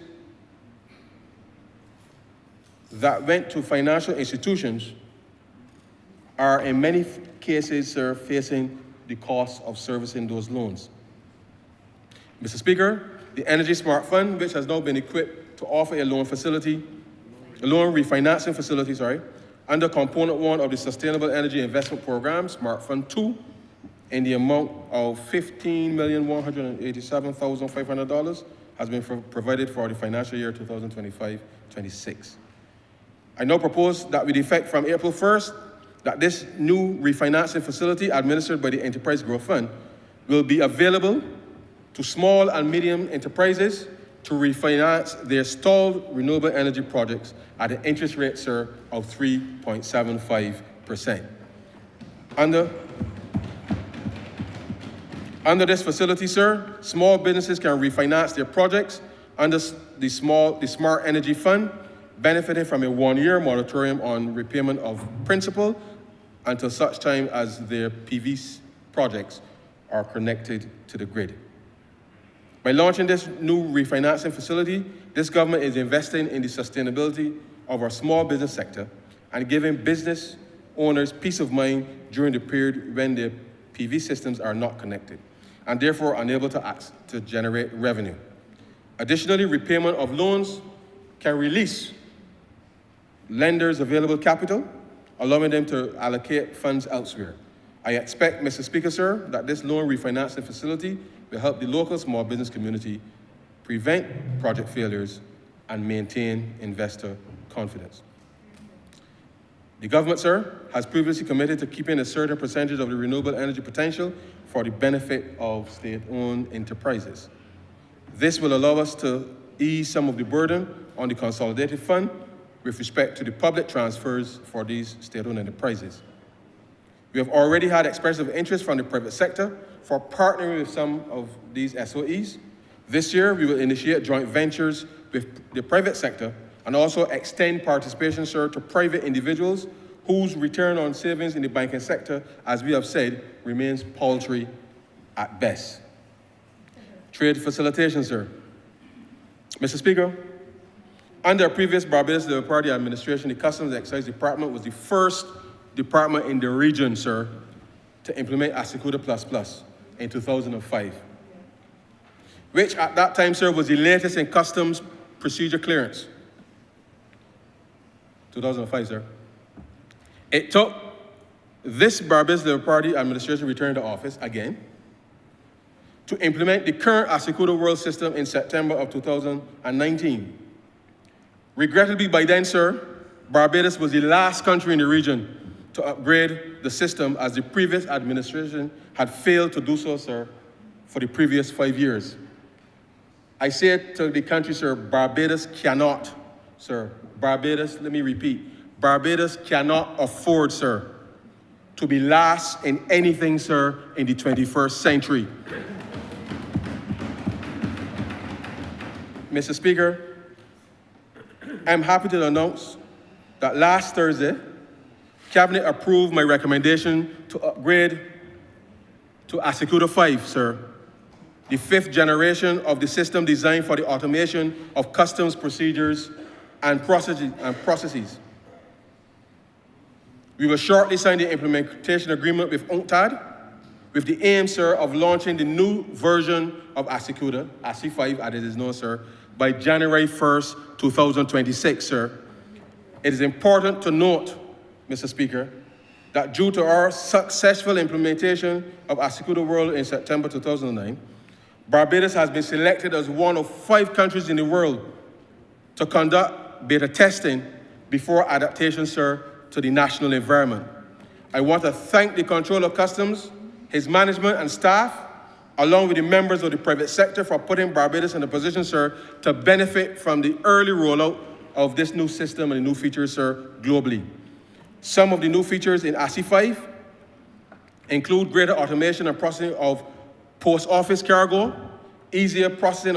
that went to financial institutions are in many cases, sir, facing the cost of servicing those loans. Mr. Speaker, the Energy Smart Fund, which has now been equipped to offer a loan refinancing facility, under Component 1 of the Sustainable Energy Investment Program, Smart Fund 2, in the amount of $15,187,500 has been provided for the financial year 2025-26. I now propose that with effect from April 1st, that this new refinancing facility administered by the Enterprise Growth Fund will be available to small and medium enterprises to refinance their stalled renewable energy projects at an interest rate, sir, of 3.75%. Under this facility, sir, small businesses can refinance their projects under the Smart Energy Fund, benefiting from a one-year moratorium on repayment of principal until such time as their PV projects are connected to the grid. By launching this new refinancing facility, this government is investing in the sustainability of our small business sector and giving business owners peace of mind during the period when their PV systems are not connected and therefore unable to generate revenue. Additionally, repayment of loans can release lenders' available capital, allowing them to allocate funds elsewhere. I expect, Mr. Speaker, sir, that this loan refinancing facility will help the local small business community prevent project failures and maintain investor confidence. The government, sir, has previously committed to keeping a certain percentage of the renewable energy potential for the benefit of state-owned enterprises. This will allow us to ease some of the burden on the consolidated fund with respect to the public transfers for these state-owned enterprises. We have already had expressive interest from the private sector for partnering with some of these SOEs. This year, we will initiate joint ventures with the private sector and also extend participation, sir, to private individuals whose return on savings in the banking sector, as we have said, remains paltry at best. Trade facilitation, sir. Mr. Speaker, under a previous Barbados Labour Party administration, the Customs and Excise Department was the first department in the region, sir, to implement Asikuda Plus in 2005, which at that time, sir, was the latest in customs procedure clearance. 2005, sir. It took this Barbados Labour Party administration return to office again to implement the current Asikuda World System in September of 2019. Regrettably, by then, sir, Barbados was the last country in the region to upgrade the system, as the previous administration had failed to do so, sir, for the previous 5 years. I say to the country, sir, Barbados cannot, sir, Barbados, let me repeat, Barbados cannot afford, sir, to be last in anything, sir, in the 21st century. Mr. Speaker, I'm happy to announce that last Thursday, Cabinet approved my recommendation to upgrade to Asikuda 5, sir, the 5th generation of the system designed for the automation of customs procedures and processes. We will shortly sign the implementation agreement with UNCTAD, with the aim, sir, of launching the new version of Asikuda, ASI5 as it is known, sir, by January 1st, 2026, sir. It is important to note, Mr. Speaker, that due to our successful implementation of Asikuda World in September 2009, Barbados has been selected as one of 5 countries in the world to conduct beta testing before adaptation, sir, to the national environment. I want to thank the Controller of Customs, his management and staff, along with the members of the private sector for putting Barbados in a position, sir, to benefit from the early rollout of this new system and the new features, sir, globally. Some of the new features in ASI5 include greater automation and processing of post office cargo, easier processing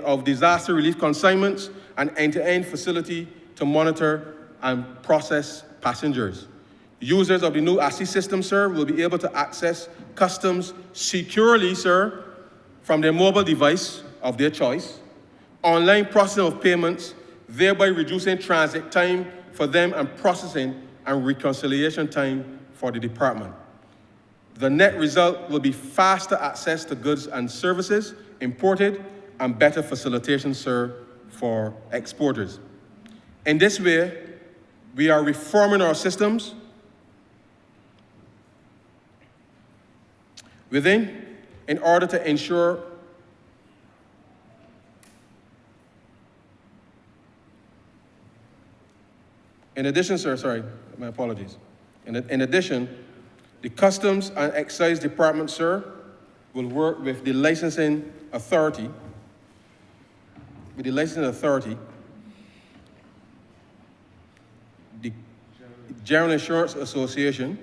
of disaster relief consignments, and end-to-end facility to monitor and process passengers. Users of the new ASI system, sir, will be able to access customs securely, sir, from their mobile device of their choice, online processing of payments thereby reducing transit time for them and processing and reconciliation time for the department. The net result will be faster access to goods and services imported and better facilitation, sir, for exporters. In this way, we are reforming our systems within in order to ensure in addition, sir, sorry, my apologies. In addition, the Customs and Excise Department, sir, will work with the licensing authority, the General Insurance Association,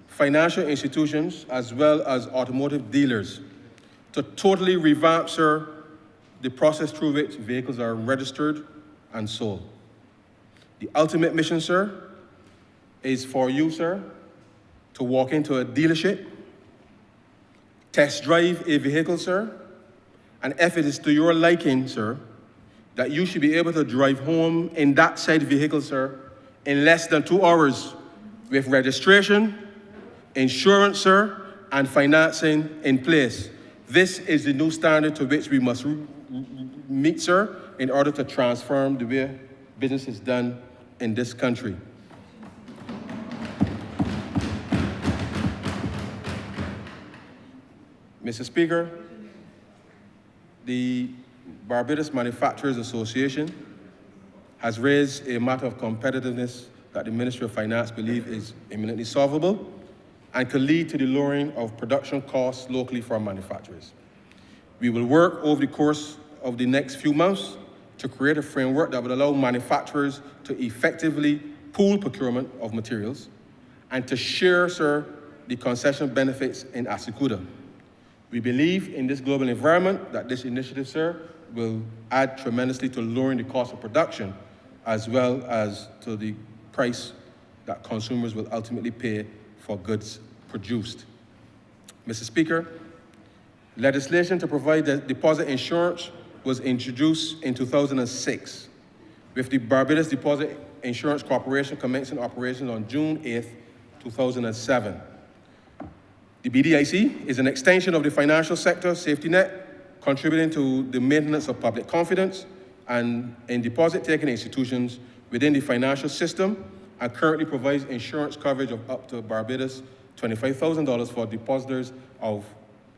financial institutions, as well as automotive dealers, to totally revamp, sir, the process through which vehicles are registered and sold. The ultimate mission, sir, is for you, sir, to walk into a dealership, test drive a vehicle, sir, and if it is to your liking, sir, that you should be able to drive home in that said vehicle, sir, in less than 2 hours with registration, insurance, sir, and financing in place. This is the new standard to which we must meet, sir, in order to transform the way business is done in this country. Mr. Speaker, the Barbados Manufacturers Association has raised a matter of competitiveness that the Ministry of Finance believes is imminently solvable and could lead to the lowering of production costs locally for manufacturers. We will work over the course of the next few months to create a framework that would allow manufacturers to effectively pool procurement of materials and to share, sir, the concession benefits in Asikuda. We believe in this global environment that this initiative, sir, will add tremendously to lowering the cost of production as well as to the price that consumers will ultimately pay for goods produced. Mr. Speaker, legislation to provide deposit insurance was introduced in 2006, with the Barbados Deposit Insurance Corporation commencing operations on June 8, 2007. The BDIC is an extension of the financial sector safety net, contributing to the maintenance of public confidence and in deposit-taking institutions within the financial system, and currently provides insurance coverage of up to Barbados $25,000 for depositors of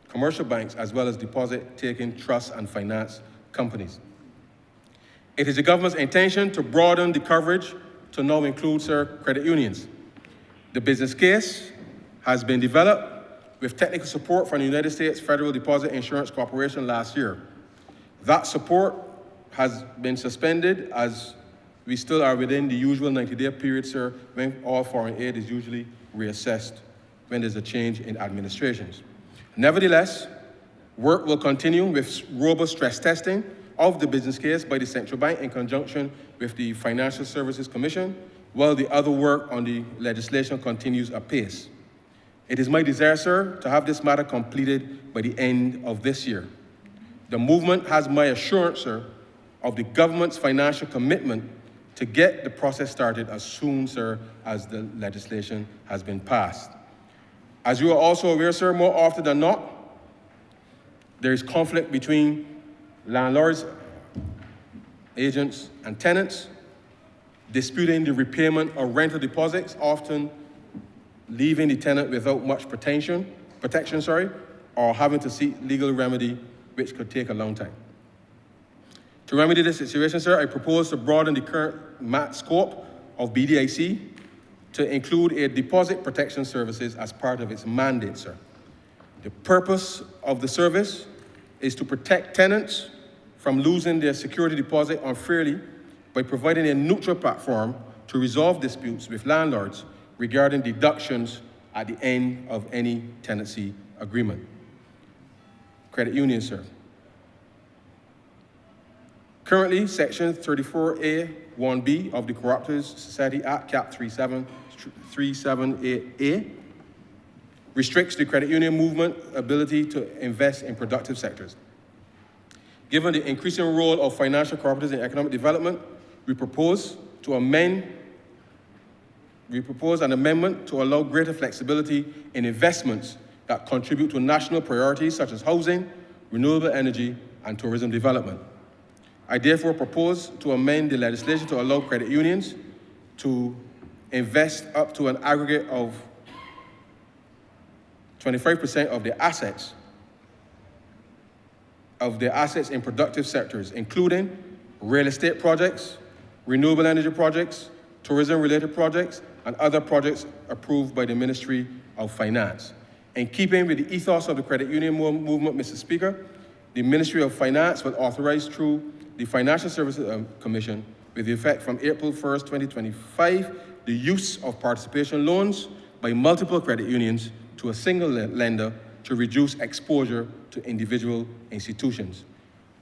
commercial banks, as well as deposit-taking trust and finance companies. It is the government's intention to broaden the coverage to now include, sir, credit unions. The business case has been developed with technical support from the United States Federal Deposit Insurance Corporation last year. That support has been suspended as we still are within the usual 90-day period, sir, when all foreign aid is usually reassessed when there's a change in administrations. Nevertheless, work will continue with robust stress testing of the business case by the Central Bank in conjunction with the Financial Services Commission, while the other work on the legislation continues apace. It is my desire, sir, to have this matter completed by the end of this year. The movement has my assurance, sir, of the government's financial commitment to get the process started as soon, sir, as the legislation has been passed. As you are also aware, sir, more often than not, there is conflict between landlords, agents, and tenants, disputing the repayment of rental deposits, often leaving the tenant without much protection, or having to seek legal remedy, which could take a long time. To remedy this situation, sir, I propose to broaden the current scope of BDIC to include a deposit protection services as part of its mandate, sir. The purpose of the service is to protect tenants from losing their security deposit unfairly by providing a neutral platform to resolve disputes with landlords regarding deductions at the end of any tenancy agreement. Credit union, sir. Currently, Section 34A(1)(b) of the Cooperatives Society Act, Cap 378A, restricts the credit union movement ability to invest in productive sectors. Given the increasing role of financial cooperatives in economic development, we propose an amendment to allow greater flexibility in investments that contribute to national priorities such as housing, renewable energy, and tourism development. I therefore propose to amend the legislation to allow credit unions to invest up to an aggregate of 25% of their assets in productive sectors, including real estate projects, renewable energy projects, tourism-related projects, and other projects approved by the Ministry of Finance. In keeping with the ethos of the credit union movement, Mr. Speaker, the Ministry of Finance will authorize through the Financial Services Commission, with effect from April 1st, 2025, the use of participation loans by multiple credit unions to a single lender to reduce exposure to individual institutions.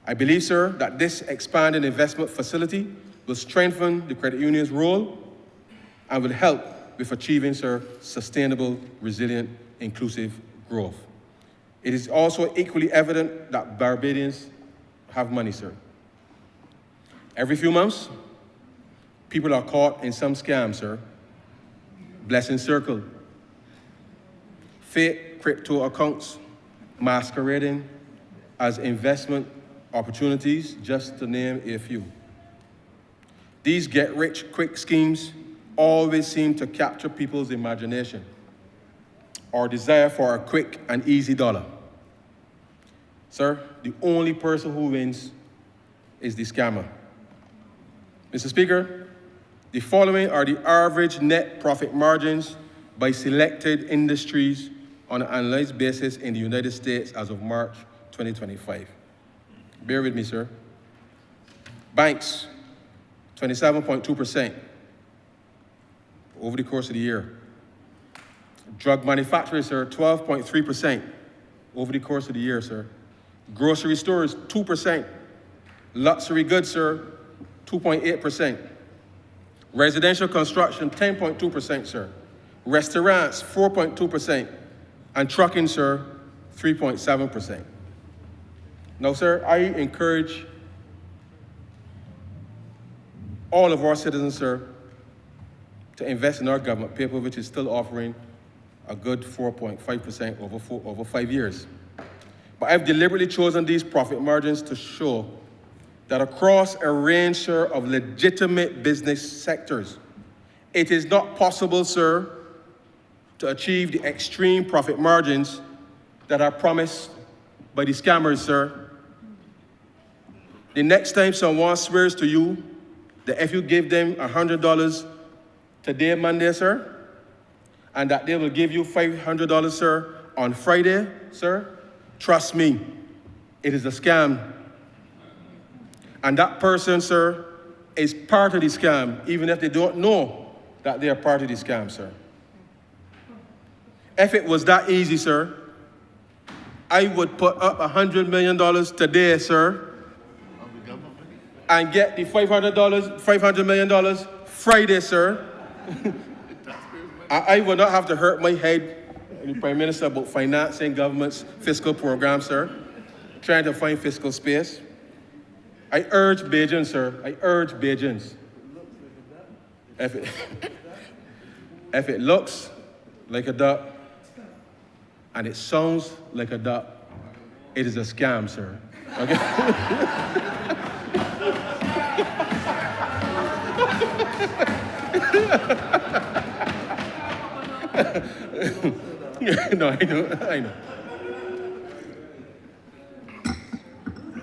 I believe, sir, that this expanded investment facility will strengthen the credit union's role and will help with achieving, sir, sustainable, resilient, inclusive growth. It is also equally evident that Barbadians have money, sir. Every few months, people are caught in some scam, sir. Blessing Circle, fake crypto accounts masquerading as investment opportunities, just to name a few. These get-rich-quick schemes always seem to capture people's imagination or desire for a quick and easy dollar. Sir, the only person who wins is the scammer. Mr. Speaker, the following are the average net profit margins by selected industries on an annualized basis in the United States as of March 2025. Bear with me, sir. Banks, 27.2% over the course of the year. Drug manufacturers, sir, 12.3% over the course of the year, sir. Grocery stores, 2%. Luxury goods, sir, 2.8%. Residential construction, 10.2%, sir. Restaurants, 4.2%. And trucking, sir, 3.7%. Now, sir, I encourage all of our citizens, sir, to invest in our government paper, which is still offering a good 4.5% over 5 years. But I've deliberately chosen these profit margins to show that across a range, sir, of legitimate business sectors, it is not possible, sir, to achieve the extreme profit margins that are promised by the scammers, sir. The next time someone swears to you that if you give them $100 today, Monday, sir, and that they will give you $500, sir, on Friday, sir, trust me, it is a scam. And that person, sir, is part of the scam, even if they don't know that they are part of the scam, sir. If it was that easy, sir, I would put up $100 million today, sir, and get the $500 million Friday, sir. I would not have to hurt my head, the Prime Minister, about financing government's fiscal program, sir, trying to find fiscal space. I urge Bajans, sir, I urge Bajans. If it looks like a duck and it sounds like a duck, it is a scam, sir. Okay? No, I know.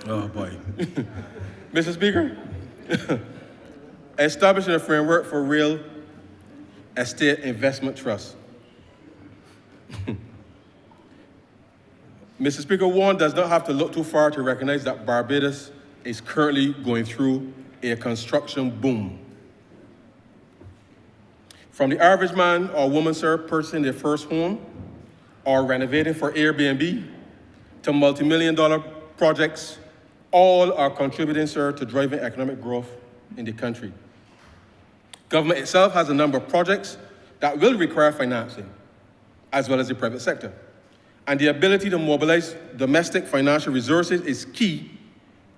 Oh, boy. Mr. Speaker, establishing a framework for real estate investment trust. Mr. Speaker, one does not have to look too far to recognize that Barbados is currently going through a construction boom. From the average man or woman, sir, purchasing their first home or renovating for Airbnb to multi-million-dollar projects, all are contributing, sir, to driving economic growth in the country. Government itself has a number of projects that will require financing, as well as the private sector. And the ability to mobilize domestic financial resources is key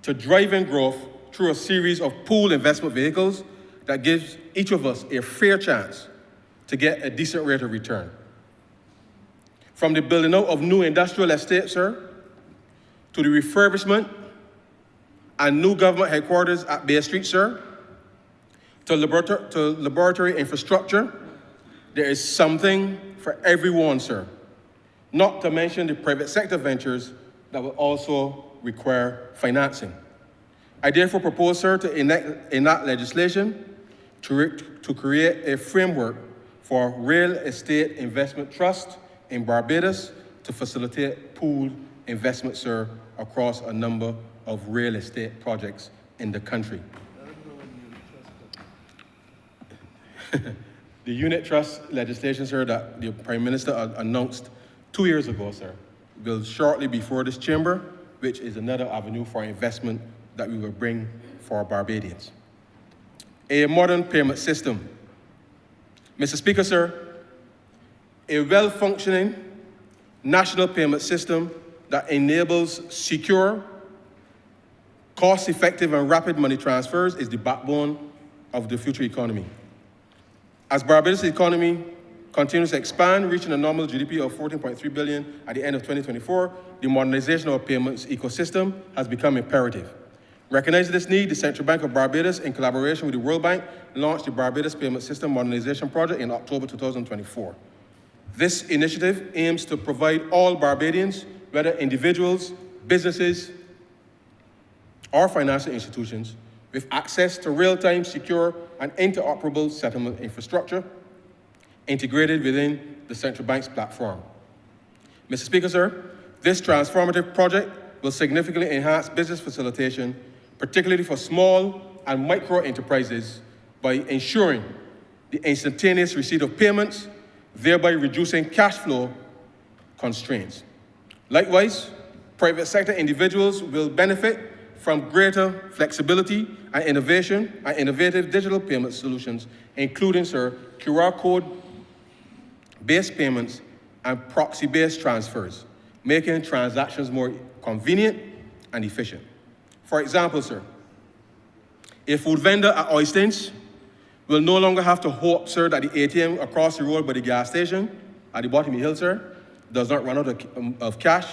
to driving growth through a series of pooled investment vehicles that gives each of us a fair chance to get a decent rate of return. From the building out of new industrial estates, sir, to the refurbishment and new government headquarters at Bay Street, sir, to laboratory infrastructure, there is something for everyone, sir. Not to mention the private sector ventures that will also require financing. I therefore propose, sir, to enact legislation to create a framework for real estate investment trust in Barbados to facilitate pooled investment, sir, across a number of real estate projects in the country. The unit trust legislation, sir, that the Prime Minister announced 2 years ago, sir, will shortly before this chamber, which is another avenue for investment that we will bring for Barbadians. A modern payment system. Mr. Speaker, sir, a well-functioning national payment system that enables secure, cost-effective and rapid money transfers is the backbone of the future economy. As Barbados' economy continues to expand, reaching a nominal GDP of $14.3 billion at the end of 2024, the modernization of our payments ecosystem has become imperative. Recognizing this need, the Central Bank of Barbados, in collaboration with the World Bank, launched the Barbados Payment System Modernization Project in October 2024. This initiative aims to provide all Barbadians, whether individuals, businesses, or financial institutions, with access to real-time, secure, and interoperable settlement infrastructure integrated within the Central Bank's platform. Mr. Speaker, sir, this transformative project will significantly enhance business facilitation, particularly for small and micro enterprises, by ensuring the instantaneous receipt of payments, thereby reducing cash flow constraints. Likewise, private sector individuals will benefit from greater flexibility and innovation and innovative digital payment solutions, including, sir, QR code-based payments and proxy-based transfers, making transactions more convenient and efficient. For example, sir, a food vendor at Oystins will no longer have to hope, sir, that the ATM across the road by the gas station at the bottom of the hill, sir, does not run out of cash,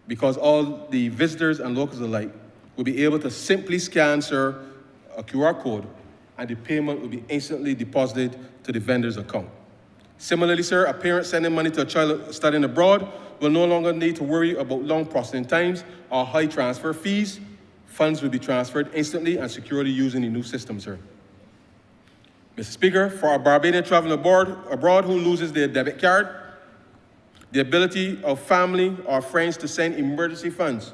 because all the visitors and locals alike will be able to simply scan, sir, a QR code, and the payment will be instantly deposited to the vendor's account. Similarly, sir, a parent sending money to a child studying abroad will no longer need to worry about long processing times or high transfer fees. Funds will be transferred instantly and securely using the new system, sir. Mr. Speaker, for a Barbadian traveling abroad who loses their debit card, the ability of family or friends to send emergency funds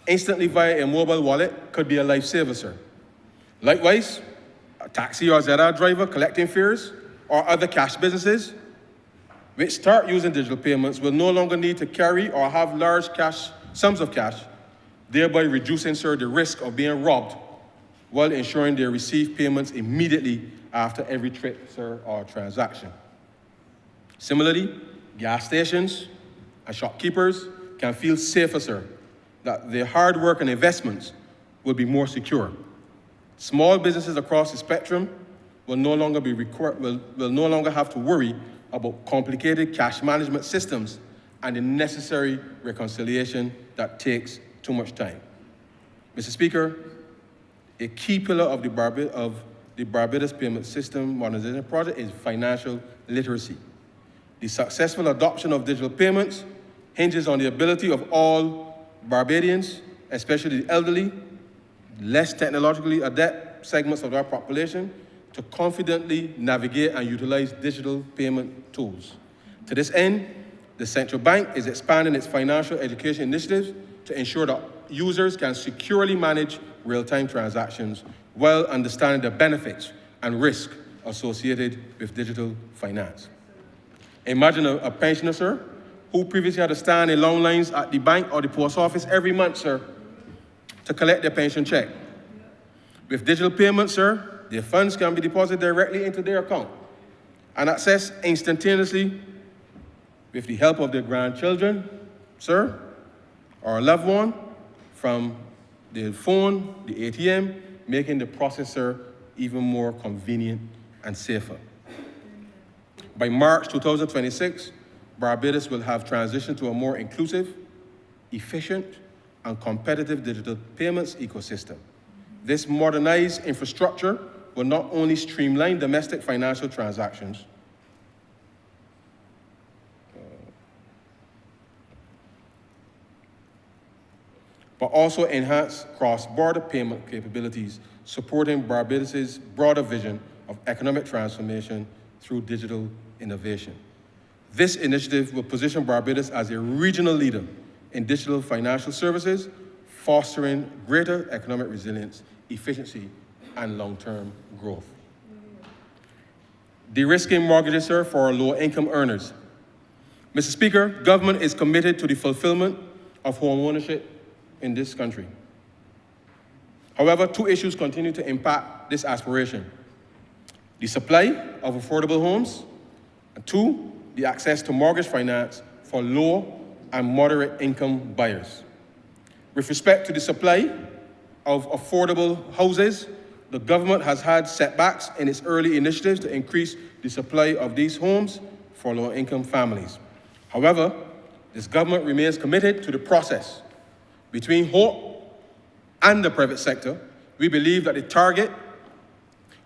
instantly via a mobile wallet could be a lifesaver, sir. Likewise, a taxi or ZR driver collecting fares or other cash businesses which start using digital payments will no longer need to carry or have large sums of cash, thereby reducing, sir, the risk of being robbed while ensuring they receive payments immediately after every trip, sir, or transaction. Similarly, gas stations and shopkeepers can feel safer, sir, that their hard work and investments will be more secure. Small businesses across the spectrum will no longer have to worry about complicated cash management systems and the necessary reconciliation that takes too much time. Mr. Speaker, a key pillar of the Barbados Payment System Modernization Project is financial literacy. The successful adoption of digital payments hinges on the ability of all Barbadians, especially the elderly, less technologically adept segments of our population, to confidently navigate and utilize digital payment tools. To this end, the Central Bank is expanding its financial education initiatives to ensure that users can securely manage real-time transactions while understanding the benefits and risk associated with digital finance. Imagine a pensioner, sir, who previously had to stand in long lines at the bank or the post office every month, sir, to collect their pension check. With digital payments, sir, their funds can be deposited directly into their account and accessed instantaneously with the help of their grandchildren, sir, or a loved one, from the phone, the ATM, making the processor even more convenient and safer. By March 2026, Barbados will have transitioned to a more inclusive, efficient, and competitive digital payments ecosystem. This modernized infrastructure will not only streamline domestic financial transactions, but also enhance cross-border payment capabilities, supporting Barbados' broader vision of economic transformation through digital innovation. This initiative will position Barbados as a regional leader in digital financial services, fostering greater economic resilience, efficiency, and long-term growth. De-risking mortgages, sir, for low-income earners. Mr. Speaker, government is committed to the fulfillment of home ownership in this country. However, two issues continue to impact this aspiration: the supply of affordable homes, and two, the access to mortgage finance for low and moderate income buyers. With respect to the supply of affordable houses, the government has had setbacks in its early initiatives to increase the supply of these homes for low-income families. However, this government remains committed to the process. Between HOPE and the private sector, we believe that the target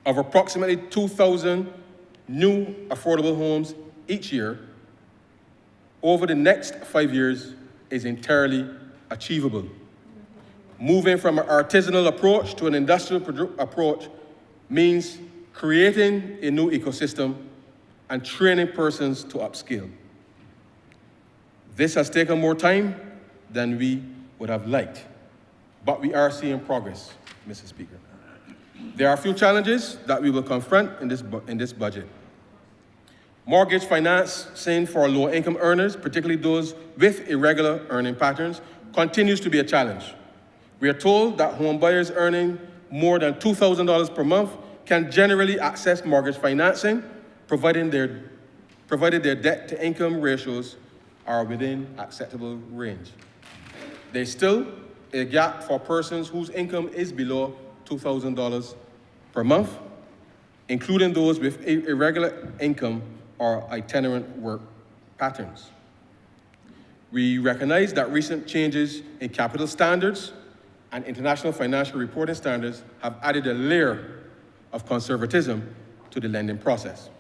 of approximately 2,000 new affordable homes each year over the next 5 years is entirely achievable. Moving from an artisanal approach to an industrial approach means creating a new ecosystem and training persons to upskill. This has taken more time than we would have liked, but we are seeing progress, Mr. Speaker. There are a few challenges that we will confront in this budget. Mortgage financing for low-income earners, particularly those with irregular earning patterns, continues to be a challenge. We are told that home buyers earning more than $2,000 per month can generally access mortgage financing, provided their debt-to-income ratios are within acceptable range. There's still a gap for persons whose income is below $2,000 per month, including those with irregular income or itinerant work patterns. We recognize that recent changes in capital standards and international financial reporting standards have added a layer of conservatism to the lending process.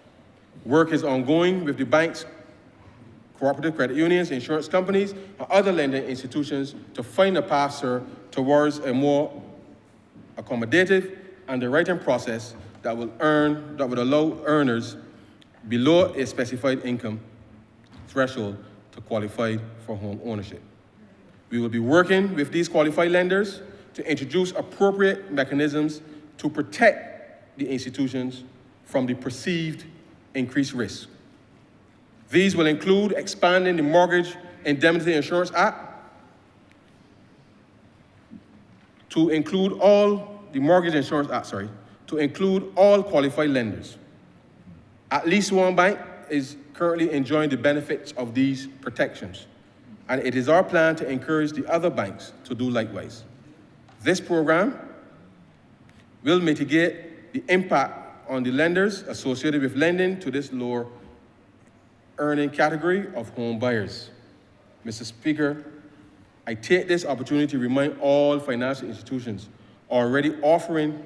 Work is ongoing with the banks, cooperative credit unions, insurance companies, and other lending institutions to find a path, sir, towards a more accommodative underwriting process that would allow earners below a specified income threshold to qualify for home ownership. We will be working with these qualified lenders to introduce appropriate mechanisms to protect the institutions from the perceived increased risk. These will include expanding the Mortgage Indemnity Insurance Act to include all qualified lenders. At least one bank is currently enjoying the benefits of these protections, and it is our plan to encourage the other banks to do likewise. This program will mitigate the impact on the lenders associated with lending to this lower earning category of home buyers. Mr. Speaker, I take this opportunity to remind all financial institutions already offering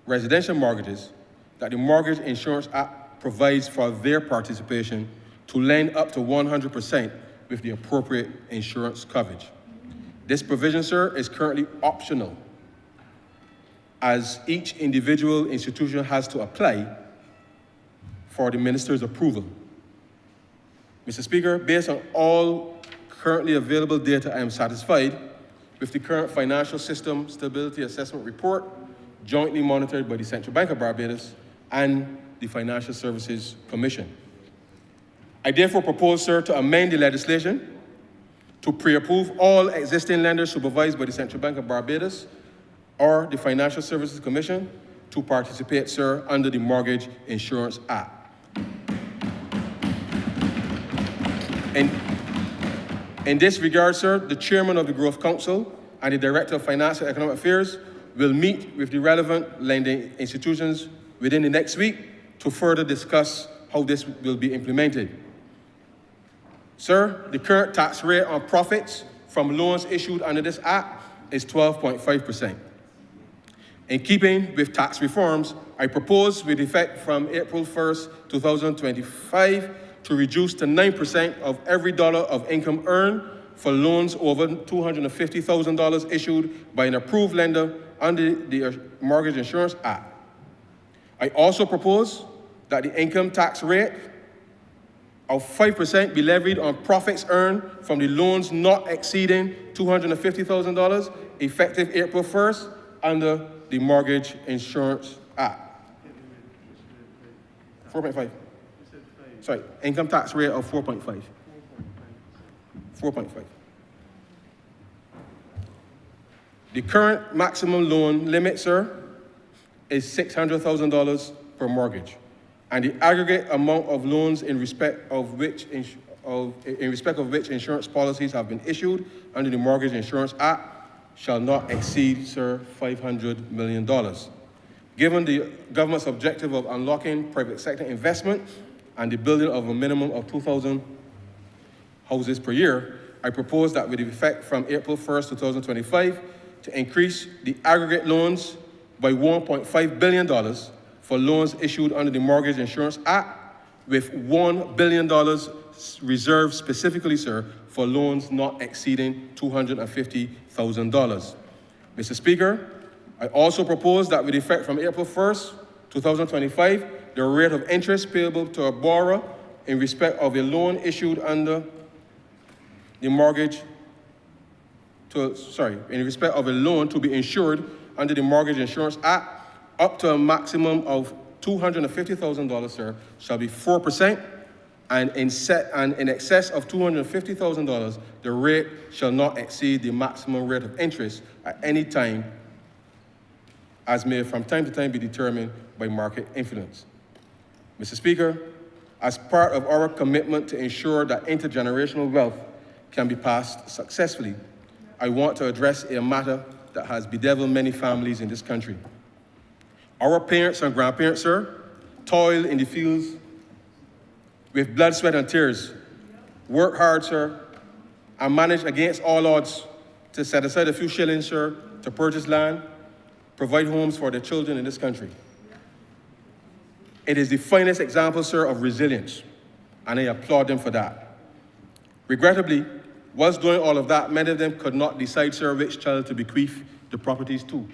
residential mortgages that the Mortgage Insurance Act provides for their participation to lend up to 100% with the appropriate insurance coverage. This provision, sir, is currently optional, as each individual institution has to apply for the minister's approval. Mr. Speaker, based on all currently available data, I am satisfied with the current Financial System Stability Assessment Report, jointly monitored by the Central Bank of Barbados and the Financial Services Commission. I therefore propose, sir, to amend the legislation to pre-approve all existing lenders supervised by the Central Bank of Barbados or the Financial Services Commission to participate, sir, under the Mortgage Insurance Act. In this regard, sir, the chairman of the Growth Council and the director of Finance and Economic Affairs will meet with the relevant lending institutions within the next week to further discuss how this will be implemented. Sir, the current tax rate on profits from loans issued under this Act is 12.5%. In keeping with tax reforms, I propose, with effect from April 1st, 2025, to reduce to 9% of every dollar of income earned for loans over $250,000 issued by an approved lender under the Mortgage Insurance Act. I also propose that the income tax rate of 5% be levied on profits earned from the loans not exceeding $250,000 effective April 1st under the Mortgage Insurance Act. 4.5. Sorry, income tax rate of 4.5. 4.5. The current maximum loan limit, sir, is $600,000 per mortgage, and the aggregate amount of loans in respect of which insurance policies have been issued under the Mortgage Insurance Act shall not exceed, sir, $500 million. Given the government's objective of unlocking private sector investment and the building of a minimum of 2,000 houses per year, I propose that with effect from April 1st, 2025, to increase the aggregate loans by $1.5 billion for loans issued under the Mortgage Insurance Act, with $1 billion reserved specifically, sir, for loans not exceeding $250,000. Mr. Speaker, I also propose that with effect from April 1st, 2025, the rate of interest payable to a borrower in respect of a loan issued under the in respect of a loan to be insured under the Mortgage Insurance Act, up to a maximum of $250,000, sir, shall be 4%, and in excess of $250,000, the rate shall not exceed the maximum rate of interest at any time, as may from time to time be determined by market influence. Mr. Speaker, as part of our commitment to ensure that intergenerational wealth can be passed successfully, I want to address a matter that has bedeviled many families in this country. Our parents and grandparents, sir, toiled in the fields with blood, sweat, and tears, worked hard, sir, and managed against all odds to set aside a few shillings, sir, to purchase land, provide homes for their children in this country. It is the finest example, sir, of resilience, and I applaud them for that. Regrettably, whilst doing all of that, many of them could not decide, sir, which child to bequeath the properties to.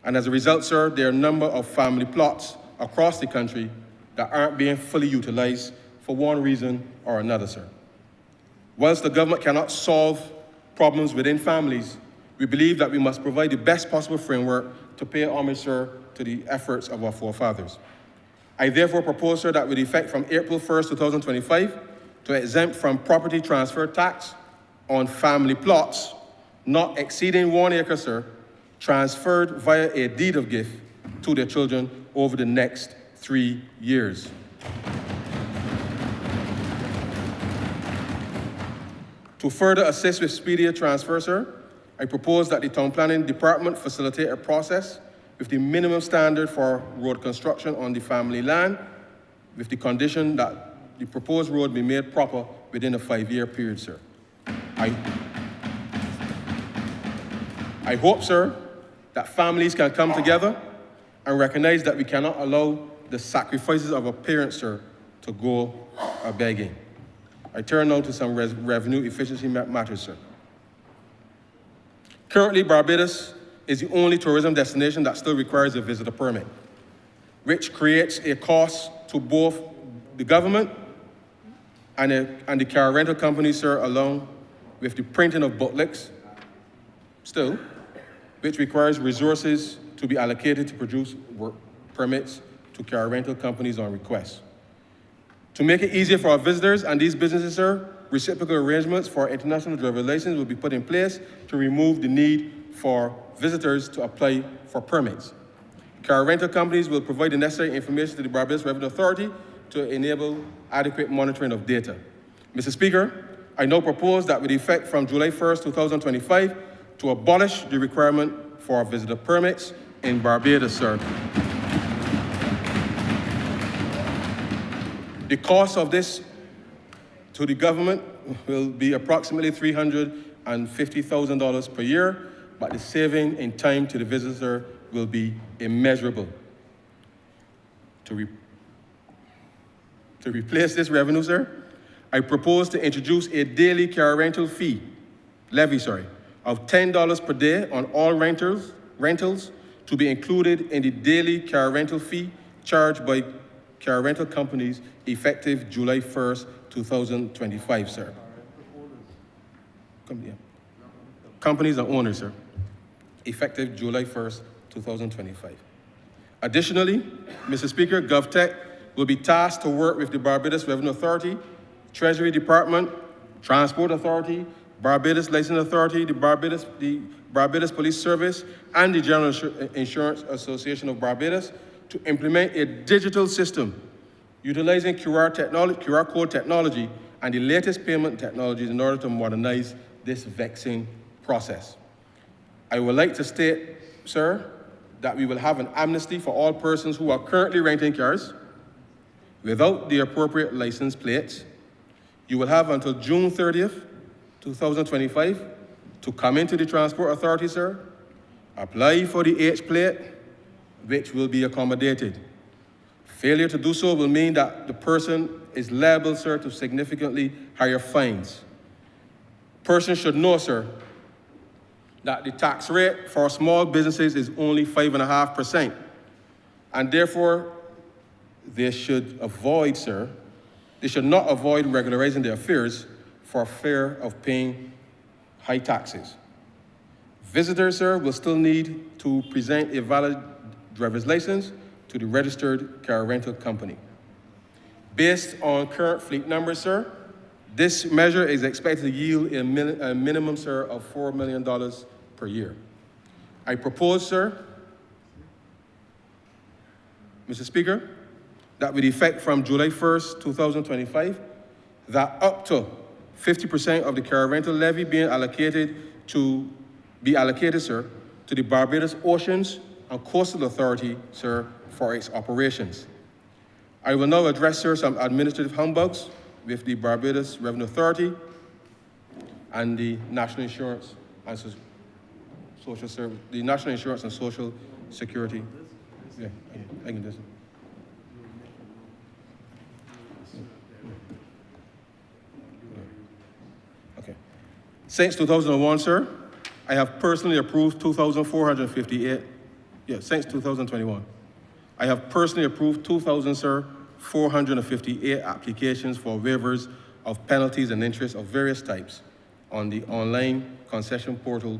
And as a result, sir, there are a number of family plots across the country that aren't being fully utilized for one reason or another, sir. Whilst the government cannot solve problems within families, we believe that we must provide the best possible framework to pay homage, sir, to the efforts of our forefathers. I therefore propose, sir, that with effect from April 1st, 2025, to exempt from property transfer tax on family plots not exceeding 1 acre, sir, transferred via a deed of gift to their children over the next 3 years. To further assist with speedier transfer, sir, I propose that the Town Planning Department facilitate a process with the minimum standard for road construction on the family land, with the condition that the proposed road be made proper within a 5-year period, sir. I hope, sir, that families can come together and recognize that we cannot allow the sacrifices of our parents, sir, to go a-begging. I turn now to some revenue efficiency matters, sir. Currently, Barbados is the only tourism destination that still requires a visitor permit, which creates a cost to both the government and the car rental companies, sir, along with the printing of booklets, still, which requires resources to be allocated to produce work permits to car rental companies on request. To make it easier for our visitors and these businesses, sir, reciprocal arrangements for international driver license will be put in place to remove the need for visitors to apply for permits. Car rental companies will provide the necessary information to the Barbados Revenue Authority to enable adequate monitoring of data. Mr. Speaker, I now propose that with effect from July 1st, 2025, to abolish the requirement for visitor permits in Barbados, sir. The cost of this to the government will be approximately $350,000 per year, but the saving in time to the visitor will be immeasurable. To replace this revenue, sir, I propose to introduce a daily car rental levy, of $10 per day on all rentals to be included in the daily car rental fee charged by car rental companies effective July 1st, 2025, sir. Companies and owners, sir, effective July 1st, 2025. Additionally, Mr. Speaker, GovTech will be tasked to work with the Barbados Revenue Authority, Treasury Department, Transport Authority, Barbados Licensing Authority, the Barbados Police Service, and the General Insurance Association of Barbados to implement a digital system utilizing QR code technology and the latest payment technologies in order to modernize this vexing process. I would like to state, sir, that we will have an amnesty for all persons who are currently renting cars without the appropriate license plates. You will have until June 30th, 2025 to come into the Transport Authority, sir, apply for the H plate, which will be accommodated. Failure to do so will mean that the person is liable, sir, to significantly higher fines. Persons should know, sir, that the tax rate for small businesses is only 5.5%, and therefore they should not avoid regularizing their affairs for fear of paying high taxes. Visitors, sir, will still need to present a valid driver's license to the registered car rental company. Based on current fleet numbers, sir, this measure is expected to yield a minimum, sir, of $4 million per year. I propose, sir, Mr. Speaker, that with effect from July 1st, 2025, that up to 50% of the car rental levy be allocated, sir, to the Barbados Oceans and Coastal Authority, sir, for its operations. I will now address, sir, some administrative humbugs with the Barbados Revenue Authority and the National Insurance and Social Service, the National Insurance and Social Security. Yeah, I can do this. Okay. Since 2001, sir, I have personally approved 2,458. Since 2021. I have personally approved 2,458 applications for waivers of penalties and interest of various types on the online concession portal,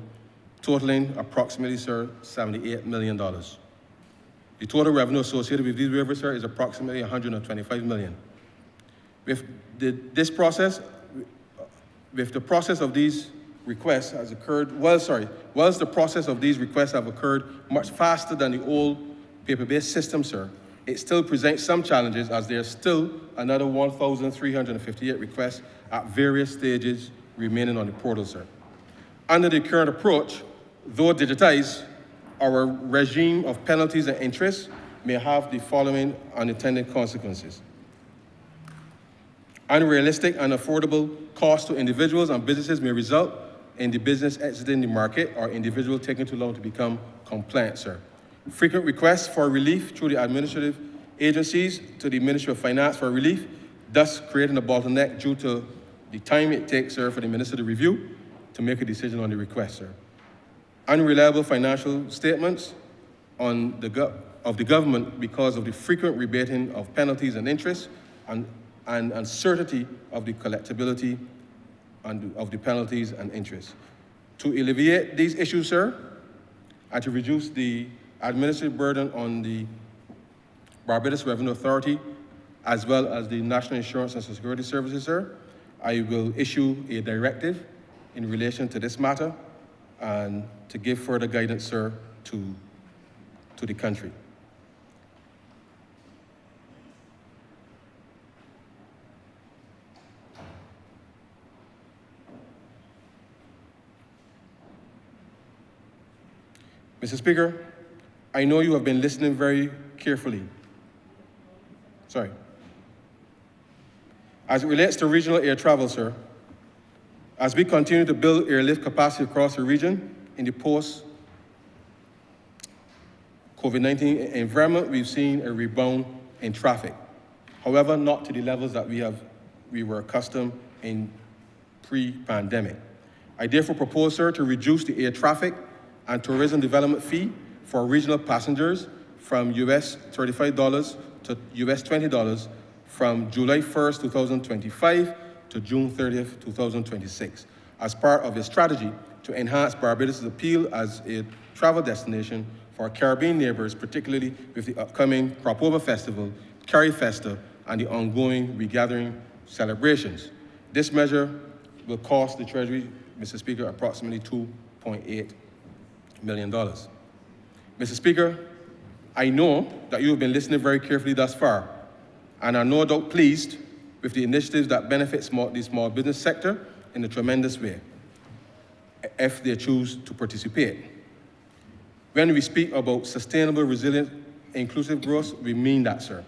totaling approximately, sir, $78 million. The total revenue associated with these waivers, sir, is approximately $125 million. With the process of these requests has occurred, whilst the process of these requests have occurred much faster than the old paper-based system, sir, it still presents some challenges as there are still another 1,358 requests at various stages remaining on the portal, sir. Under the current approach, though digitized, our regime of penalties and interest may have the following unintended consequences. Unrealistic and affordable costs to individuals and businesses may result in the business exiting the market or individual taking too long to become compliant, sir. Frequent requests for relief through the administrative agencies to the Ministry of Finance for relief, thus creating a bottleneck due to the time it takes, sir, for the minister to review to make a decision on the request, sir. Unreliable financial statements of the government because of the frequent rebating of penalties and interest and uncertainty of the collectability of the penalties and interest. To alleviate these issues, sir, and to reduce the administrative burden on the Barbados Revenue Authority, as well as the National Insurance and Security Services, sir, I will issue a directive in relation to this matter and to give further guidance, sir, to the country. Mr. Speaker, I know you have been listening very carefully. As it relates to regional air travel, sir, as we continue to build airlift capacity across the region in the post-COVID-19 environment, we've seen a rebound in traffic. However, not to the levels that we were accustomed in pre-pandemic. I therefore propose, sir, to reduce the air traffic and tourism development fee for regional passengers from US $35 to US $20 from July 1st, 2025 to June 30th, 2026, as part of a strategy to enhance Barbados' appeal as a travel destination for our Caribbean neighbors, particularly with the upcoming Cropover Festival, Carry Festa, and the ongoing regathering celebrations. This measure will cost the Treasury, Mr. Speaker, approximately $2.8 million. Mr. Speaker, I know that you have been listening very carefully thus far and are no doubt pleased with the initiatives that benefit the small business sector in a tremendous way, if they choose to participate. When we speak about sustainable, resilient, inclusive growth, we mean that, sir.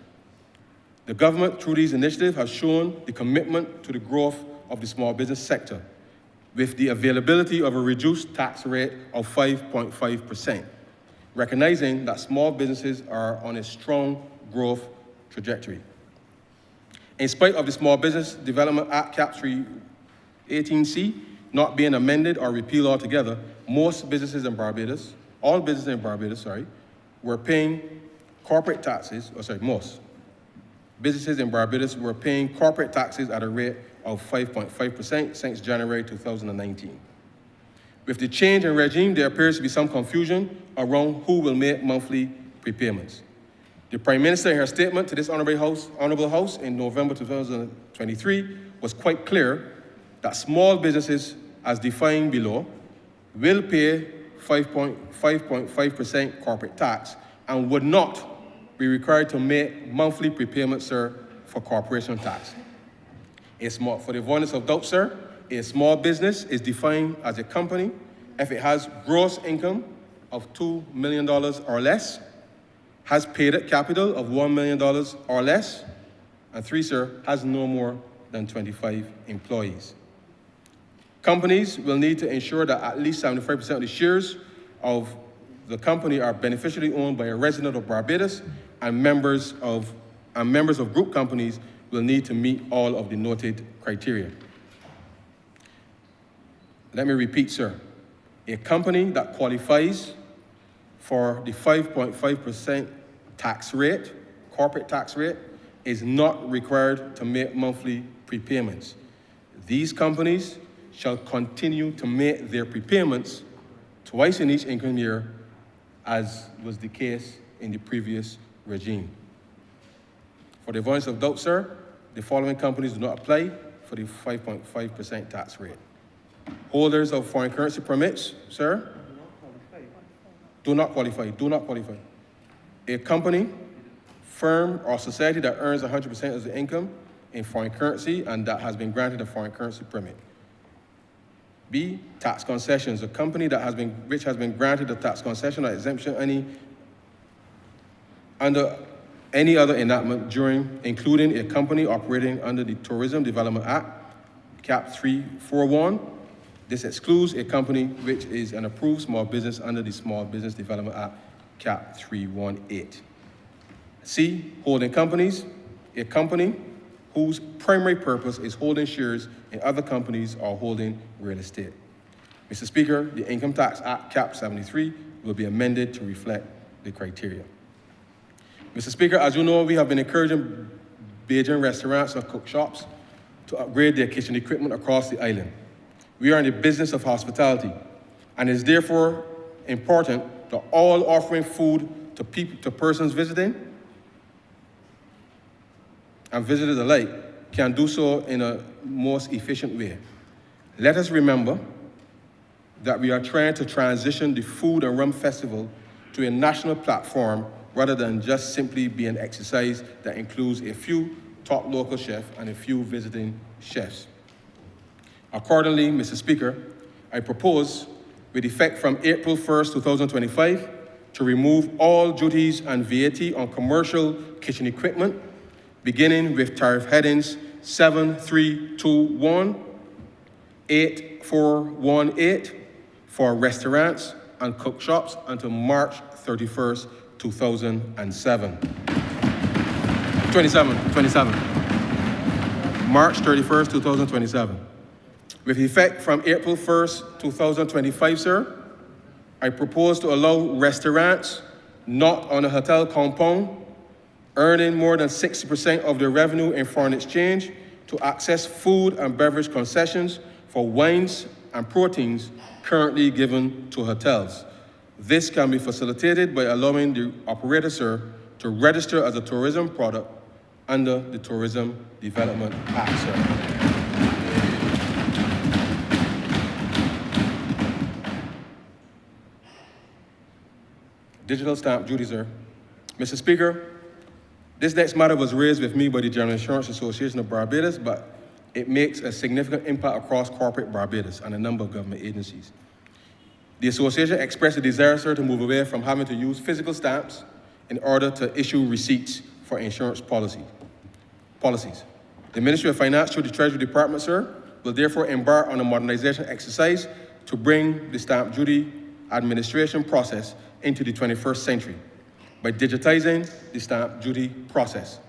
The government, through these initiatives, has shown the commitment to the growth of the small business sector with the availability of a reduced tax rate of 5.5%, recognizing that small businesses are on a strong growth trajectory. In spite of the Small Business Development Act Cap 318C not being amended or repealed altogether, most businesses in Barbados, were paying corporate taxes, most businesses in Barbados were paying corporate taxes at a rate of 5.5% since January 2019. With the change in regime, there appears to be some confusion around who will make monthly prepayments. The Prime Minister, in her statement to this Honourable House in November 2023, was quite clear that small businesses, as defined below, will pay 5.5% corporate tax and would not be required to make monthly prepayments, sir, for corporation tax. For the avoidance of doubt, sir, a small business is defined as a company if it has gross income of $2 million or less, has paid-up capital of $1 million or less, and 3, sir, has no more than 25 employees. Companies will need to ensure that at least 75% of the shares of the company are beneficially owned by a resident of Barbados, and members of group companies will need to meet all of the noted criteria. Let me repeat, sir. A company that qualifies for the 5.5% tax rate, corporate tax rate, is not required to make monthly prepayments. These companies shall continue to make their prepayments twice in each income year, as was the case in the previous regime. For the avoidance of doubt, sir, the following companies do not apply for the 5.5% tax rate. Holders of foreign currency permits, sir, do not qualify. A company, firm, or society that earns 100% of the income in foreign currency and that has been granted a foreign currency permit. B, tax concessions. A company which has been granted a tax concession or exemption under any other enactment including a company operating under the Tourism Development Act, Cap 341. This excludes a company which is an approved small business under the Small Business Development Act, Cap 318. C, holding companies. A company whose primary purpose is holding shares in other companies or holding real estate. Mr. Speaker, the Income Tax Act, Cap 73, will be amended to reflect the criteria. Mr. Speaker, as you know, we have been encouraging Bajan restaurants and cook shops to upgrade their kitchen equipment across the island. We are in the business of hospitality, and it is therefore important that all offering food to persons visiting and visitors alike can do so in a most efficient way. Let us remember that we are trying to transition the Food and Rum Festival to a national platform rather than just simply be an exercise that includes a few top local chefs and a few visiting chefs. Accordingly, Mr. Speaker, I propose with effect from April 1st, 2025, to remove all duties and VAT on commercial kitchen equipment, beginning with tariff headings 7321, 8418 for restaurants and cook shops until March 31st, 2007. 27. March 31st, 2027. With effect from April 1st, 2025, sir, I propose to allow restaurants not on a hotel compound earning more than 60% of their revenue in foreign exchange to access food and beverage concessions for wines and proteins currently given to hotels. This can be facilitated by allowing the operator, sir, to register as a tourism product under the Tourism Development Act, sir. Digital stamp duty, sir. Mr. Speaker, this next matter was raised with me by the General Insurance Association of Barbados, but it makes a significant impact across corporate Barbados and a number of government agencies. The association expressed a desire, sir, to move away from having to use physical stamps in order to issue receipts for insurance policies. The Ministry of Finance through the Treasury Department, sir, will therefore embark on a modernization exercise to bring the stamp duty administration process into the 21st century by digitizing the stamp duty process.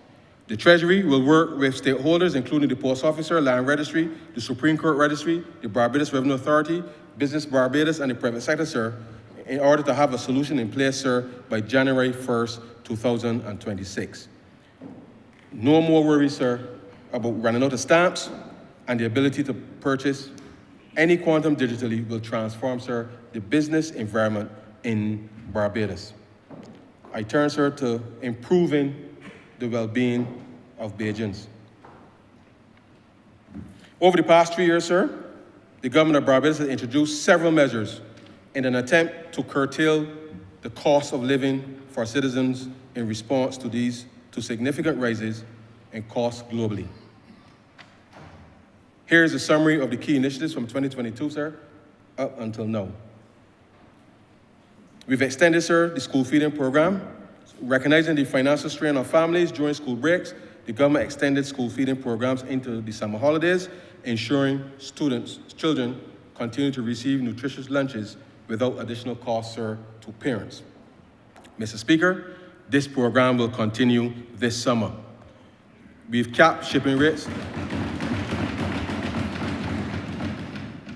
The Treasury will work with stakeholders, including the Post Office, Land Registry, the Supreme Court Registry, the Barbados Revenue Authority, Business Barbados, and the private sector, sir, in order to have a solution in place, sir, by January 1st, 2026. No more worries, sir, about running out of stamps, and the ability to purchase any quantum digitally will transform, sir, the business environment in Barbados. I turn, sir, to improving the well-being of Bajans. Over the past 3 years, sir, the government of Barbados has introduced several measures in an attempt to curtail the cost of living for citizens in response to significant rises in costs globally. Here's a summary of the key initiatives from 2022, sir, up until now. We've extended, sir, the school feeding program. Recognizing the financial strain on families during school breaks, the government extended school feeding programs into the summer holidays, ensuring children continue to receive nutritious lunches without additional costs, sir, to parents. Mr. Speaker, this program will continue this summer. We've capped shipping rates.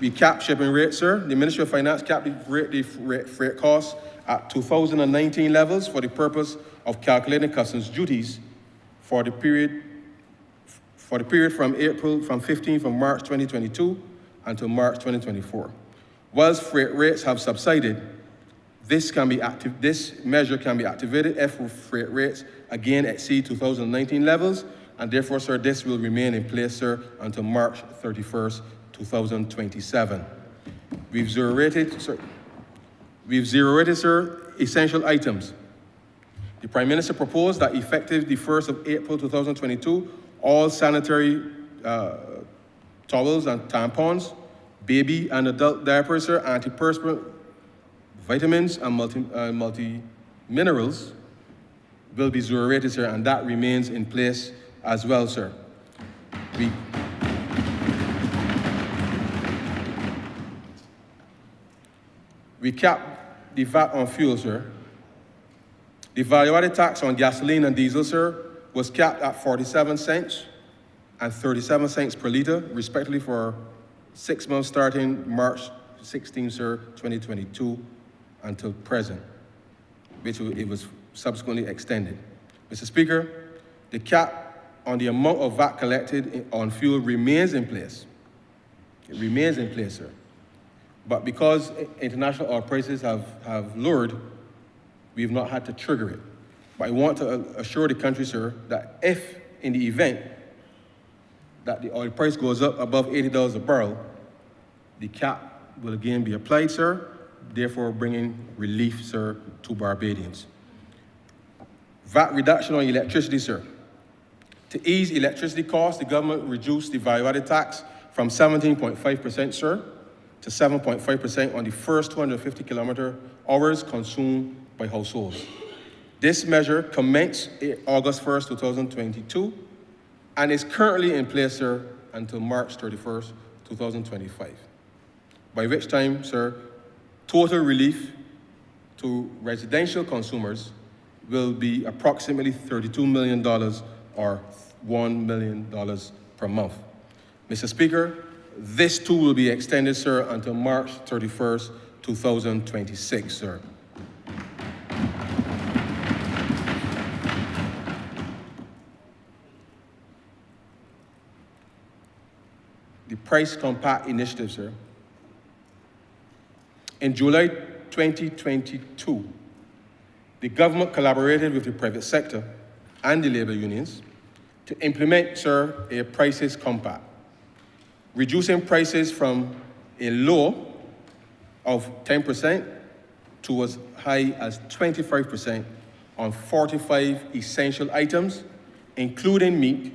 Sir. The Ministry of Finance capped the freight costs at 2019 levels for the purpose of calculating customs duties for the period from March 2022 until March 2024. Whilst freight rates have subsided, this measure can be activated if freight rates again exceed 2019 levels, and therefore, sir, this will remain in place, sir, until March 31st, 2027. We've zero-rated, sir, essential items. The Prime Minister proposed that effective the 1st of April 2022, all sanitary towels and tampons, baby and adult diapers, sir, antiperspirant, vitamins, and multi-minerals will be zero-rated, sir, and that remains in place as well, sir. We capped the VAT on fuel, sir. The value-added tax on gasoline and diesel, sir, was capped at 47 cents and 37 cents per litre, respectively, for 6 months starting March 16, sir, 2022 until present, which it was subsequently extended. Mr. Speaker, the cap on the amount of VAT collected on fuel remains in place. It remains in place, sir. But because international oil prices have lowered, we've not had to trigger it. But I want to assure the country, sir, that if in the event that the oil price goes up above $80 a barrel, the cap will again be applied, sir, therefore bringing relief, sir, to Barbadians. VAT reduction on electricity, sir. To ease electricity costs, the government reduced the value-added tax from 17.5%, sir, to 7.5% on the first 250 kilometer hours consumed by households. This measure commenced August 1st, 2022, and is currently in place, sir, until March 31st, 2025. By which time, sir, total relief to residential consumers will be approximately $32 million or $1 million per month. Mr. Speaker, this too will be extended, sir, until March 31st, 2026, sir. The Price Compact Initiative, sir. In July 2022, the government collaborated with the private sector and the labor unions to implement, sir, a prices compact, reducing prices from a low of 10% to as high as 25% on 45 essential items, including meat,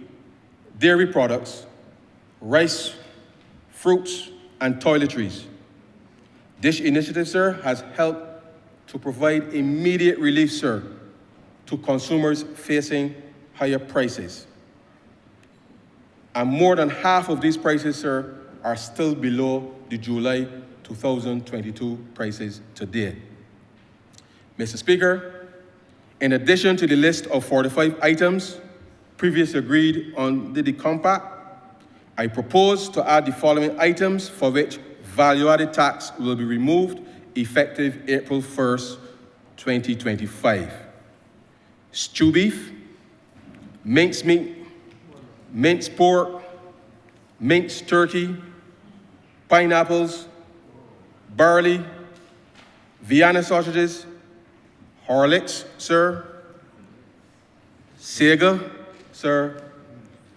dairy products, rice, fruits, and toiletries. This initiative, sir, has helped to provide immediate relief, sir, to consumers facing higher prices. And more than half of these prices, sir, are still below the July 2022 prices today. Mr. Speaker, in addition to the list of 45 items previously agreed on the compact, I propose to add the following items for which value-added tax will be removed effective April 1st, 2025. Stew beef, minced meat, minced pork, minced turkey, pineapples, barley, Vienna sausages, Horlicks, sir, Sega, sir,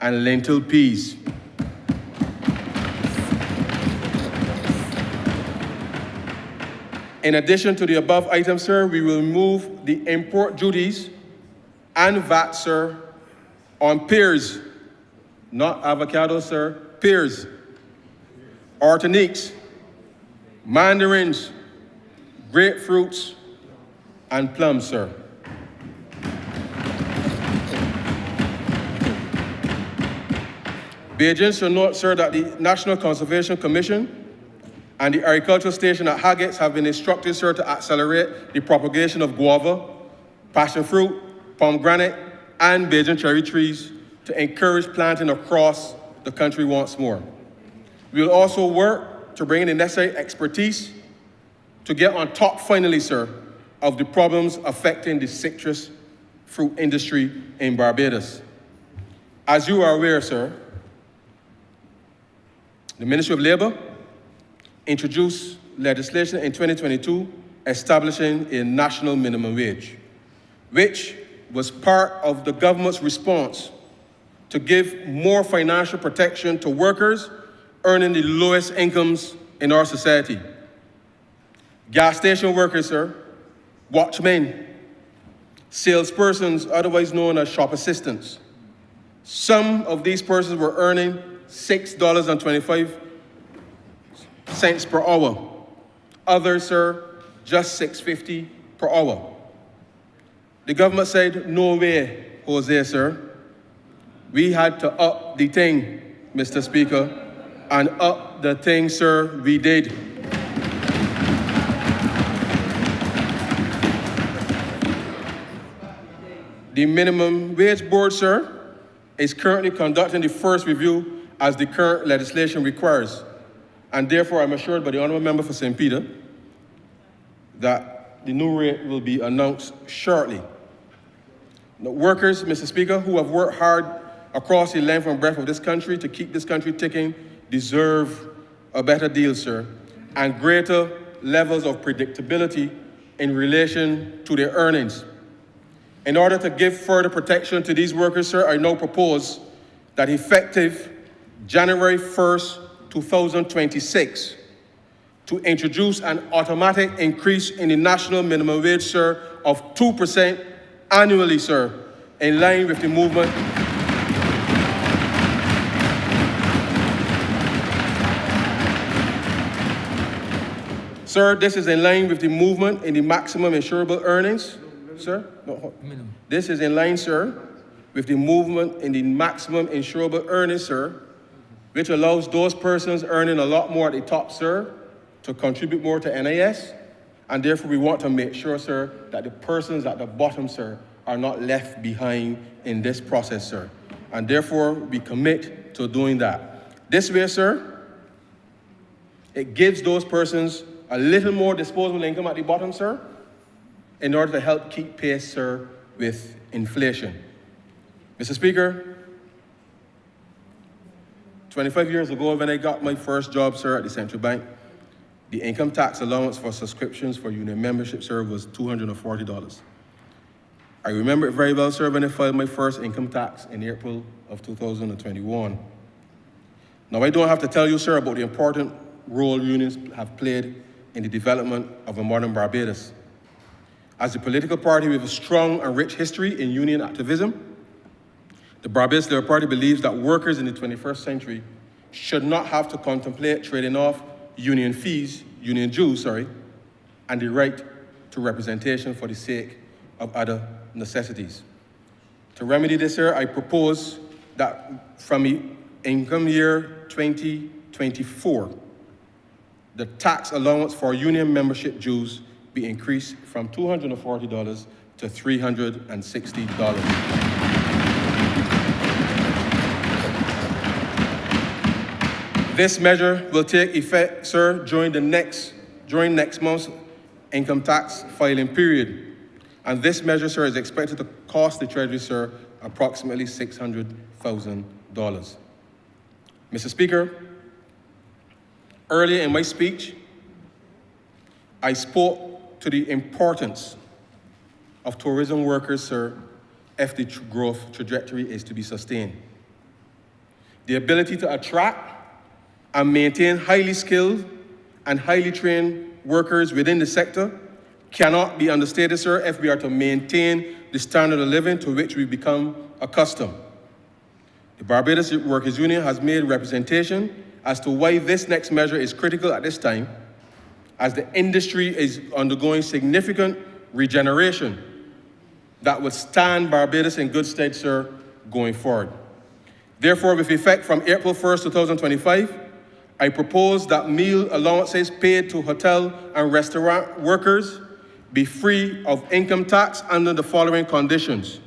and lentil peas. In addition to the above items, sir, we will remove the import duties and VAT, sir, on pears, not avocados, sir, pears, arteniques, mandarins, grapefruits, and plums, sir. Beijing should note, sir, that the National Conservation Commission and the Agricultural Station at Haggett's have been instructed, sir, to accelerate the propagation of guava, passion fruit, pomegranate, and Beijing cherry trees to encourage planting across the country once more. We will also work to bring in the necessary expertise to get on top, finally, sir, of the problems affecting the citrus fruit industry in Barbados. As you are aware, sir, the Ministry of Labor introduced legislation in 2022 establishing a national minimum wage, which was part of the government's response to give more financial protection to workers earning the lowest incomes in our society. Gas station workers, sir, watchmen, salespersons, otherwise known as shop assistants. Some of these persons were earning $6.25 per hour. Others, sir, just $6.50 per hour. The government said, no way, Jose, sir. We had to up the thing, Mr. Speaker, and up the thing, sir, we did. The Minimum Wage Board, sir, is currently conducting the first review as the current legislation requires. And therefore, I'm assured by the Honourable Member for St. Peter that the new rate will be announced shortly. The workers, Mr. Speaker, who have worked hard across the length and breadth of this country to keep this country ticking deserve a better deal, sir, and greater levels of predictability in relation to their earnings. In order to give further protection to these workers, sir, I now propose that effective January 1st, 2026, to introduce an automatic increase in the national minimum wage, sir, of 2% annually, sir, in line with the movement Sir, this is in line with the movement in the maximum insurable earnings. Sir? No, Minimum. this is in line, sir, with the movement in the maximum insurable earnings, sir, which allows those persons earning a lot more at the top, sir, to contribute more to NIS. And therefore, we want to make sure, sir, that the persons at the bottom, sir, are not left behind in this process, sir. And therefore, we commit to doing that. This way, sir, it gives those persons a little more disposable income at the bottom, sir, in order to help keep pace, sir, with inflation. Mr. Speaker, 25 years ago when I got my first job, sir, at the central bank, the income tax allowance for subscriptions for union membership, sir, was $240. I remember it very well, sir, when I filed my first income tax in April of 2021. Now, I don't have to tell you, sir, about the important role unions have played in the development of a modern Barbados. As a political party with a strong and rich history in union activism, the Barbados Labour Party believes that workers in the 21st century should not have to contemplate trading off union dues, and the right to representation for the sake of other necessities. To remedy this, sir, I propose that from the income year 2024, the tax allowance for union membership dues be increased from $240 to $360. This measure will take effect, sir, during next month's income tax filing period. And this measure, sir, is expected to cost the Treasury, sir, approximately $600,000. Mr. Speaker, earlier in my speech, I spoke to the importance of tourism workers, sir, if the growth trajectory is to be sustained. The ability to attract and maintain highly skilled and highly trained workers within the sector cannot be understated, sir, if we are to maintain the standard of living to which we become accustomed. The Barbados Workers' Union has made representation as to why this next measure is critical at this time, as the industry is undergoing significant regeneration that will stand Barbados in good stead, sir, going forward. Therefore, with effect from April 1st, 2025, I propose that meal allowances paid to hotel and restaurant workers be free of income tax under the following conditions.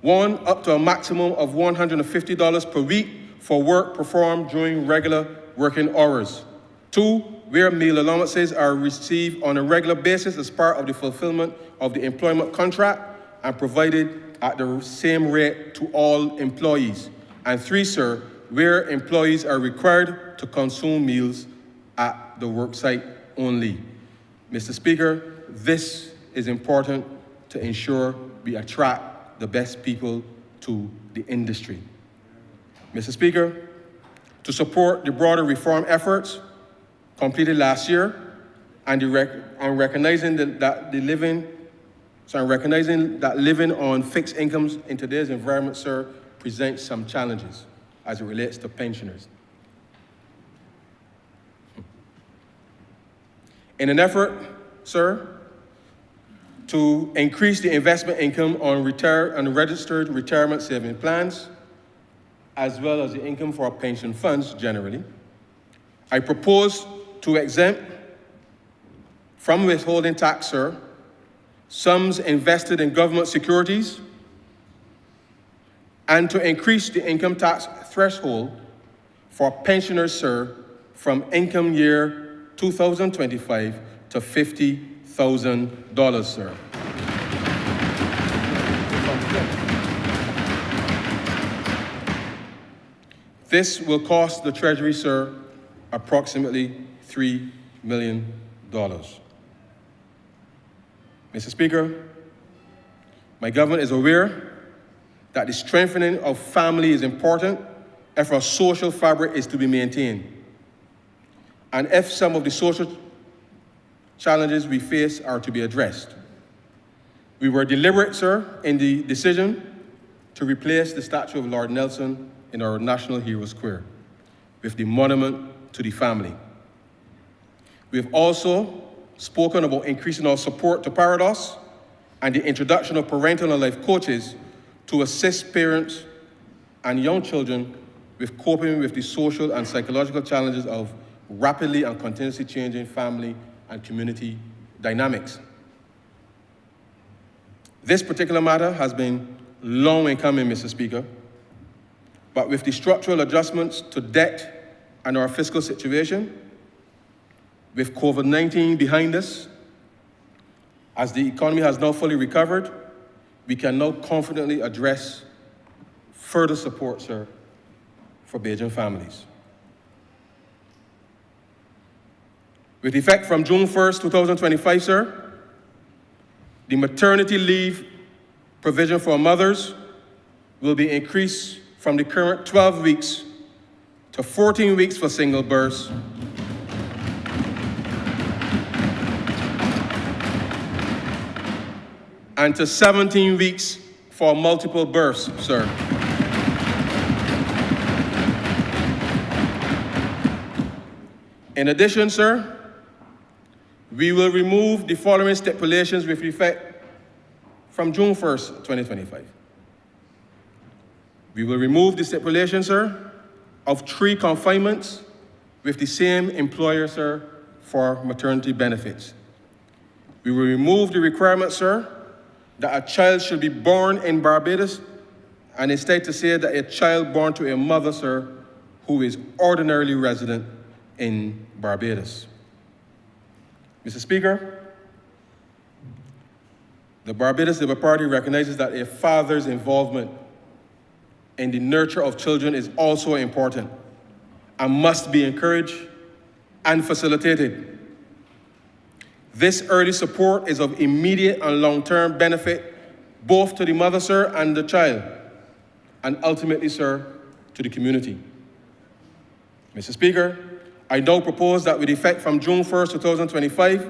1, up to a maximum of $150 per week for work performed during regular working hours. 2, where meal allowances are received on a regular basis as part of the fulfillment of the employment contract and provided at the same rate to all employees. And 3, sir, where employees are required to consume meals at the worksite only. Mr. Speaker, this is important to ensure we attract the best people to the industry. Mr. Speaker, to support the broader reform efforts completed last year and recognizing that living on fixed incomes in today's environment, sir, presents some challenges as it relates to pensioners. In an effort, sir, to increase the investment income on registered retirement saving plans, as well as the income for our pension funds generally, I propose to exempt from withholding tax, sir, sums invested in government securities, and to increase the income tax threshold for pensioners, sir, from income year 2025 to $50,000, sir. This will cost the Treasury, sir, approximately $3 million. Mr. Speaker, my government is aware that the strengthening of family is important if our social fabric is to be maintained, and if some of the social challenges we face are to be addressed. We were deliberate, sir, in the decision to replace the statue of Lord Nelson in our National Hero Square with the monument to the family. We've also spoken about increasing our support to Parados and the introduction of parental and life coaches to assist parents and young children with coping with the social and psychological challenges of rapidly and continuously changing family and community dynamics. This particular matter has been long in coming, Mr. Speaker, but with the structural adjustments to debt and our fiscal situation, with COVID-19 behind us, as the economy has now fully recovered, we can now confidently address further support, sir, for Bajan families. With effect from June 1st, 2025, sir, the maternity leave provision for mothers will be increased from the current 12 weeks to 14 weeks for single births and to 17 weeks for multiple births, sir. In addition, sir, we will remove the following stipulations with effect from June 1st, 2025. We will remove the stipulation, sir, of 3 confinements with the same employer, sir, for maternity benefits. We will remove the requirement, sir, that a child should be born in Barbados, and instead to say that a child born to a mother, sir, who is ordinarily resident in Barbados. Mr. Speaker, the Barbados Labour Party recognizes that a father's involvement in the nurture of children is also important and must be encouraged and facilitated. This early support is of immediate and long-term benefit both to the mother, sir, and the child, and ultimately, sir, to the community. Mr. Speaker, I now propose that with effect from June 1st, 2025,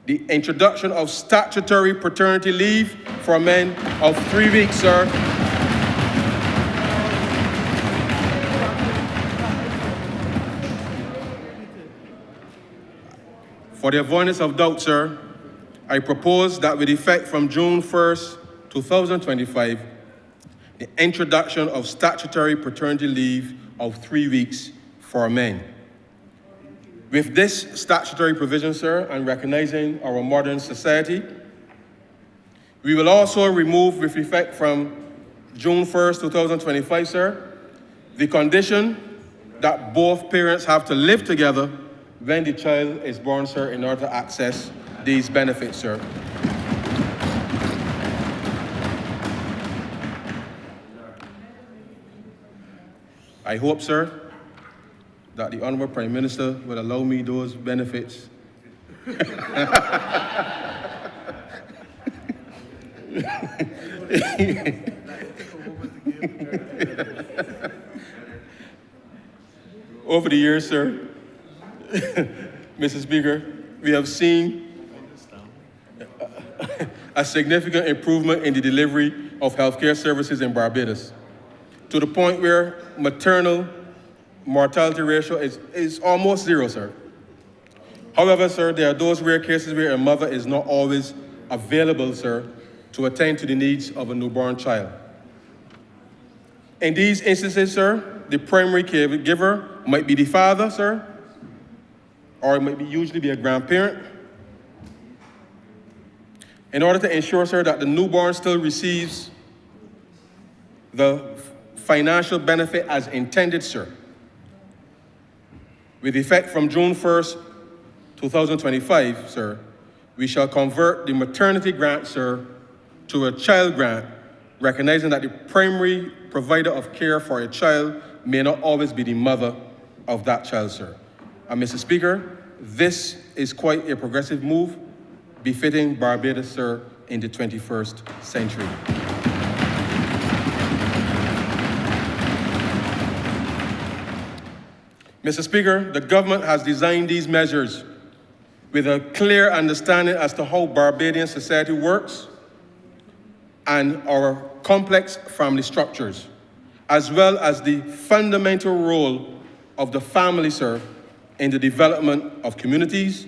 the introduction of statutory paternity leave for men of 3 weeks, sir. For the avoidance of doubt, sir, I propose that with effect from June 1st, 2025, the introduction of statutory paternity leave of 3 weeks for men. With this statutory provision, sir, and recognizing our modern society, we will also remove, with effect from June 1st, 2025, sir, the condition that both parents have to live together when the child is born, sir, in order to access these benefits, sir. I hope, sir, that the Honourable Prime Minister will allow me those benefits. Over the years, sir, Mr. Speaker, we have seen a significant improvement in the delivery of healthcare services in Barbados, to the point where maternal mortality ratio is almost 0, sir. However, sir, there are those rare cases where a mother is not always available, sir, to attend to the needs of a newborn child. In these instances, sir, the primary caregiver might be the father, sir, or it might usually be a grandparent. In order to ensure, sir, that the newborn still receives the financial benefit as intended, sir, with effect from June 1st, 2025, sir, we shall convert the maternity grant, sir, to a child grant, recognizing that the primary provider of care for a child may not always be the mother of that child, sir. And Mr. Speaker, this is quite a progressive move, befitting Barbados, sir, in the 21st century. Mr. Speaker, the government has designed these measures with a clear understanding as to how Barbadian society works and our complex family structures, as well as the fundamental role of the family, sir, in the development of communities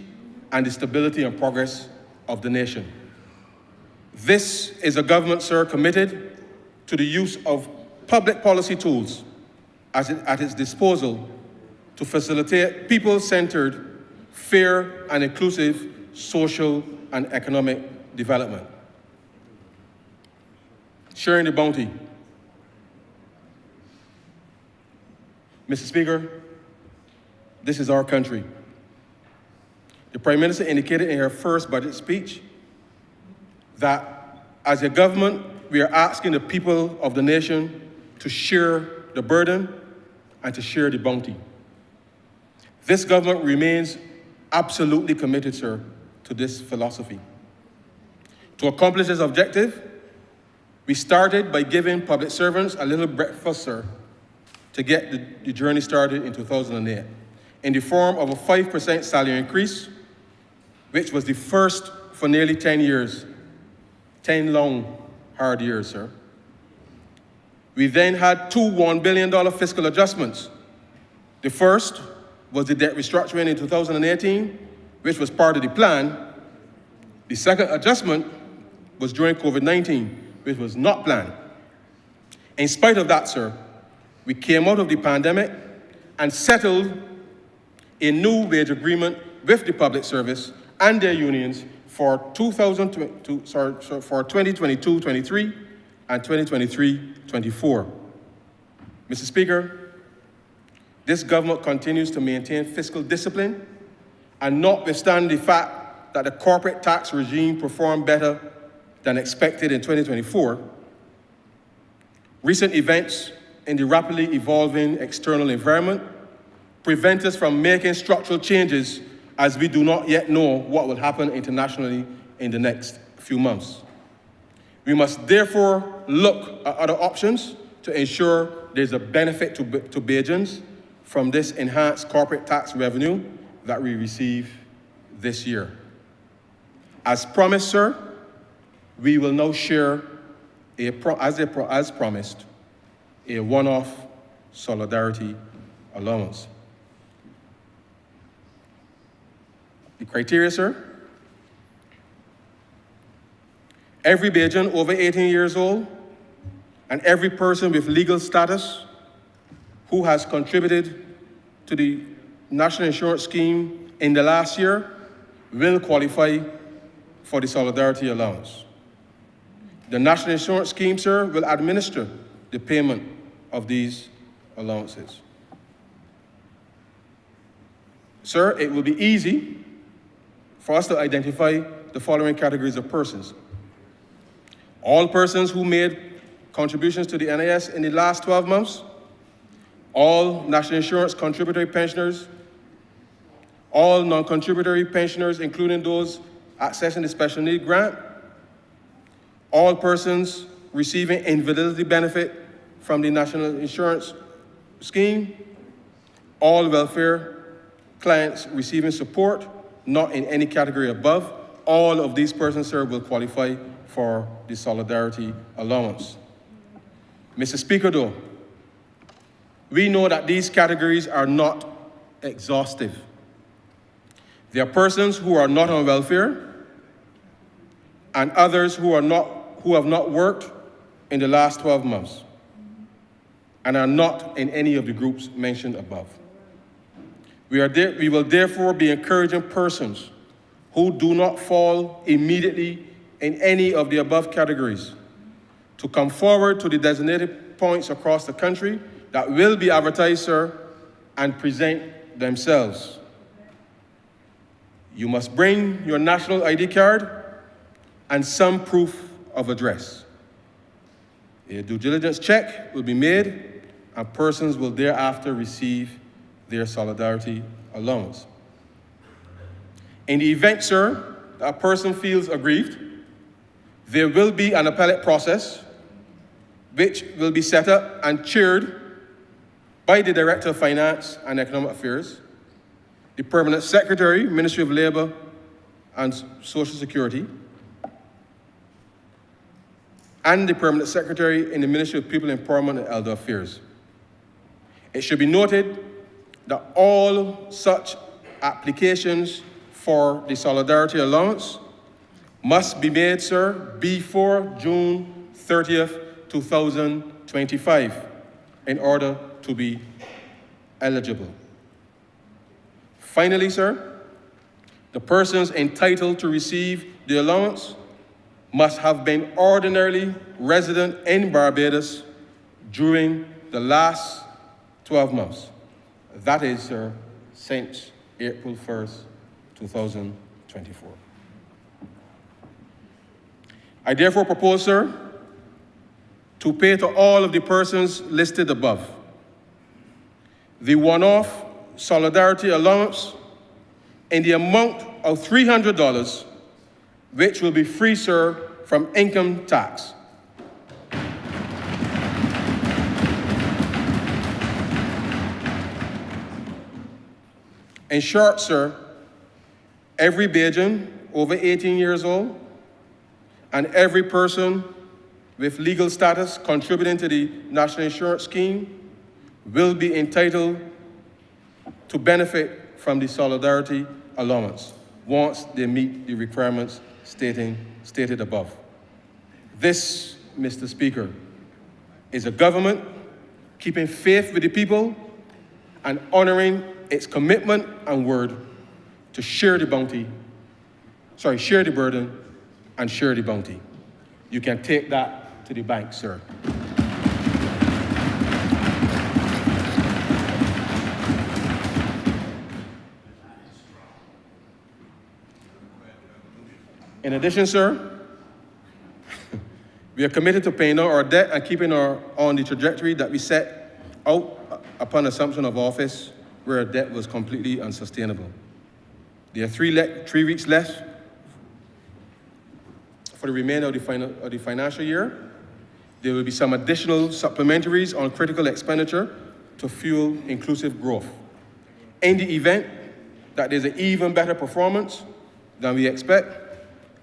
and the stability and progress of the nation. This is a government, sir, committed to the use of public policy tools at its disposal to facilitate people-centered, fair and inclusive social and economic development. Sharing the bounty. Mr. Speaker, this is our country. The Prime Minister indicated in her first budget speech that as a government, we are asking the people of the nation to share the burden and to share the bounty. This government remains absolutely committed, sir, to this philosophy. To accomplish this objective, we started by giving public servants a little breakfast, sir, to get the journey started in 2008, in the form of a 5% salary increase, which was the first for nearly 10 years, 10 long, hard years, sir. We then had two $1 billion fiscal adjustments. The first was the debt restructuring in 2018, which was part of the plan. The second adjustment was during COVID-19, which was not planned. In spite of that, sir, we came out of the pandemic and settled a new wage agreement with the public service and their unions for 2022-23 and 2023-24. Mr. Speaker, this government continues to maintain fiscal discipline, and notwithstanding the fact that the corporate tax regime performed better than expected in 2024, recent events in the rapidly evolving external environment prevent us from making structural changes, as we do not yet know what will happen internationally in the next few months. We must therefore look at other options to ensure there's a benefit to Bajans from this enhanced corporate tax revenue that we receive this year. As promised, sir, we will now share, as promised, a one-off solidarity allowance. The criteria, sir: every Bajan over 18 years old and every person with legal status who has contributed to the National Insurance Scheme in the last year will qualify for the solidarity allowance. The National Insurance Scheme, sir, will administer the payment of these allowances. Sir, it will be easy for us to identify the following categories of persons: all persons who made contributions to the NIS in the last 12 months, all national insurance contributory pensioners, all non-contributory pensioners, including those accessing the special need grant, all persons receiving invalidity benefit from the National Insurance Scheme, all welfare clients receiving support, not in any category above. All of these persons, sir, will qualify for the solidarity allowance. Mr. Speaker, though, we know that these categories are not exhaustive. There are persons who are not on welfare and others who have not worked in the last 12 months and are not in any of the groups mentioned above. We will therefore be encouraging persons who do not fall immediately in any of the above categories to come forward to the designated points across the country that will be advertised, sir, and present themselves. You must bring your national ID card and some proof of address. A due diligence check will be made and persons will thereafter receive their solidarity allowance. In the event, sir, that a person feels aggrieved, there will be an appellate process which will be set up and chaired by the Director of Finance and Economic Affairs, the Permanent Secretary, Ministry of Labor and Social Security, and the Permanent Secretary in the Ministry of People Empowerment and Elder Affairs. It should be noted that all such applications for the solidarity allowance must be made, sir, before June 30th, 2025 in order to be eligible. Finally, sir, the persons entitled to receive the allowance must have been ordinarily resident in Barbados during the last 12 months. That is, sir, since April 1st, 2024. I therefore propose, sir, to pay to all of the persons listed above the one-off solidarity allowance in the amount of $300, which will be free, sir, from income tax. In short, sir, every Bajan over 18 years old and every person with legal status contributing to the National Insurance Scheme will be entitled to benefit from the solidarity allowance once they meet the requirements stated above. This, Mr. Speaker, is a government keeping faith with the people and honoring its commitment and word to share the burden and share the bounty. You can take that to the bank, sir. In addition, sir, we are committed to paying down our debt and keeping on the trajectory that we set out upon assumption of office, where our debt was completely unsustainable. There are 3 weeks left for the remainder of the financial year. There will be some additional supplementaries on critical expenditure to fuel inclusive growth. In the event that there's an even better performance than we expect,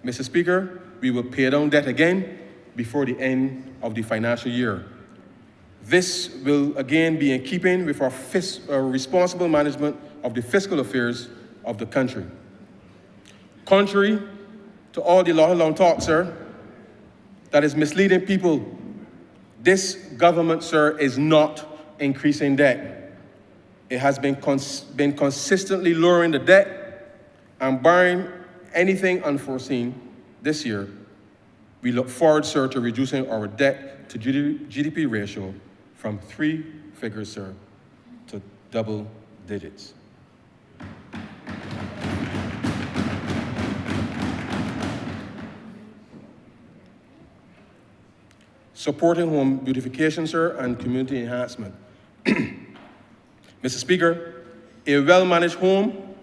Mr. Speaker, we will pay down debt again before the end of the financial year. This will again be in keeping with our responsible management of the fiscal affairs of the country. Contrary to all the long talk, sir, that is misleading people, this government, sir, is not increasing debt. It has been consistently lowering the debt, and barring anything unforeseen this year, we look forward, sir, to reducing our debt to GDP ratio from 3 figures, sir, to double digits. Supporting home beautification, sir, and community enhancement. Mr. Speaker, a well-managed home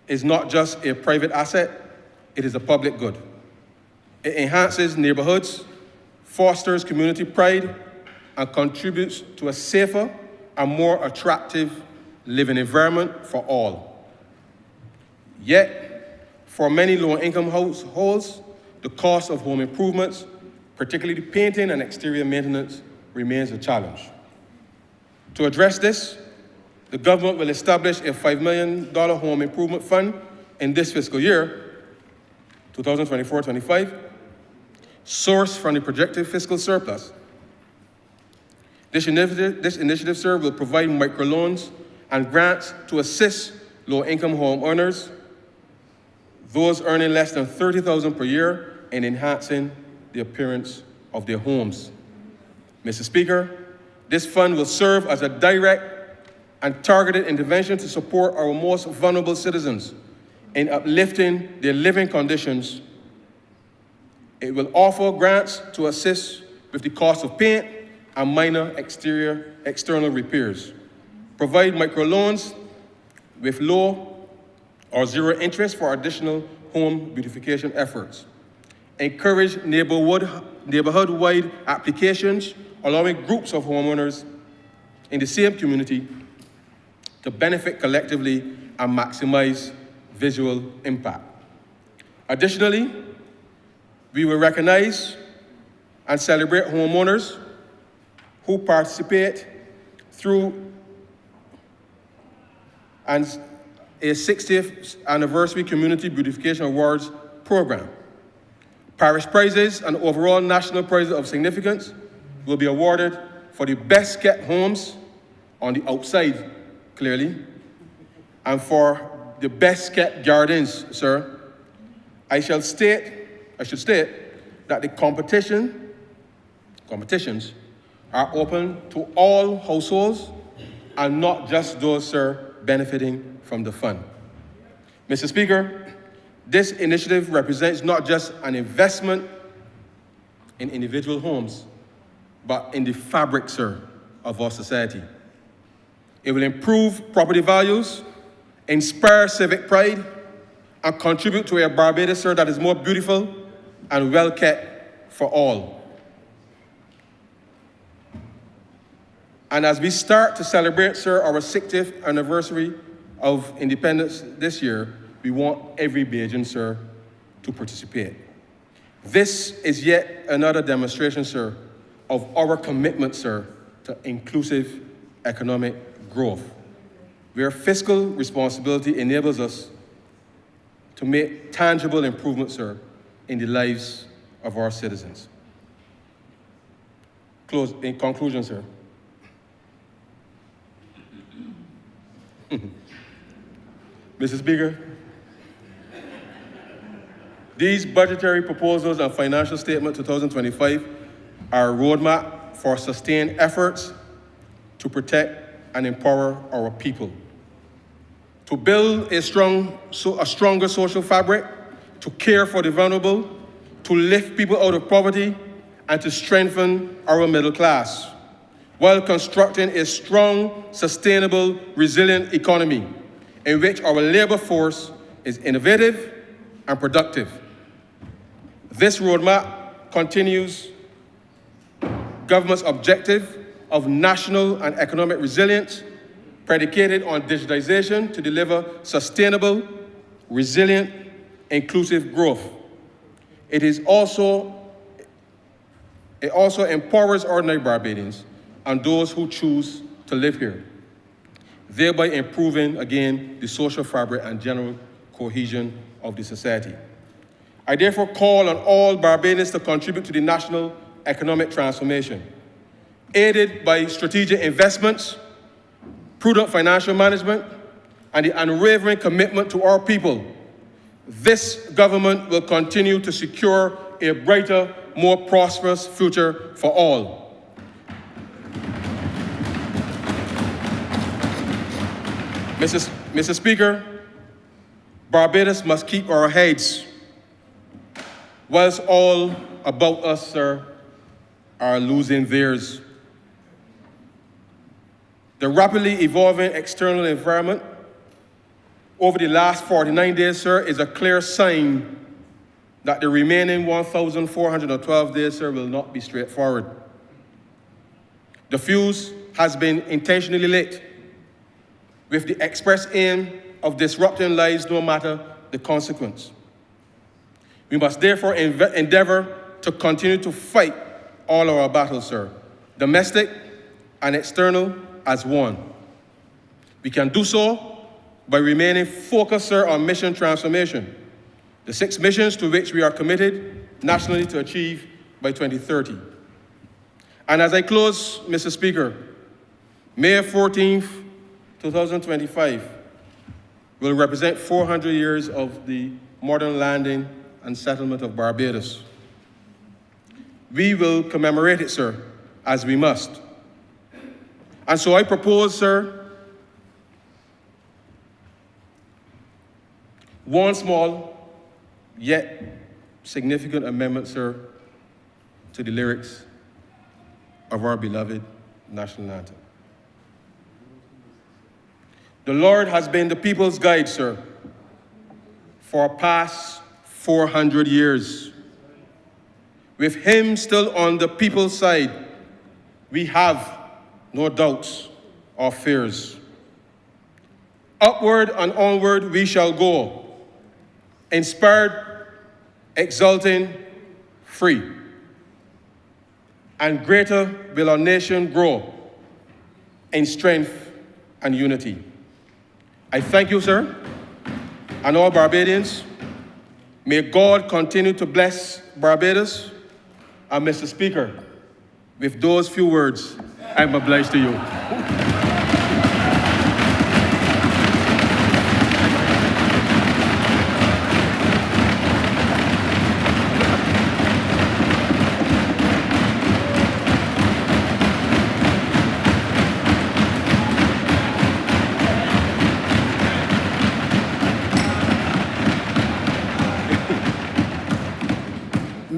is not just a private asset, it is a public good. It enhances neighborhoods, fosters community pride, and contributes to a safer and more attractive living environment for all. Yet, for many low-income households, the cost of home improvements, particularly painting and exterior maintenance, remains a challenge. To address this, the government will establish a $5 million home improvement fund in this fiscal year, 2024-25, sourced from the projected fiscal surplus. This initiative, sir, will provide microloans and grants to assist low-income homeowners, those earning less than $30,000 per year, in enhancing the appearance of their homes. Mr. Speaker, this fund will serve as a direct and targeted intervention to support our most vulnerable citizens in uplifting their living conditions. It will offer grants to assist with the cost of paint and minor external repairs, provide microloans with low or zero interest for additional home beautification efforts, encourage neighborhood-wide applications, allowing groups of homeowners in the same community to benefit collectively and maximize visual impact. Additionally, we will recognize and celebrate homeowners who participate through and a 60th anniversary Community Beautification Awards program. Parish prizes and overall national prizes of significance will be awarded for the best kept homes on the outside, clearly, and for the best kept gardens, sir. I should state that the competitions are open to all households and not just those, sir, benefiting from the fund. Mr. Speaker, this initiative represents not just an investment in individual homes, but in the fabric, sir, of our society. It will improve property values, inspire civic pride, and contribute to a Barbados, sir, that is more beautiful and well-kept for all. And as we start to celebrate, sir, our 60th anniversary of independence this year, we want every Bajan, sir, to participate. This is yet another demonstration, sir, of our commitment, sir, to inclusive economic growth, where fiscal responsibility enables us to make tangible improvements, sir, in the lives of our citizens. In conclusion, sir, Mr. Speaker, these budgetary proposals and financial statement 2025 are a roadmap for sustained efforts to protect and empower our people, to build a stronger social fabric, to care for the vulnerable, to lift people out of poverty, and to strengthen our middle class, while constructing a strong, sustainable, resilient economy in which our labor force is innovative and productive. This roadmap continues government's objective of national and economic resilience predicated on digitization to deliver sustainable, resilient, inclusive growth. It also empowers ordinary Barbadians and those who choose to live here, thereby improving, again, the social fabric and general cohesion of the society. I therefore call on all Barbadians to contribute to the national economic transformation, aided by strategic investments, prudent financial management, and the unwavering commitment to our people. This government will continue to secure a brighter, more prosperous future for all. Mr. Speaker, Barbados must keep our heads whilst all about us, sir, are losing theirs. The rapidly evolving external environment over the last 49 days, sir, is a clear sign that the remaining 1,412 days, sir, will not be straightforward. The fuse has been intentionally lit with the express aim of disrupting lives no matter the consequence. We must therefore endeavor to continue to fight all our battles, sir, domestic and external as one. We can do so by remaining focused, sir, on mission transformation, the 6 missions to which we are committed nationally to achieve by 2030. And as I close, Mr. Speaker, May 14th, 2025 will represent 400 years of the modern landing and settlement of Barbados. We will commemorate it, sir, as we must. And so I propose, sir, one small yet significant amendment, sir, to the lyrics of our beloved national anthem. The Lord has been the people's guide, sir, for past 400 years. With him still on the people's side, we have no doubts or fears. Upward and onward we shall go, inspired, exulting, free. And greater will our nation grow in strength and unity. I thank you, sir, and all Barbadians. May God continue to bless Barbados. And Mr. Speaker, with those few words, I'm obliged to you.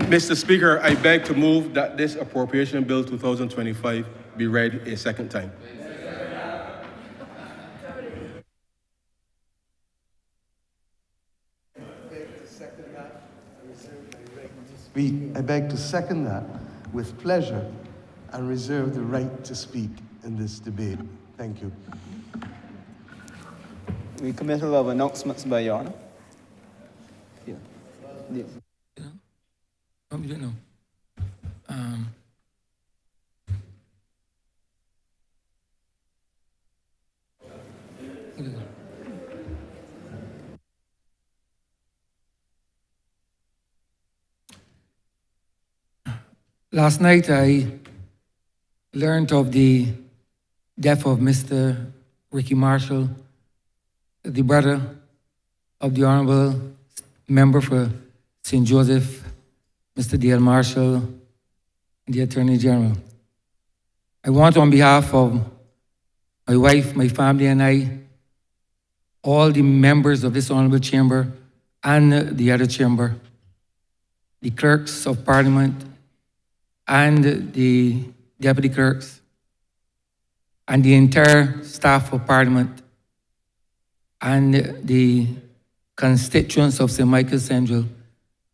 Mr. Speaker, I beg to move that this Appropriation Bill 2025 be read a second time. I beg to second that with pleasure and reserve the right to speak in this debate. Thank you. We commit a lot of announcements by Your Honor. Yeah. You don't know. Last night I learned of the death of Mr. Ricky Marshall, the brother of the Honourable Member for St. Joseph, Mr. Dale Marshall, and the Attorney General. I want, on behalf of my wife, my family, and I, all the members of this Honourable Chamber and the other chamber, the clerks of Parliament and the deputy clerks, and the entire staff of Parliament, and the constituents of St. Michael Central,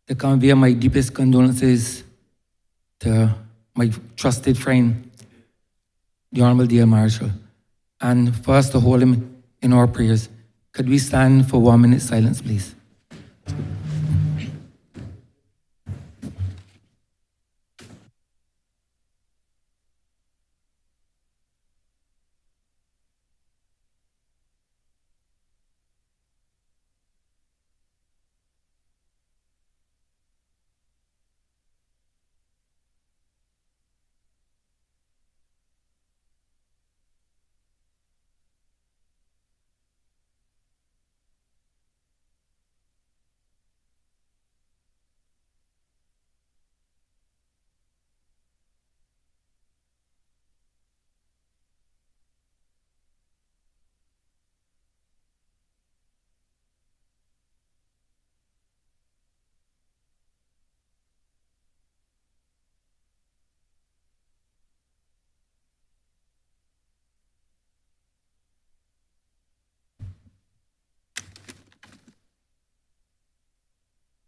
to convey my deepest condolences to my trusted friend, the Honourable Dale Marshall, and for us to hold him in our prayers. Could we stand for 1 minute silence, please?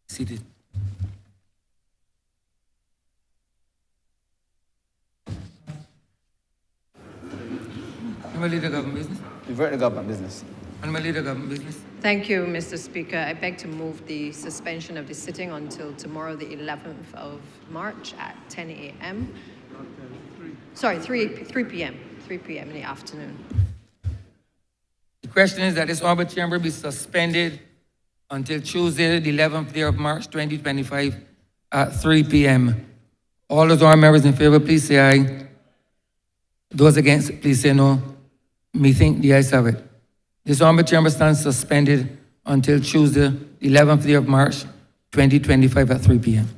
Seated. Honourable Leader Government Business. Revert to government business. Honourable Leader Government Business. Thank you, Mr. Speaker. I beg to move the suspension of the sitting until tomorrow, the 11th of March at 10 a.m. Sorry, 3 p.m. 3 p.m. in the afternoon. The question is that this Honourable Chamber be suspended until Tuesday, the 11th day of March 2025 at 3 p.m. All those honourable members in favour, please say aye. Those against, please say no. Methinks the ayes have it. This Honourable Chamber stands suspended until Tuesday, 11th day of March 2025 at 3 p.m.